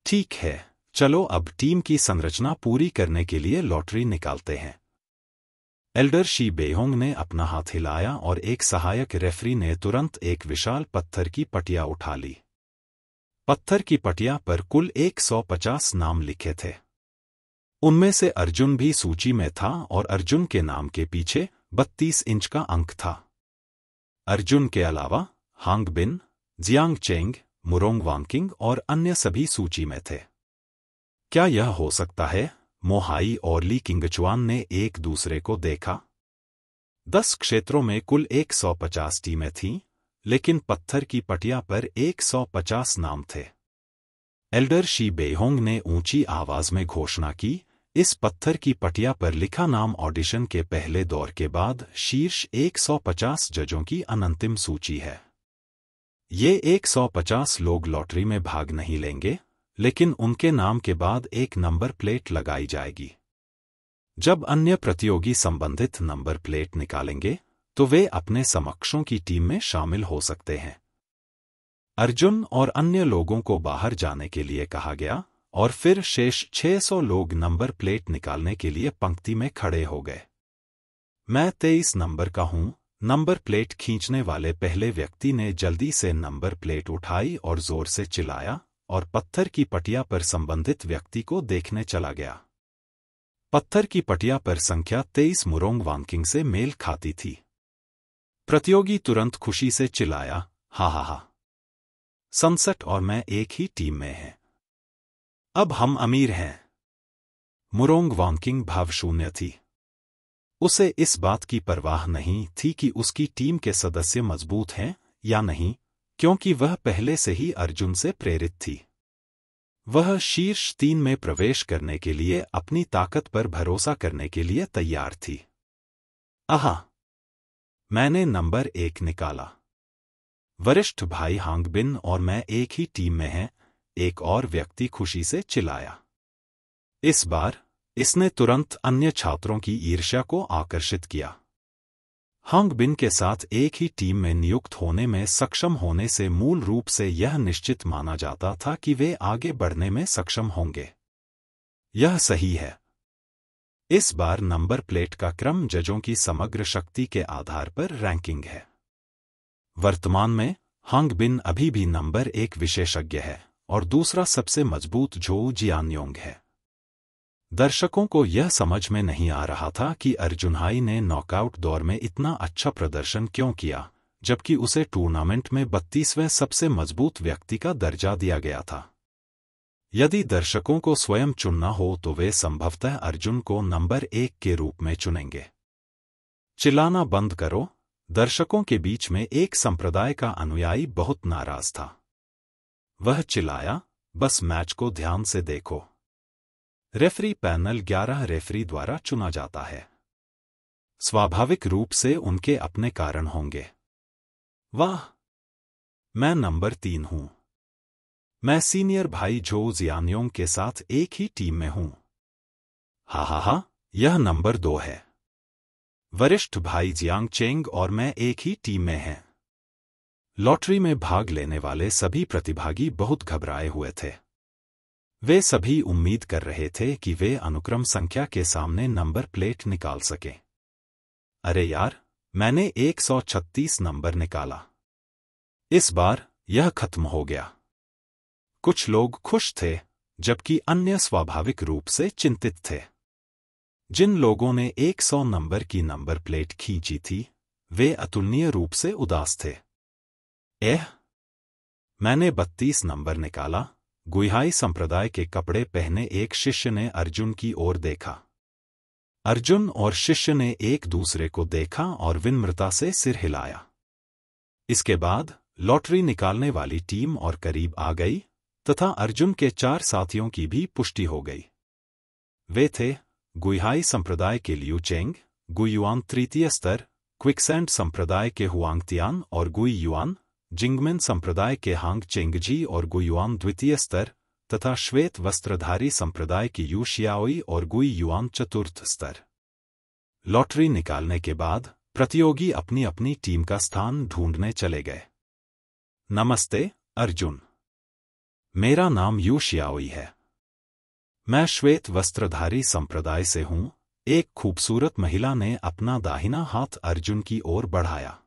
ठीक है, चलो अब टीम की संरचना पूरी करने के लिए लॉटरी निकालते हैं। एल्डर शी बेहोंग ने अपना हाथ हिलाया और एक सहायक रेफरी ने तुरंत एक विशाल पत्थर की पटिया उठा ली। पत्थर की पटिया पर कुल 150 नाम लिखे थे। उनमें से अर्जुन भी सूची में था और अर्जुन के नाम के पीछे 32 इंच का अंक था। अर्जुन के अलावा हांग बिन, जियांग चेंग, मुरोंग वांकिंग और अन्य सभी सूची में थे। क्या यह हो सकता है? मोहाई और ली किंगचुआन ने एक दूसरे को देखा। 10 क्षेत्रों में कुल 150 टीमें थीं, लेकिन पत्थर की पटिया पर 150 नाम थे। एल्डर शी बेहोंग ने ऊंची आवाज में घोषणा की, इस पत्थर की पटिया पर लिखा नाम ऑडिशन के पहले दौर के बाद शीर्ष 150 जजों की अनंतिम सूची है। ये 150 लोग लॉटरी में भाग नहीं लेंगे, लेकिन उनके नाम के बाद एक नंबर प्लेट लगाई जाएगी। जब अन्य प्रतियोगी संबंधित नंबर प्लेट निकालेंगे, तो वे अपने समकक्षों की टीम में शामिल हो सकते हैं। अर्जुन और अन्य लोगों को बाहर जाने के लिए कहा गया और फिर शेष 600 लोग नंबर प्लेट निकालने के लिए पंक्ति में खड़े हो गए। मैं 23 नंबर का हूं, नंबर प्लेट खींचने वाले पहले व्यक्ति ने जल्दी से नंबर प्लेट उठाई और जोर से चिल्लाया और पत्थर की पटिया पर संबंधित व्यक्ति को देखने चला गया। पत्थर की पटिया पर संख्या 23 मुरोंग वांकिंग से मेल खाती थी। प्रतियोगी तुरंत खुशी से चिल्लाया, हा हा हा, सनसेट और मैं एक ही टीम में हैं। अब हम अमीर हैं। मुरोंग वांकिंग भावशून्य थी। उसे इस बात की परवाह नहीं थी कि उसकी टीम के सदस्य मजबूत हैं या नहीं, क्योंकि वह पहले से ही अर्जुन से प्रेरित थी। वह शीर्ष 3 में प्रवेश करने के लिए अपनी ताकत पर भरोसा करने के लिए तैयार थी। आहा, मैंने नंबर 1 निकाला। वरिष्ठ भाई हांग बिन और मैं एक ही टीम में हैं, एक और व्यक्ति खुशी से चिल्लाया। इस बार इसने तुरंत अन्य छात्रों की ईर्ष्या को आकर्षित किया। हांग बिन के साथ एक ही टीम में नियुक्त होने में सक्षम होने से मूल रूप से यह निश्चित माना जाता था कि वे आगे बढ़ने में सक्षम होंगे। यह सही है। इस बार नंबर प्लेट का क्रम जजों की समग्र शक्ति के आधार पर रैंकिंग है। वर्तमान में हांग बिन अभी भी नंबर 1 विशेषज्ञ है और दूसरा सबसे मजबूत झोउ जियान्योंग है। दर्शकों को यह समझ में नहीं आ रहा था कि अर्जुनहाई ने नॉकआउट दौर में इतना अच्छा प्रदर्शन क्यों किया, जबकि उसे टूर्नामेंट में 32वें सबसे मजबूत व्यक्ति का दर्जा दिया गया था। यदि दर्शकों को स्वयं चुनना हो तो वे संभवतः अर्जुन को नंबर 1 के रूप में चुनेंगे। चिल्लाना बंद करो। दर्शकों के बीच में एक संप्रदाय का अनुयायी बहुत नाराज था। वह चिल्लाया, बस मैच को ध्यान से देखो। रेफरी पैनल 11 रेफरी द्वारा चुना जाता है। स्वाभाविक रूप से उनके अपने कारण होंगे। वाह, मैं नंबर 3 हूं। मैं सीनियर भाई झोउ जियान्योंग के साथ एक ही टीम में हूं। हा हा हा, यह नंबर 2 है। वरिष्ठ भाई जियांग चेंग और मैं एक ही टीम में हैं। लॉटरी में भाग लेने वाले सभी प्रतिभागी बहुत घबराए हुए थे। वे सभी उम्मीद कर रहे थे कि वे अनुक्रम संख्या के सामने नंबर प्लेट निकाल सकें। अरे यार, मैंने 136 नंबर निकाला। इस बार यह खत्म हो गया। कुछ लोग खुश थे, जबकि अन्य स्वाभाविक रूप से चिंतित थे। जिन लोगों ने 100 नंबर की नंबर प्लेट खींची थी, वे अतुलनीय रूप से उदास थे। मैंने 32 नंबर निकाला। गुइहाई संप्रदाय के कपड़े पहने एक शिष्य ने अर्जुन की ओर देखा। अर्जुन और शिष्य ने एक दूसरे को देखा और विनम्रता से सिर हिलाया। इसके बाद लॉटरी निकालने वाली टीम और करीब आ गई तथा अर्जुन के 4 साथियों की भी पुष्टि हो गई। वे थे गुइहाई संप्रदाय के लियू चेंग, गुइयुआन तृतीय स्तर, क्विकसैंड संप्रदाय के हुआंगतियान और गुइयुआन, जिंगमिन संप्रदाय के हांग चेंगजी और गुइयुआन द्वितीय स्तर तथा श्वेत वस्त्रधारी संप्रदाय की यू शियाओई और गुइयुआन चतुर्थ स्तर। लॉटरी निकालने के बाद प्रतियोगी अपनी अपनी टीम का स्थान ढूंढने चले गए। नमस्ते अर्जुन, मेरा नाम यू शियाओई है। मैं श्वेत वस्त्रधारी संप्रदाय से हूं, एक खूबसूरत महिला ने अपना दाहिना हाथ अर्जुन की ओर बढ़ाया।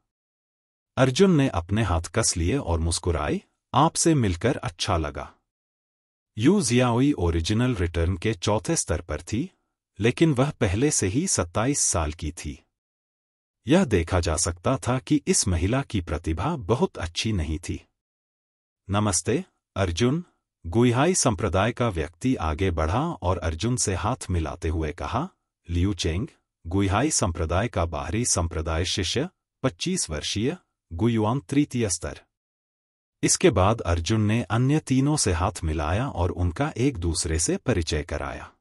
अर्जुन ने अपने हाथ कस लिए और मुस्कुराए, आपसे मिलकर अच्छा लगा। यू जियाओई ओरिजिनल रिटर्न के चौथे स्तर पर थी, लेकिन वह पहले से ही 27 साल की थी। यह देखा जा सकता था कि इस महिला की प्रतिभा बहुत अच्छी नहीं थी। नमस्ते, अर्जुन, गुइहाई संप्रदाय का व्यक्ति आगे बढ़ा और अर्जुन से हाथ मिलाते हुए कहा। लियू चेंग, गुइहाई संप्रदाय का बाहरी संप्रदाय शिष्य, 25 वर्षीय, गुयुआन तृतीय स्तर। इसके बाद अर्जुन ने अन्य तीनों से हाथ मिलाया और उनका एक दूसरे से परिचय कराया।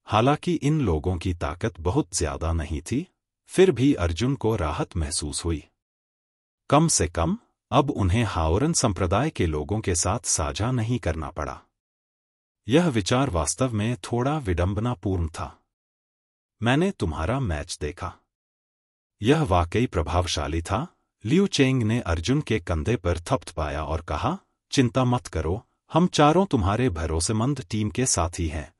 हालांकि इन लोगों की ताकत बहुत ज्यादा नहीं थी, फिर भी अर्जुन को राहत महसूस हुई। कम से कम अब उन्हें हाओरन संप्रदाय के लोगों के साथ साझा नहीं करना पड़ा। यह विचार वास्तव में थोड़ा विडंबनापूर्ण था। मैंने तुम्हारा मैच देखा। यह वाकई प्रभावशाली था। लियू चेंग ने अर्जुन के कंधे पर थपथपाया और कहा, चिंता मत करो, हम चारों तुम्हारे भरोसेमंद टीम के साथी हैं।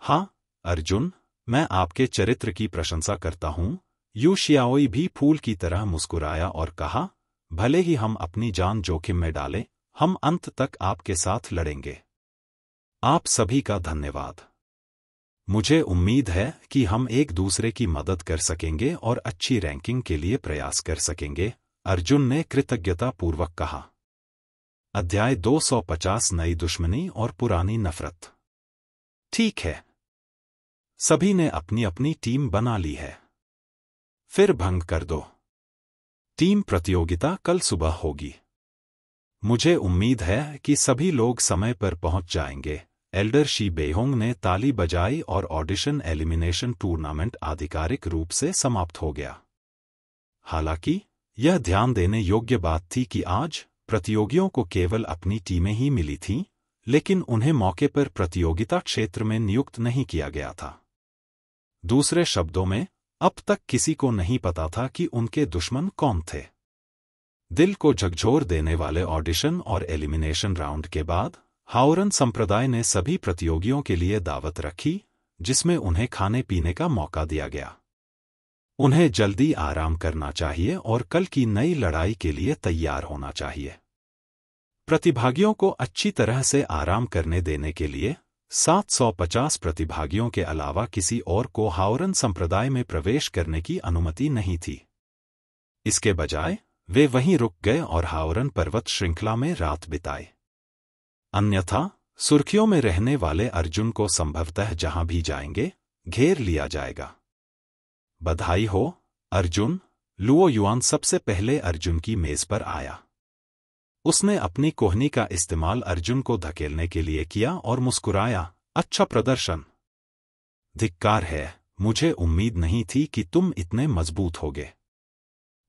हाँ, अर्जुन, मैं आपके चरित्र की प्रशंसा करता हूं। यू शियाओई भी फूल की तरह मुस्कुराया और कहा, भले ही हम अपनी जान जोखिम में डालें, हम अंत तक आपके साथ लड़ेंगे। आप सभी का धन्यवाद। मुझे उम्मीद है कि हम एक दूसरे की मदद कर सकेंगे और अच्छी रैंकिंग के लिए प्रयास कर सकेंगे, अर्जुन ने कृतज्ञतापूर्वक कहा। अध्याय 250 नई दुश्मनी और पुरानी नफरत। ठीक है, सभी ने अपनी अपनी टीम बना ली है। फिर भंग कर दो। टीम प्रतियोगिता कल सुबह होगी। मुझे उम्मीद है कि सभी लोग समय पर पहुंच जाएंगे। एल्डर शी बेहोंग ने ताली बजाई और ऑडिशन एलिमिनेशन टूर्नामेंट आधिकारिक रूप से समाप्त हो गया। हालांकि यह ध्यान देने योग्य बात थी कि आज प्रतियोगियों को केवल अपनी टीमें ही मिली थीं, लेकिन उन्हें मौके पर प्रतियोगिता क्षेत्र में नियुक्त नहीं किया गया था। दूसरे शब्दों में, अब तक किसी को नहीं पता था कि उनके दुश्मन कौन थे। दिल को झकझोर देने वाले ऑडिशन और एलिमिनेशन राउंड के बाद हाओरन संप्रदाय ने सभी प्रतियोगियों के लिए दावत रखी, जिसमें उन्हें खाने पीने का मौका दिया गया। उन्हें जल्दी आराम करना चाहिए और कल की नई लड़ाई के लिए तैयार होना चाहिए। प्रतिभागियों को अच्छी तरह से आराम करने देने के लिए 750 प्रतिभागियों के अलावा किसी और को हाओरन संप्रदाय में प्रवेश करने की अनुमति नहीं थी। इसके बजाय वे वहीं रुक गए और हाओरन पर्वत श्रृंखला में रात बिताए। अन्यथा सुर्खियों में रहने वाले अर्जुन को संभवतः जहां भी जाएंगे, घेर लिया जाएगा। बधाई हो, अर्जुन, लुओ युआन सबसे पहले अर्जुन की मेज पर आया। उसने अपनी कोहनी का इस्तेमाल अर्जुन को धकेलने के लिए किया और मुस्कुराया, अच्छा प्रदर्शन। धिक्कार है, मुझे उम्मीद नहीं थी कि तुम इतने मजबूत होगे।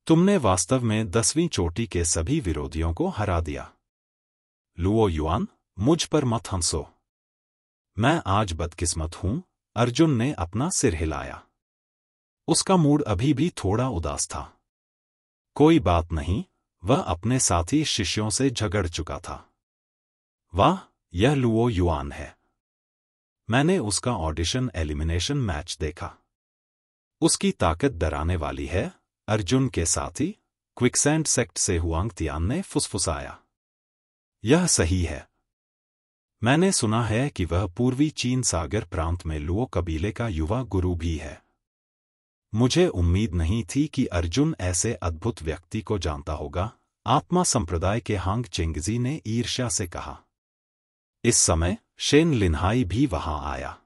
तुमने वास्तव में 10वीं चोटी के सभी विरोधियों को हरा दिया। लुओ युआन, मुझ पर मत हंसो। मैं आज बदकिस्मत हूं, अर्जुन ने अपना सिर हिलाया। उसका मूड अभी भी थोड़ा उदास था। कोई बात नहीं, वह अपने साथी शिष्यों से झगड़ चुका था। वाह, यह लुओ युआन है। मैंने उसका ऑडिशन एलिमिनेशन मैच देखा। उसकी ताकत डराने वाली है, अर्जुन के साथी क्विकसैंड सेक्ट से हुआंग तियान ने फुसफुसाया। यह सही है। मैंने सुना है कि वह पूर्वी चीन सागर प्रांत में लुओ कबीले का युवा गुरु भी है। मुझे उम्मीद नहीं थी कि अर्जुन ऐसे अद्भुत व्यक्ति को जानता होगा, आत्मा संप्रदाय के हांग चेंगजी ने ईर्ष्या से कहा। इस समय शेन लिनहाई भी वहां आया।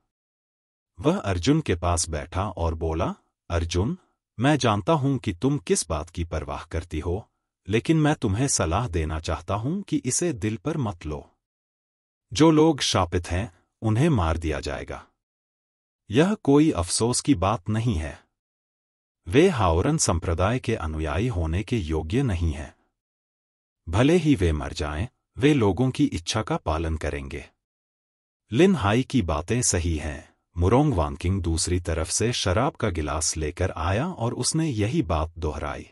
वह अर्जुन के पास बैठा और बोला, अर्जुन, मैं जानता हूं कि तुम किस बात की परवाह करती हो, लेकिन मैं तुम्हें सलाह देना चाहता हूं कि इसे दिल पर मत लो। जो लोग शापित हैं, उन्हें मार दिया जाएगा। यह कोई अफसोस की बात नहीं है। वे हाओरन संप्रदाय के अनुयायी होने के योग्य नहीं हैं। भले ही वे मर जाएं, वे लोगों की इच्छा का पालन करेंगे। लिन हाई की बातें सही हैं। मुरोंग वानकिंग दूसरी तरफ से शराब का गिलास लेकर आया और उसने यही बात दोहराई।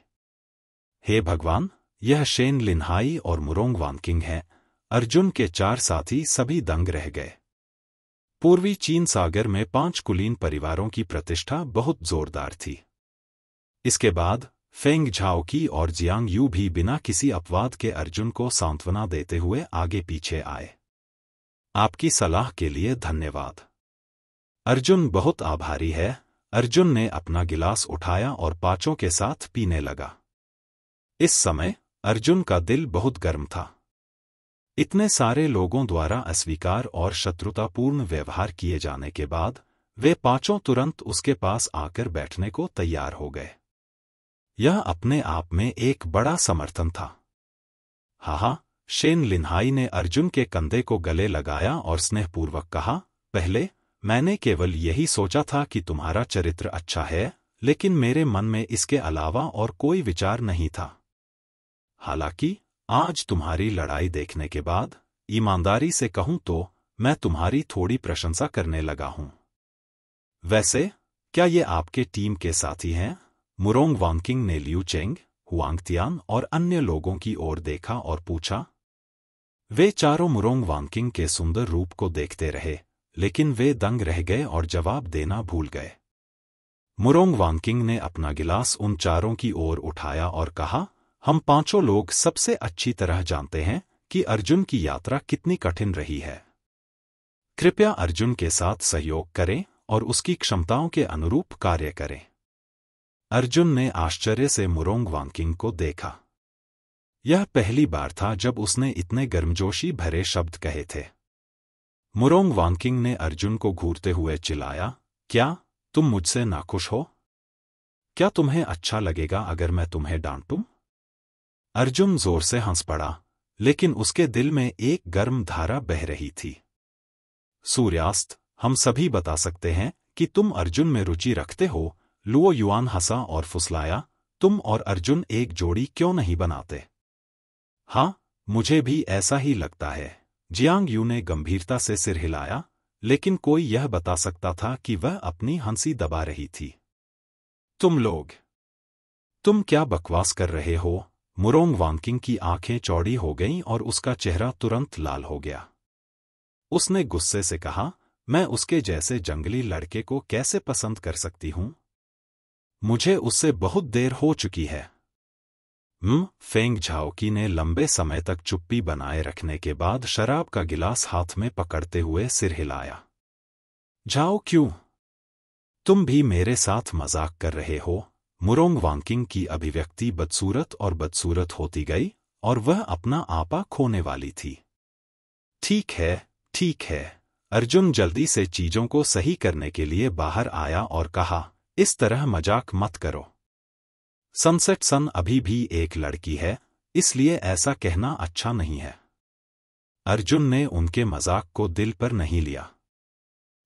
हे भगवान, यह शेन लिनहाई और मुरोंग वानकिंग हैं। अर्जुन के 4 साथी सभी दंग रह गए। पूर्वी चीन सागर में 5 कुलीन परिवारों की प्रतिष्ठा बहुत जोरदार थी। इसके बाद फेंग झाओकी और जियांग यू भी बिना किसी अपवाद के अर्जुन को सांत्वना देते हुए आगे पीछे आए। आपकी सलाह के लिए धन्यवाद। अर्जुन बहुत आभारी है। अर्जुन ने अपना गिलास उठाया और पांचों के साथ पीने लगा। इस समय अर्जुन का दिल बहुत गर्म था। इतने सारे लोगों द्वारा अस्वीकार और शत्रुतापूर्ण व्यवहार किए जाने के बाद वे पांचों तुरंत उसके पास आकर बैठने को तैयार हो गए। यह अपने आप में एक बड़ा समर्थन था। हाहा, शेन लिनहाई ने अर्जुन के कंधे को गले लगाया और स्नेहपूर्वक कहा, पहले मैंने केवल यही सोचा था कि तुम्हारा चरित्र अच्छा है, लेकिन मेरे मन में इसके अलावा और कोई विचार नहीं था। हालांकि आज तुम्हारी लड़ाई देखने के बाद ईमानदारी से कहूं तो मैं तुम्हारी थोड़ी प्रशंसा करने लगा हूं। वैसे क्या ये आपके टीम के साथी हैं? मुरोंग वांकिंग ने लियू चेंग, हुआंग तियान और अन्य लोगों की ओर देखा और पूछा। वे चारों मुरोंग वांकिंग के सुंदर रूप को देखते रहे, लेकिन वे दंग रह गए और जवाब देना भूल गए। मुरोंग वांकिंग ने अपना गिलास उन चारों की ओर उठाया और कहा, हम पांचों लोग सबसे अच्छी तरह जानते हैं कि अर्जुन की यात्रा कितनी कठिन रही है। कृपया अर्जुन के साथ सहयोग करें और उसकी क्षमताओं के अनुरूप कार्य करें। अर्जुन ने आश्चर्य से मुरोंग वांकिंग को देखा। यह पहली बार था जब उसने इतने गर्मजोशी भरे शब्द कहे थे। मुरोंग वांकिंग ने अर्जुन को घूरते हुए चिल्लाया, क्या तुम मुझसे नाखुश हो? क्या तुम्हें अच्छा लगेगा अगर मैं तुम्हें डांटूं? अर्जुन जोर से हंस पड़ा, लेकिन उसके दिल में एक गर्म धारा बह रही थी। सूर्यास्त, हम सभी बता सकते हैं कि तुम अर्जुन में रुचि रखते हो। लुओ युआन हंसा और फुसलाया, तुम और अर्जुन एक जोड़ी क्यों नहीं बनाते? हाँ, मुझे भी ऐसा ही लगता है। जियांग यू ने गंभीरता से सिर हिलाया, लेकिन कोई यह बता सकता था कि वह अपनी हंसी दबा रही थी। तुम क्या बकवास कर रहे हो? मुरोंग वांकिंग की आंखें चौड़ी हो गईं और उसका चेहरा तुरंत लाल हो गया। उसने गुस्से से कहा, मैं उसके जैसे जंगली लड़के को कैसे पसंद कर सकती हूं? मुझे उससे बहुत देर हो चुकी है। फेंग झाओकी ने लंबे समय तक चुप्पी बनाए रखने के बाद शराब का गिलास हाथ में पकड़ते हुए सिर हिलाया। जाओ क्यों? तुम भी मेरे साथ मजाक कर रहे हो? मुरोंग वांकिंग की अभिव्यक्ति बदसूरत और बदसूरत होती गई और वह अपना आपा खोने वाली थी। ठीक है। अर्जुन जल्दी से चीजों को सही करने के लिए बाहर आया और कहा, इस तरह मजाक मत करो। सनसेट सन अभी भी एक लड़की है, इसलिए ऐसा कहना अच्छा नहीं है। अर्जुन ने उनके मजाक को दिल पर नहीं लिया।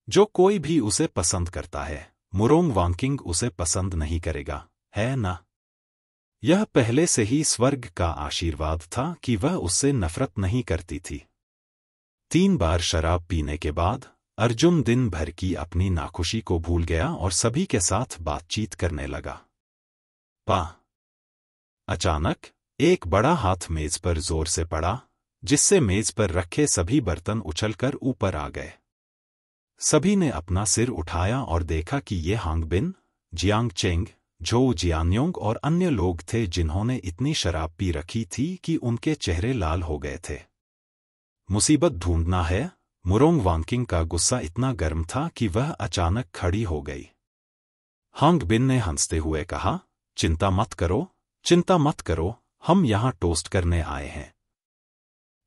जो कोई भी उसे पसंद करता है, मुरोंग वांकिंग उसे पसंद नहीं करेगा, है ना? यह पहले से ही स्वर्ग का आशीर्वाद था कि वह उससे नफरत नहीं करती थी। 3 बार शराब पीने के बाद अर्जुन दिन भर की अपनी नाखुशी को भूल गया और सभी के साथ बातचीत करने लगा। अचानक एक बड़ा हाथ मेज पर जोर से पड़ा, जिससे मेज पर रखे सभी बर्तन उछलकर ऊपर आ गए। सभी ने अपना सिर उठाया और देखा कि ये हांगबिन, जियांग चेंग, झोउ जियान्योंग और अन्य लोग थे जिन्होंने इतनी शराब पी रखी थी कि उनके चेहरे लाल हो गए थे। मुसीबत ढूंढना है। मुरोंग वांकिंग का गुस्सा इतना गर्म था कि वह अचानक खड़ी हो गई। हांगबिन ने हंसते हुए कहा, चिंता मत करो, हम यहां टोस्ट करने आए हैं।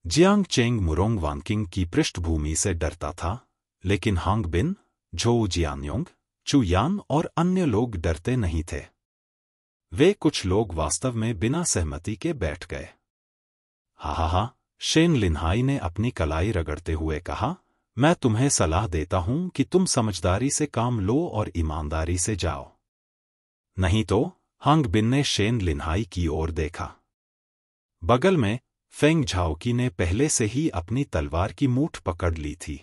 जियांग चेंग मुरोंग वांकिंग की पृष्ठभूमि से डरता था, लेकिन हांगबिन, झोउ जियान्योंग, चू यान और अन्य लोग डरते नहीं थे। वे कुछ लोग वास्तव में बिना सहमति के बैठ गए। हा, शेन लिनहाई ने अपनी कलाई रगड़ते हुए कहा, मैं तुम्हें सलाह देता हूं कि तुम समझदारी से काम लो और ईमानदारी से जाओ। नहीं तो? हांगबिन ने शेन लिनहाई की ओर देखा। बगल में फेंग झाओकी ने पहले से ही अपनी तलवार की मूठ पकड़ ली थी।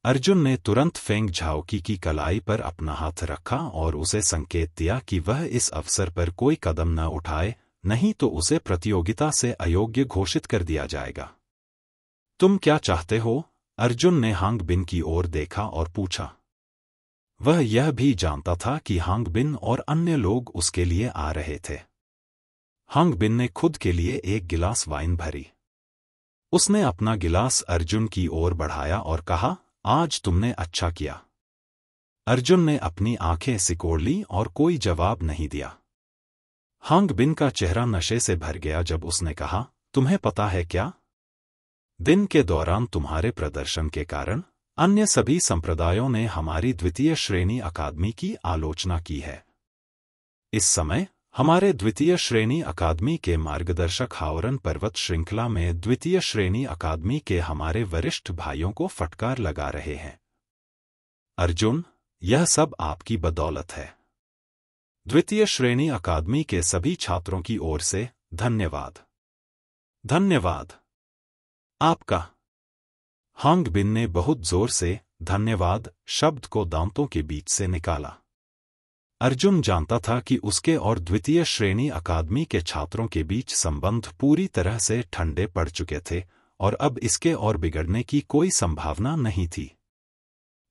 अर्जुन ने तुरंत फेंग झाओकी की कलाई पर अपना हाथ रखा और उसे संकेत दिया कि वह इस अवसर पर कोई कदम न उठाए, नहीं तो उसे प्रतियोगिता से अयोग्य घोषित कर दिया जाएगा। तुम क्या चाहते हो? अर्जुन ने हांग बिन की ओर देखा और पूछा। वह यह भी जानता था कि हांग बिन और अन्य लोग उसके लिए आ रहे थे। हांग बिन ने खुद के लिए एक गिलास वाइन भरी। उसने अपना गिलास अर्जुन की ओर बढ़ाया और कहा, आज तुमने अच्छा किया। अर्जुन ने अपनी आंखें सिकोड़ ली और कोई जवाब नहीं दिया। हांग बिन का चेहरा नशे से भर गया जब उसने कहा, तुम्हें पता है क्या? दिन के दौरान तुम्हारे प्रदर्शन के कारण अन्य सभी संप्रदायों ने हमारी द्वितीय श्रेणी अकादमी की आलोचना की है। इस समय हमारे द्वितीय श्रेणी अकादमी के मार्गदर्शक हावरन पर्वत श्रृंखला में द्वितीय श्रेणी अकादमी के हमारे वरिष्ठ भाइयों को फटकार लगा रहे हैं। अर्जुन, यह सब आपकी बदौलत है। द्वितीय श्रेणी अकादमी के सभी छात्रों की ओर से धन्यवाद। धन्यवाद आपका। हांग बिन ने बहुत जोर से धन्यवाद शब्द को दांतों के बीच से निकाला। अर्जुन जानता था कि उसके और द्वितीय श्रेणी अकादमी के छात्रों के बीच संबंध पूरी तरह से ठंडे पड़ चुके थे और अब इसके और बिगड़ने की कोई संभावना नहीं थी।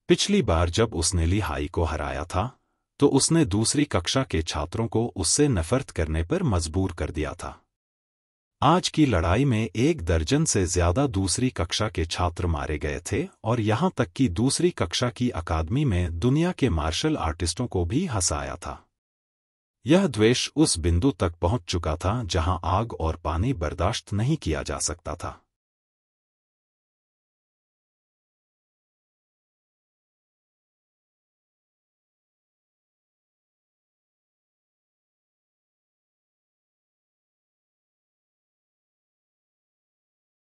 पिछली बार जब उसने ली हाई को हराया था तो उसने दूसरी कक्षा के छात्रों को उससे नफरत करने पर मजबूर कर दिया था। आज की लड़ाई में 1 दर्जन से ज्यादा दूसरी कक्षा के छात्र मारे गए थे और यहां तक कि दूसरी कक्षा की अकादमी में दुनिया के मार्शल आर्टिस्टों को भी हंसाया था। यह द्वेष उस बिंदु तक पहुंच चुका था जहां आग और पानी बर्दाश्त नहीं किया जा सकता था।